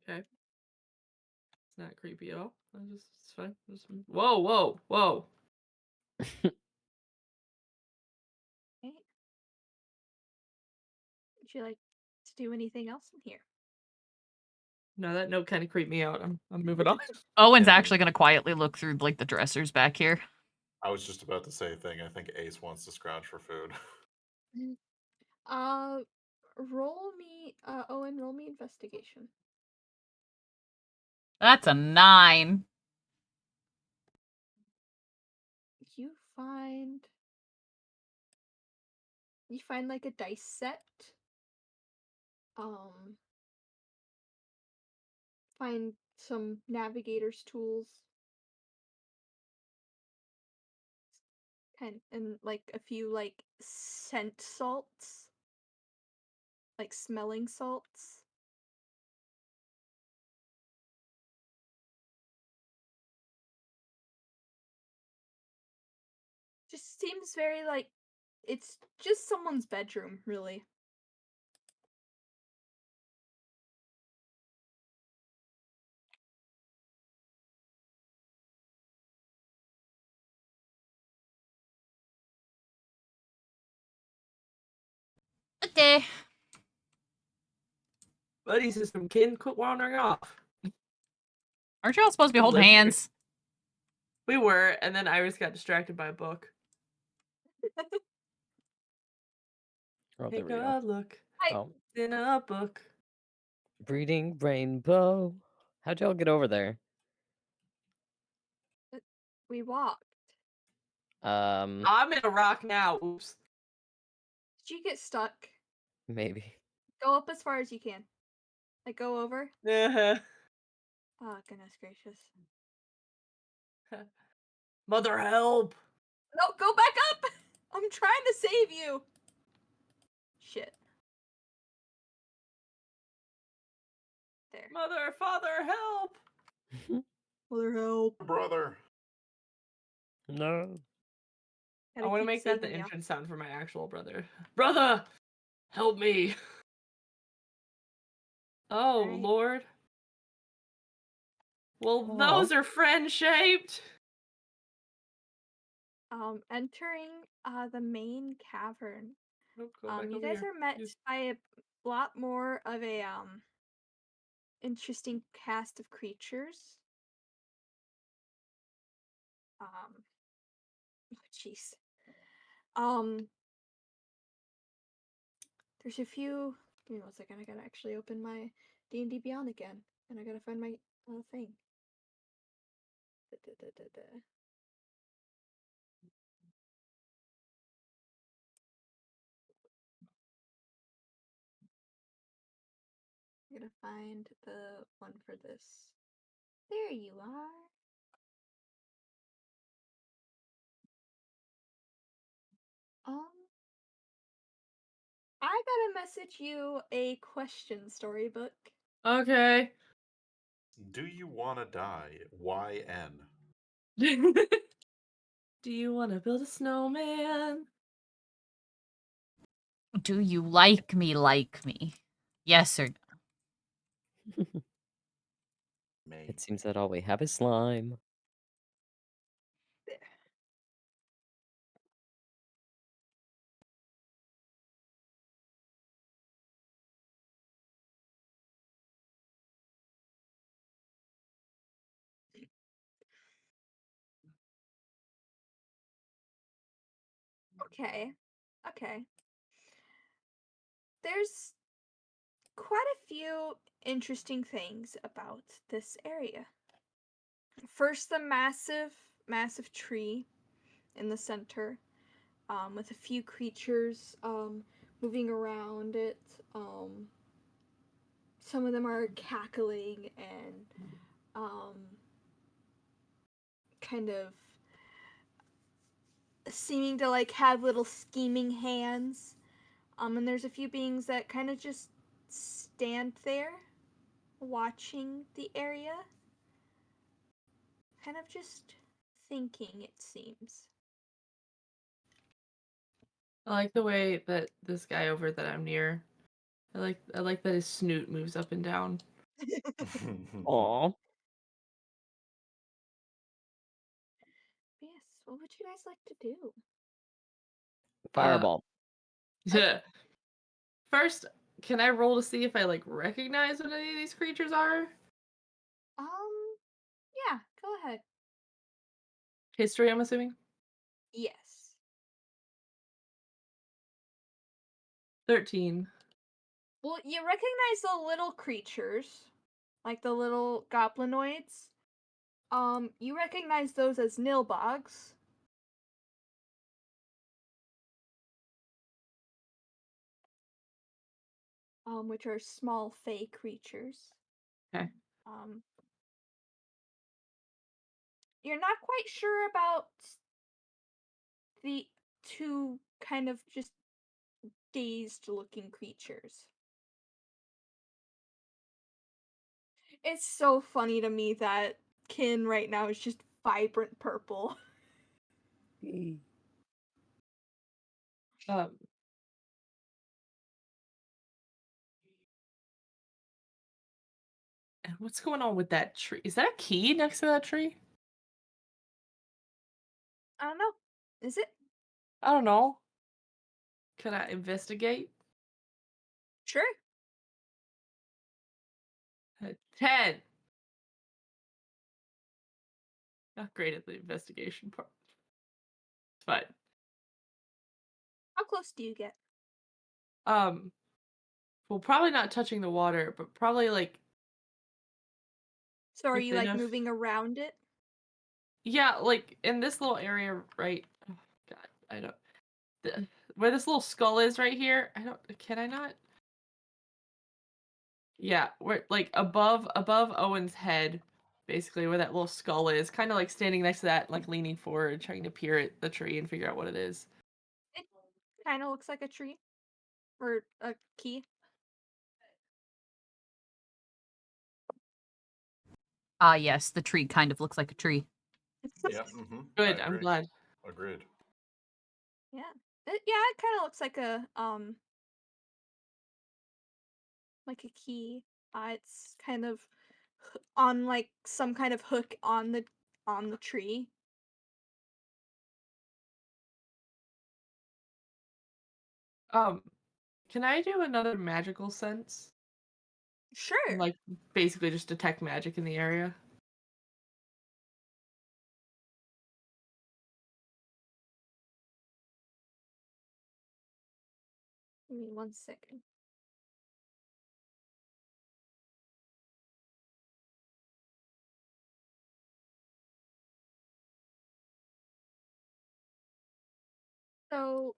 Okay. It's not creepy at all. It's fine. Whoa, whoa, whoa. Okay. Would you like to do anything else in here? No, that note kind of creeped me out. I'm moving on. Owen's Yeah, actually gonna quietly look through like the dressers back here. I was just about to say a thing. I think Ace wants to scrounge for food. Roll me, Owen, roll me investigation. That's a 9. You find like a dice set. Find some navigator's tools. And like a few like scent salts. Like smelling salts. Just seems very like it's just someone's bedroom, really. Okay. Buddy system, kid, quit wandering off. Aren't you all supposed to be Good holding live here. hands? We were, and then Iris got distracted by a book. Oh, there Take we go. a look Oh, in a book. breeding rainbow. How'd y'all get over there? We walked. I'm in a rock now. Oops. Did you get stuck? Maybe. Go up as far as you can. Like go over. Uh-huh. Oh goodness gracious. Mother help! No, go back up! I'm trying to save you. Shit. There. Mother, father, help! Mother help. Brother. No. I Gotta want to keep make that the saving you. entrance sound for my actual brother. Brother, help me! Oh, Alright. Lord. Well, Aw. those are friend-shaped! Entering the main cavern. Nope, go back You over guys here. are met Use- by a lot more of a interesting cast of creatures. Oh jeez. There's a few. Give me 1 second. I gotta actually open my D&D Beyond again, and I gotta find my thing. Da-da-da-da-da. I gotta find the one for this. There you are. I gotta message you a question storybook. Okay. Do you want to die? YN. Do you want to build a snowman? Do you like me? Yes or no? May. It seems that all we have is slime. Okay. Okay. There's quite a few interesting things about this area. First, the massive tree in the center, with a few creatures moving around it. Some of them are cackling and kind of seeming to like have little scheming hands. And there's a few beings that kind of just stand there watching the area. Kind of just thinking, it seems. I like the way that this guy over that I'm near. I like that his snoot moves up and down. Aw. Yes, what would you guys like to do? Fireball. First, Can I roll to see if I like recognize what any of these creatures are? Yeah, go ahead. History, I'm assuming. Yes. 13. Well, you recognize the little creatures, like the little goblinoids. You recognize those as nilbogs. Which are small fey creatures. Okay. You're not quite sure about the two kind of just dazed looking creatures. It's so funny to me that Kin right now is just vibrant purple. Um. And what's going on with that tree? Is that a key next to that tree? I don't know. Is it? I don't know. Can I investigate? Sure. 10. Not great at the investigation part. It's fine. How close do you get? Well, probably not touching the water, but probably like So are you like enough. moving around it? Yeah, like in this little area, right? Oh, God, I don't. Where this little skull is right here. I don't. Can I not? Yeah, where like above Owen's head, basically where that little skull is, kind of like standing next to that, like leaning forward, trying to peer at the tree and figure out what it is. It kind of looks like a tree or a key. Ah, yes, the tree kind of looks like a tree. Yeah. Good, I'm glad. Agreed. Yeah. It kind of looks like a key. It's kind of on like some kind of hook on the tree. Can I do another magical sense? And, Sure. like basically just detect magic in the area. Give me 1 second. So,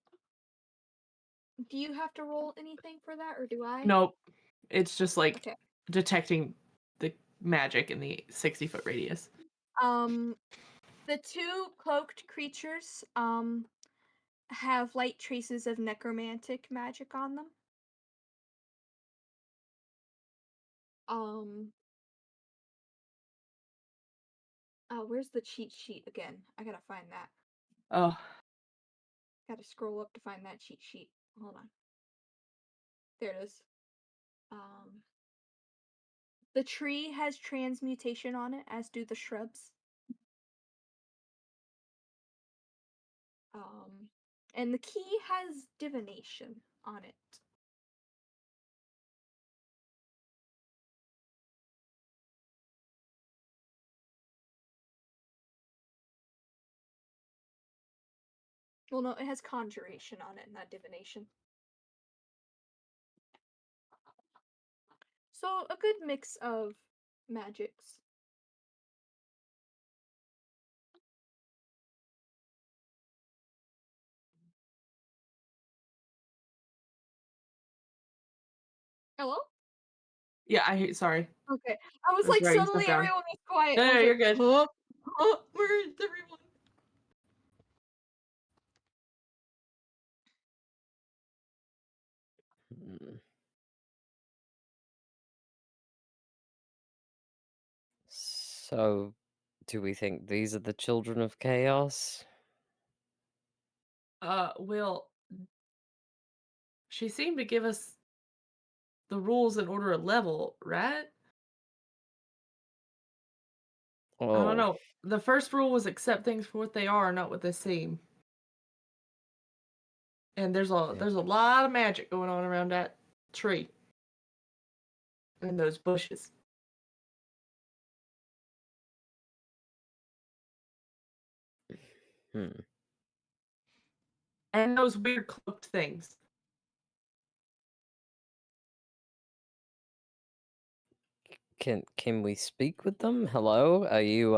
do you have to roll anything for that, or do I? Nope. It's just like Okay. detecting the magic in the 60-foot radius. The two cloaked creatures have light traces of necromantic magic on them. Um, where's the cheat sheet again? I gotta find that. Oh, Gotta scroll up to find that cheat sheet. Hold on. There it is. Um, the tree has transmutation on it, as do the shrubs. And the key has divination on it. Well, no, it has conjuration on it, not divination. So a good mix of magics. Hello? yeah. Sorry. Okay. I was I was like, writing stuff suddenly down. everyone was quiet. No, I no, was you're like, good. huh? Huh? Where is everyone? Hmm. So, do we think these are the children of chaos? Will, she seemed to give us the rules in order of level, right? I don't Oh, know. The first rule was accept things for what they are, not what they seem. And there's a yeah. lot of magic going on around that tree and those bushes. Hmm. And those weird cloaked things. Can we speak with them? Hello? Are you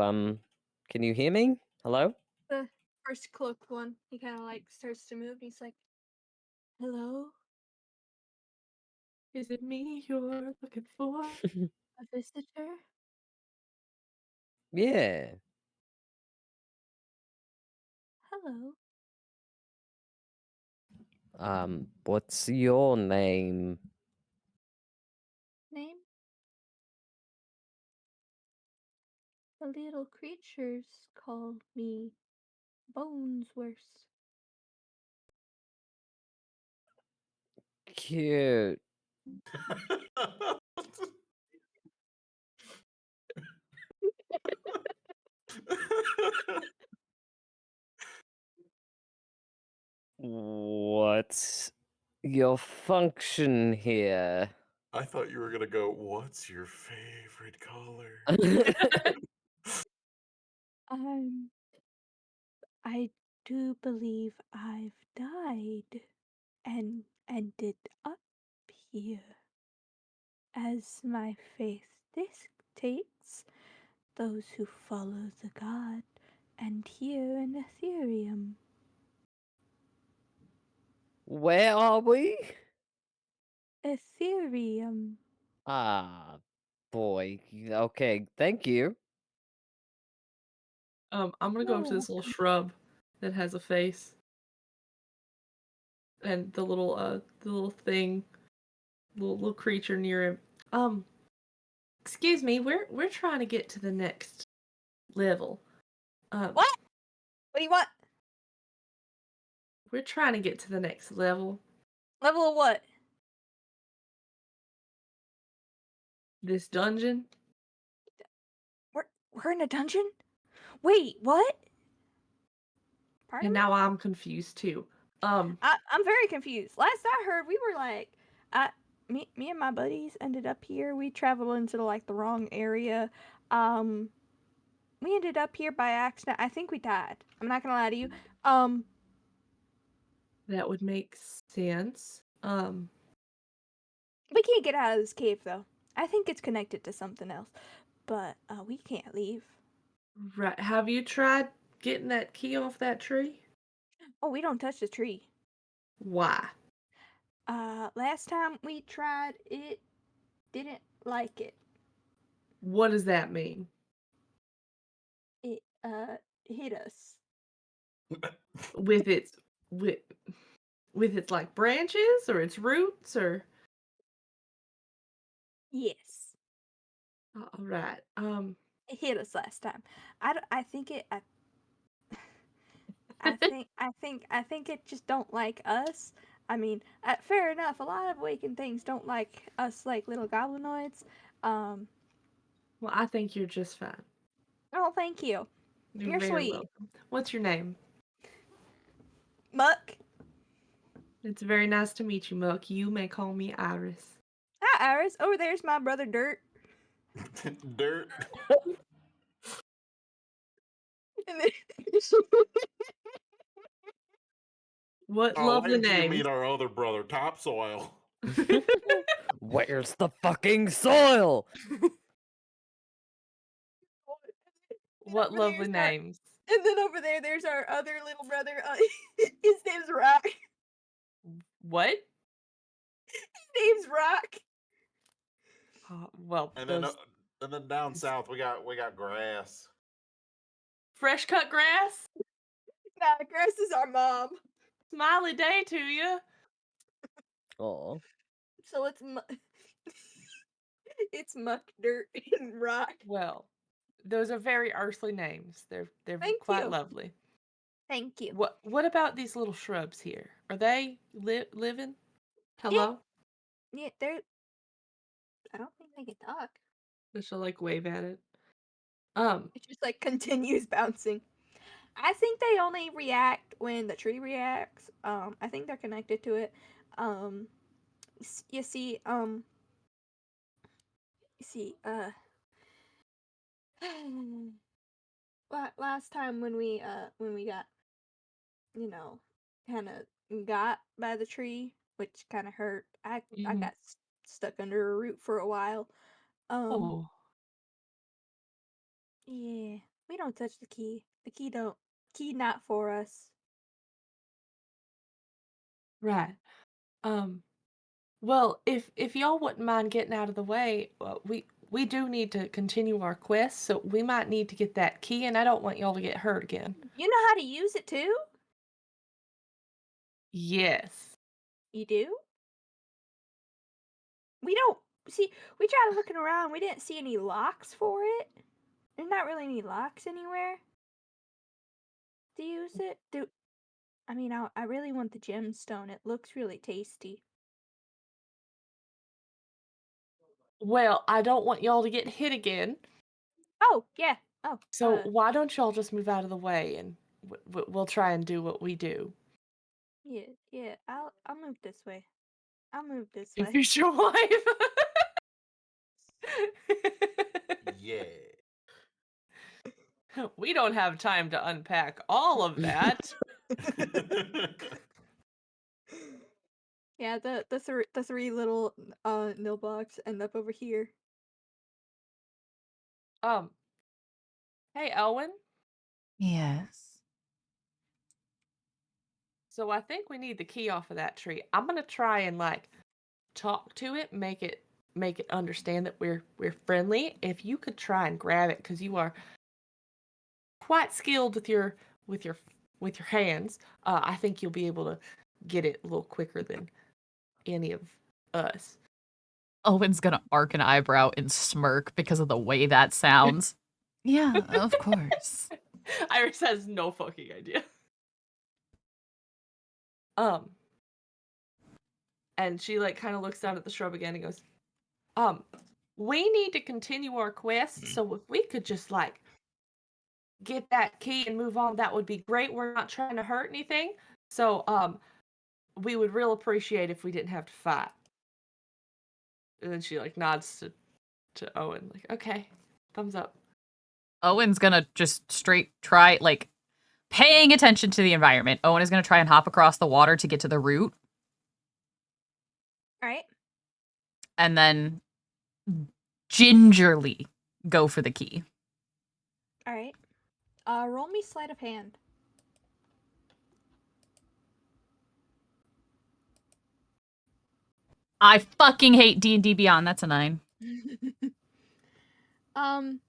can you hear me? Hello? The first cloaked one, he kind of like starts to move. And he's like, "Hello, Is it me you're looking for? a visitor." Yeah. Hello. What's your name? Name? The little creatures call me Bonesworth. Cute. What's your function here? I thought you were gonna go, what's your favorite color? I do believe I've died and ended up here. As my faith dictates, those who follow the god and here in Ethereum. Where are we? Ethereum. Ah, boy. Okay, thank you. I'm gonna go up to this little shrub that has a face. And the little thing, little creature near him. Excuse me, we're trying to get to the next level. What? What do you want? We're trying to get to the next level. Level of what? This dungeon. We're in a dungeon? Wait, what? Pardon And me? now I'm confused too. I'm very confused. Last I heard, we were like, me and my buddies ended up here. We traveled into like the wrong area. We ended up here by accident. I think we died. I'm not gonna lie to you. That would make sense. We can't get out of this cave though. I think it's connected to something else, but we can't leave. Right. Have you tried getting that key off that tree? Oh, we don't touch the tree. Why? Last time we tried, it didn't like it. What does that mean? It hit us. With its with its like branches or its roots or Yes, all right. it hit us last time. I think it. I think it just don't like us. I mean, fair enough. A lot of awakened things don't like us, like little goblinoids. Um. Well, I think you're just fine. Oh, thank you. You're very sweet. welcome. What's your name? Muck. It's very nice to meet you, Muck. You may call me Iris. Hi, Iris. Over there's my brother Dirt. Dirt. And then- What Oh, why lovely did you names. meet our other brother, Topsoil? Where's the fucking soil? What over lovely there's our- names. And then over there's our other little brother. His name's Rock. What? His name's Rock. Well, And those then down south we got grass. fresh cut grass. Nah, Grass is our mom. Smiley day to you. Oh. So it's it's Muck, Dirt, and Rock. Well, those are very earthly names. They're Thank quite you. lovely. Thank you. What about these little shrubs here? Are they living? Hello? Yeah, they're. I don't think they can talk. I shall like wave at it. It just like continues bouncing. I think they only react when the tree reacts. I think they're connected to it. You see, last time when we got, kind of got by the tree, which kind of hurt. I Mhm. got stuck under a root for a while. Oh, Yeah, we don't touch the key. Key not for us. right. Well, if y'all wouldn't mind getting out of the way, we do need to continue our quest, so we might need to get that key, and I don't want y'all to get hurt again. You know how to use it too? Yes. You do? We don't see. We tried looking around. We didn't see any locks for it. There's not really any locks anywhere to use it. I mean, I really want the gemstone. It looks really tasty. Well, I don't want y'all to get hit again, Oh yeah. Oh. so why don't y'all just move out of the way, and we'll try and do what we do. Yeah. I'll move this way. I'll move this Your way. future wife. Yeah. We don't have time to unpack all of that. Yeah. The three little nil blocks end up over here. Hey, Elwin. Yes. So I think we need the key off of that tree. I'm gonna try and talk to it, make it understand that we're friendly. If you could try and grab it, because you are quite skilled with your hands, I think you'll be able to get it a little quicker than any of us. Owen's gonna arc an eyebrow and smirk because of the way that sounds. Yeah, of course. Iris has no fucking idea. And she kind of looks down at the shrub again and goes, we need to continue our quest, so if we could just get that key and move on, that would be great. We're not trying to hurt anything, so we would real appreciate if we didn't have to fight. And then she nods to Owen, okay, thumbs up. Owen's gonna just straight try, paying attention to the environment. Owen is gonna try and hop across the water to get to the root. Alright. And then gingerly go for the key. Alright. Roll me sleight of hand. I fucking hate D&D Beyond. That's a 9.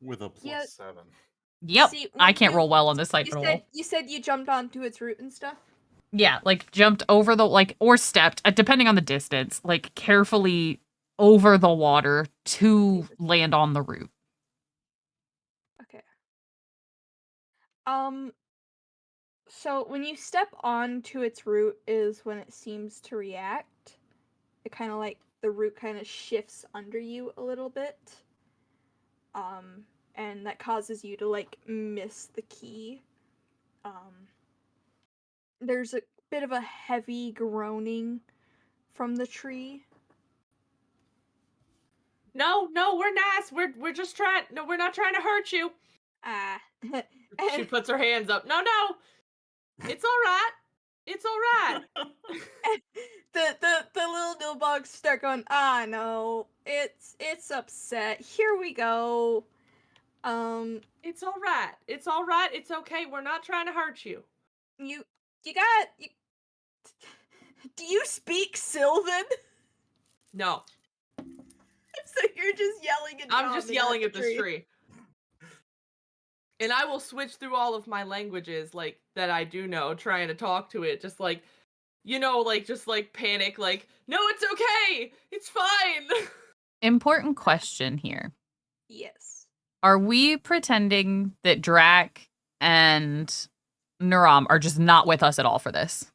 With a Yeah. +7. Yep. See, I when can't you- roll well on this siphon roll. You said you jumped onto its root and stuff? Yeah, jumped over the, or stepped, depending on the distance, carefully over the water to land on the root. Okay. So when you step onto its root is when it seems to react. It kind of the root kind of shifts under you a little bit. And that causes you to miss the key. There's a bit of a heavy groaning from the tree. No, we're nice. We're just trying. No, we're not trying to hurt you. She puts her hands up. No, it's all right. It's all right. the little nilbugs start going, no, it's upset. Here we go. It's all right. It's all right. It's okay. We're not trying to hurt you. You do you speak Sylvan? No. So you're just yelling at I'm just yelling at this tree. And I will switch through all of my languages that I do know, trying to talk to it, just panic, no, it's okay. It's fine. Important question here. Yes. Are we pretending that Drac and Nuram are just not with us at all for this?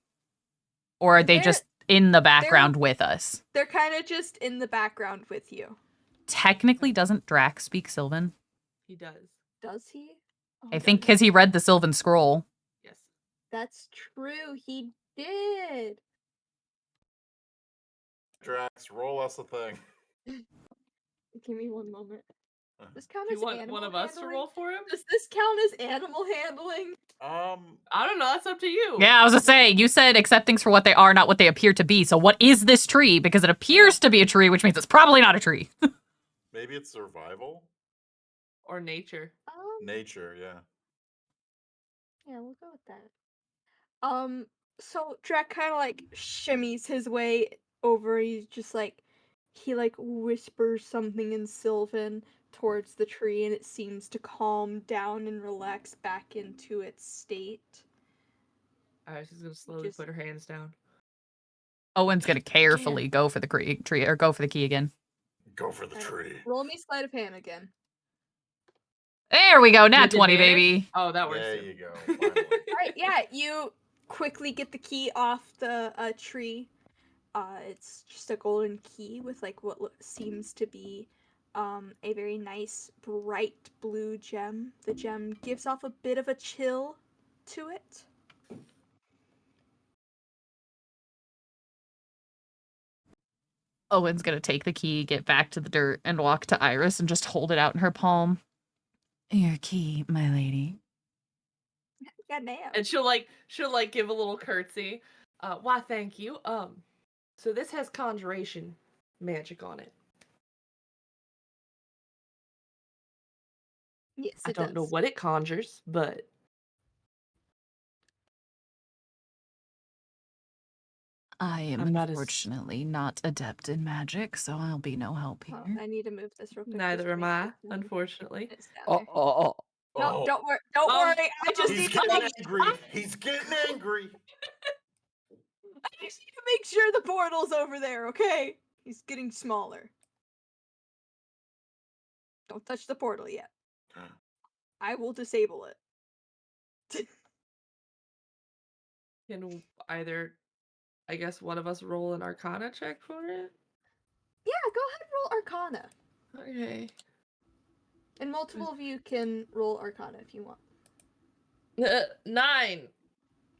Or are they just in the background with us? They're kind of just in the background with you. Technically, doesn't Drac speak Sylvan? He does. Does he? Oh, I think because he read the Sylvan Scroll. Yes. That's true. He did. Drax, roll us a thing. Give me one moment. This count You as want animal one of us to handling? roll for him? Does this count as animal handling? I don't know. That's up to you. Yeah, I was gonna say, you said accept things for what they are, not what they appear to be. So what is this tree? Because it appears to be a tree, which means it's probably not a tree. maybe it's survival? Or nature. Nature, yeah. Yeah, we'll go with that. So Drac kind of like shimmies his way over. He's just like, he like whispers something in Sylvan towards the tree, and it seems to calm down and relax back into its state. She's gonna slowly Just- put her hands down. Owen's gonna carefully go for the tree or go for the key again. Go for the Alright, tree. Roll me sleight of hand again. There we go, nat With 20, advantage? baby. Oh, that works. There too. you go. Finally. Alright, yeah, you quickly get the key off the tree. It's just a golden key with like what seems to be a very nice bright blue gem. The gem gives off a bit of a chill to it. Owen's gonna take the key, get back to the dirt, and walk to Iris and just hold it out in her palm. Your key, my lady. God damn. And she'll give a little curtsy. Why, thank you. So this has conjuration magic on it. Yes, I don't know what it conjures, but I am I'm not unfortunately not adept in magic, so I'll be no help here. Oh, I need to move this real quick. neither just to am make I, sure it's down. unfortunately. It's down Oh, there. oh, oh. No, Oh, don't worry. Don't Um, worry. I just he's need to getting make. angry. He's getting angry. I just need to make sure the portal's over there. Okay. He's getting smaller. Don't touch the portal yet. I will disable it. Can either, I guess, one of us roll an Arcana check for it? Yeah, go ahead and roll Arcana. Okay. And multiple of you can roll Arcana if you want. 9.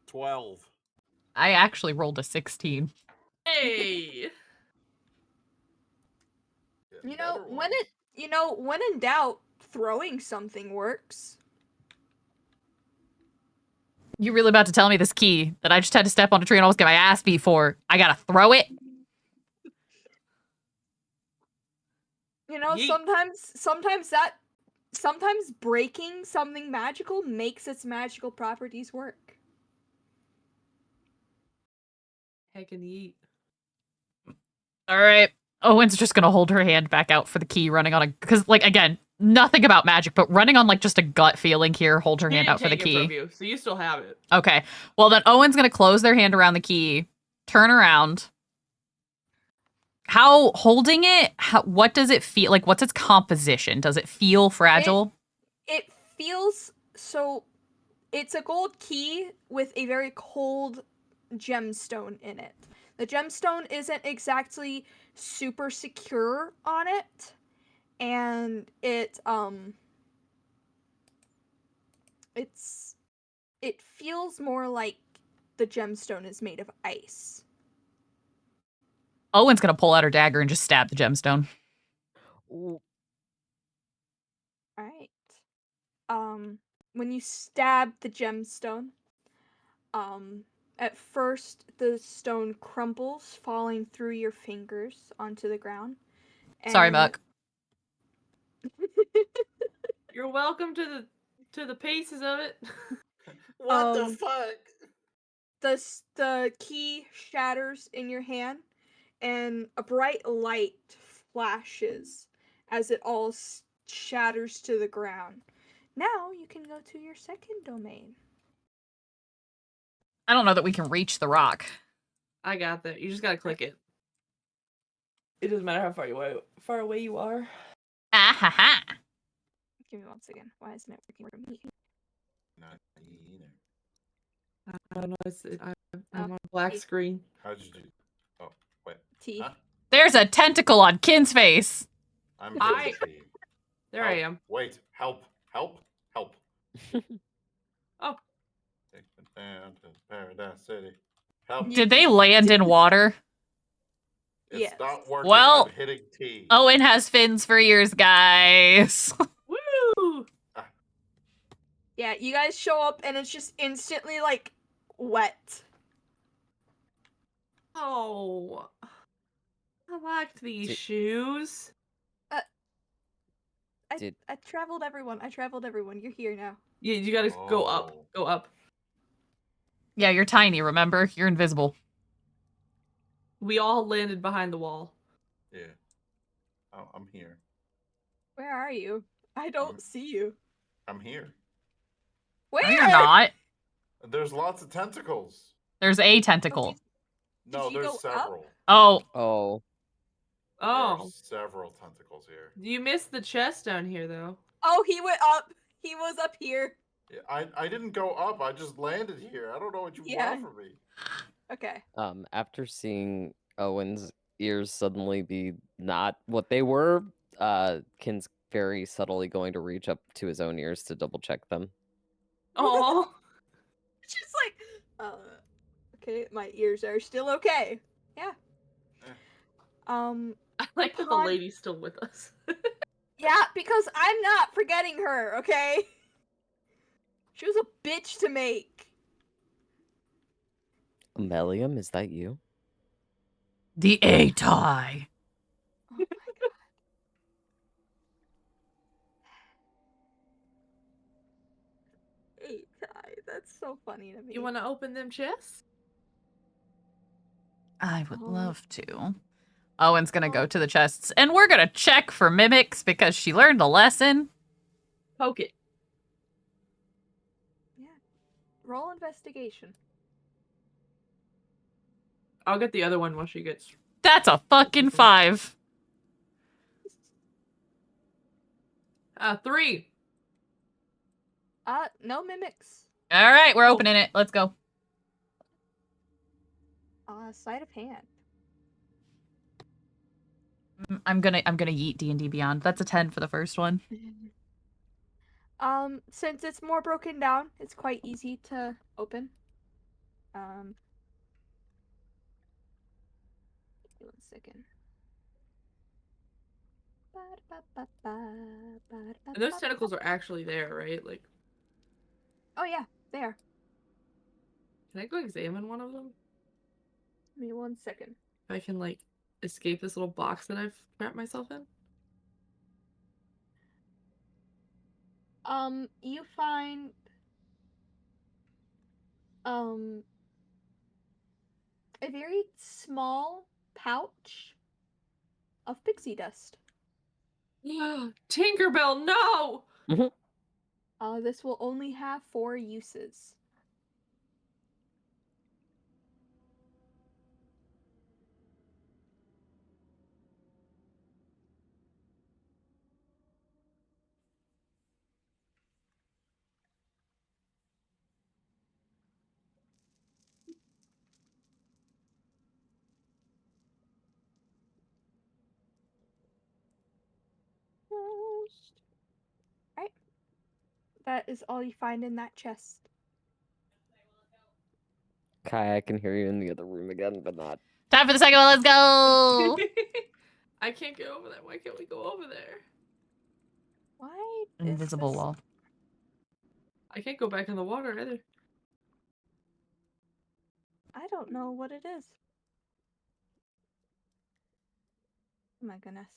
12. I actually rolled a 16. Hey. You know, when in doubt, throwing something works. You really about to tell me this key that I just had to step on a tree and almost get my ass beat for? I gotta throw it? You know, Yeet. sometimes breaking something magical makes its magical properties work. Heck and yeet. All right. Owen's just gonna hold her hand back out for the key, running on a because, like, again, nothing about magic, but running on like just a gut feeling here. Hold her He hand didn't out for the take it from key. you, so you still have it. Okay. Well, then Owen's gonna close their hand around the key, turn around. How holding it? What does it feel like? What's its composition? Does it feel fragile? It feels so. It's a gold key with a very cold gemstone in it. The gemstone isn't exactly super secure on it, and it feels more like the gemstone is made of ice. Owen's gonna pull out her dagger and just stab the gemstone. Ooh. Alright. When you stab the gemstone, at first the stone crumbles, falling through your fingers onto the ground. Sorry, Muck. You're welcome to the paces of it. What the fuck? The key shatters in your hand, and a bright light flashes as it all shatters to the ground. Now you can go to your second domain. I don't know that we can reach the rock. I got that. You just gotta click it. It doesn't matter how far away you are. Ah ha ha. Give me one second. Why isn't it working for me? Not me either. I don't know. I'm on a black screen. How'd you do? Oh, wait. T. Huh? There's a tentacle on Kin's face. I'm I- guilty. There Help. I am. Wait, help. Oh. Take me down to Paradise City. Help. Did they land in water? It's Yes. not working. Well- I'm hitting T. Owen has fins for ears, guys. Woo! Yeah, you guys show up and it's just instantly like wet. Oh, I liked these Did- shoes. I traveled everyone. You're here now. You gotta go up. Oh. Go up. Yeah, you're tiny, remember? You're invisible. We all landed behind the wall. Yeah. Oh, I'm here. Where are you? I don't see you. I'm here. Where? No, you're not. There's lots of tentacles. There's a tentacle. No, you go there's up? several. Oh, Oh, There are Oh, several tentacles here. you missed the chest down here, though. Oh, he went up. He was up here. Yeah, I didn't go up. I just landed here. I don't know what you Yeah. want from me. Okay. after seeing Owen's ears suddenly be not what they were, Kin's very subtly going to reach up to his own ears to double check them. Oh, Just like, okay, my ears are still okay. Yeah. I like that the Upon- lady's still with us. Yeah, because I'm not forgetting her, okay? She was a bitch to make. Melium, is that you? the A-tie. Oh my god. Hey, Ty, that's so funny to me. You want to open them chests? I would Oh. love to. Owen's gonna go Oh. to the chests, and we're gonna check for mimics because she learned a lesson. Poke it. Roll investigation. I'll get the other one once she gets. That's a fucking 5. 3. No mimics. All right, we're opening it. Let's go. Sleight of hand. I'm gonna yeet D&D Beyond. That's a 10 for the first one. Since it's more broken down, it's quite easy to open. Give me 1 second. And those tentacles are actually there, right? Like, Oh yeah, there. can I go examine one of them? Give me 1 second. If I can, like, escape this little box that I've trapped myself in? You find a very small pouch of pixie dust. Tinkerbell, no! This will only have 4 uses. Alright. That is all you find in that chest. Kai, I can hear you in the other room again, but not. Time for the second one. Let's go. I can't get over that. Why can't we go over there? Why is Invisible this- wall. I can't go back in the water either. I don't know what it is. Oh my goodness.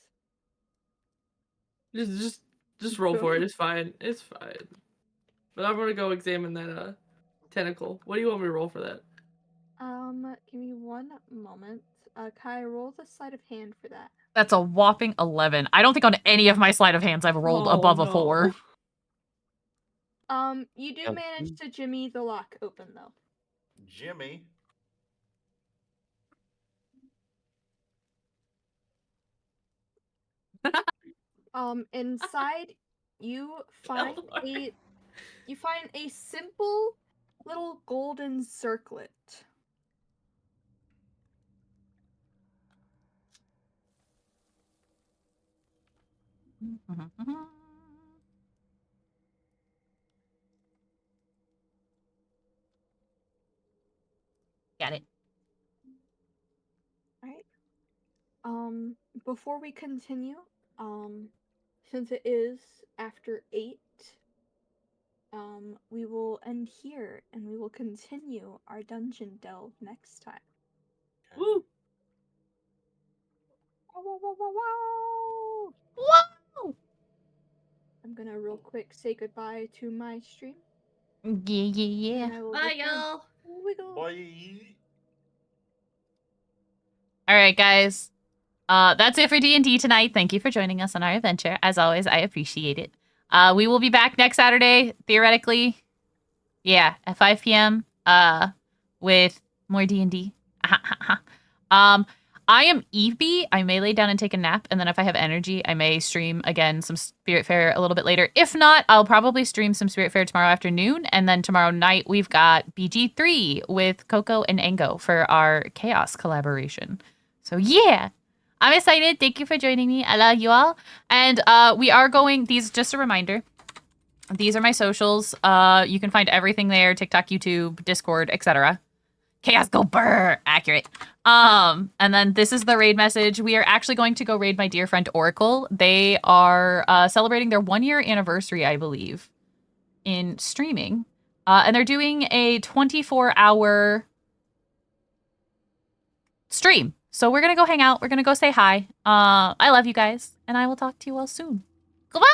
Just roll for it. It's fine. It's fine. But I'm gonna go examine that tentacle. What do you want me to roll for that? Give me 1 moment. Kai, roll the sleight of hand for that. That's a whopping 11. I don't think on any of my sleight of hands I've rolled Oh, above a no. 4. You do manage to jimmy the lock open though. Jimmy. Inside you find a simple little golden circlet. Got it. Right? Before we continue, since it is after 8, we will end here and we will continue our dungeon delve next time. Woo! Wow, wow, wow, wow, wow. Whoa! I'm gonna real quick say goodbye to my stream. Yeah. And I will Bye, return. y'all. Wiggle. Bye. All right, guys. That's it for D&D tonight. Thank you for joining us on our adventure. As always, I appreciate it. We will be back next Saturday, theoretically. Yeah, at 5 p.m. With more D&D. I am Evie. I may lay down and take a nap, and then if I have energy, I may stream again some Spiritfarer a little bit later. If not, I'll probably stream some Spiritfarer tomorrow afternoon, and then tomorrow night we've got BG3 with Coco and Ango for our Chaos collaboration. So yeah, I'm excited. Thank you for joining me. I love you all. And we are going, these, just a reminder, these are my socials. You can find everything there, TikTok, YouTube, Discord, etc. Chaos go brr, accurate. And then this is the raid message. We are actually going to go raid my dear friend Oracle. They are celebrating their 1-year anniversary, I believe, in streaming. And they're doing a 24-hour stream. So we're going to go hang out. We're going to go say hi. I love you guys, and I will talk to you all soon. Goodbye!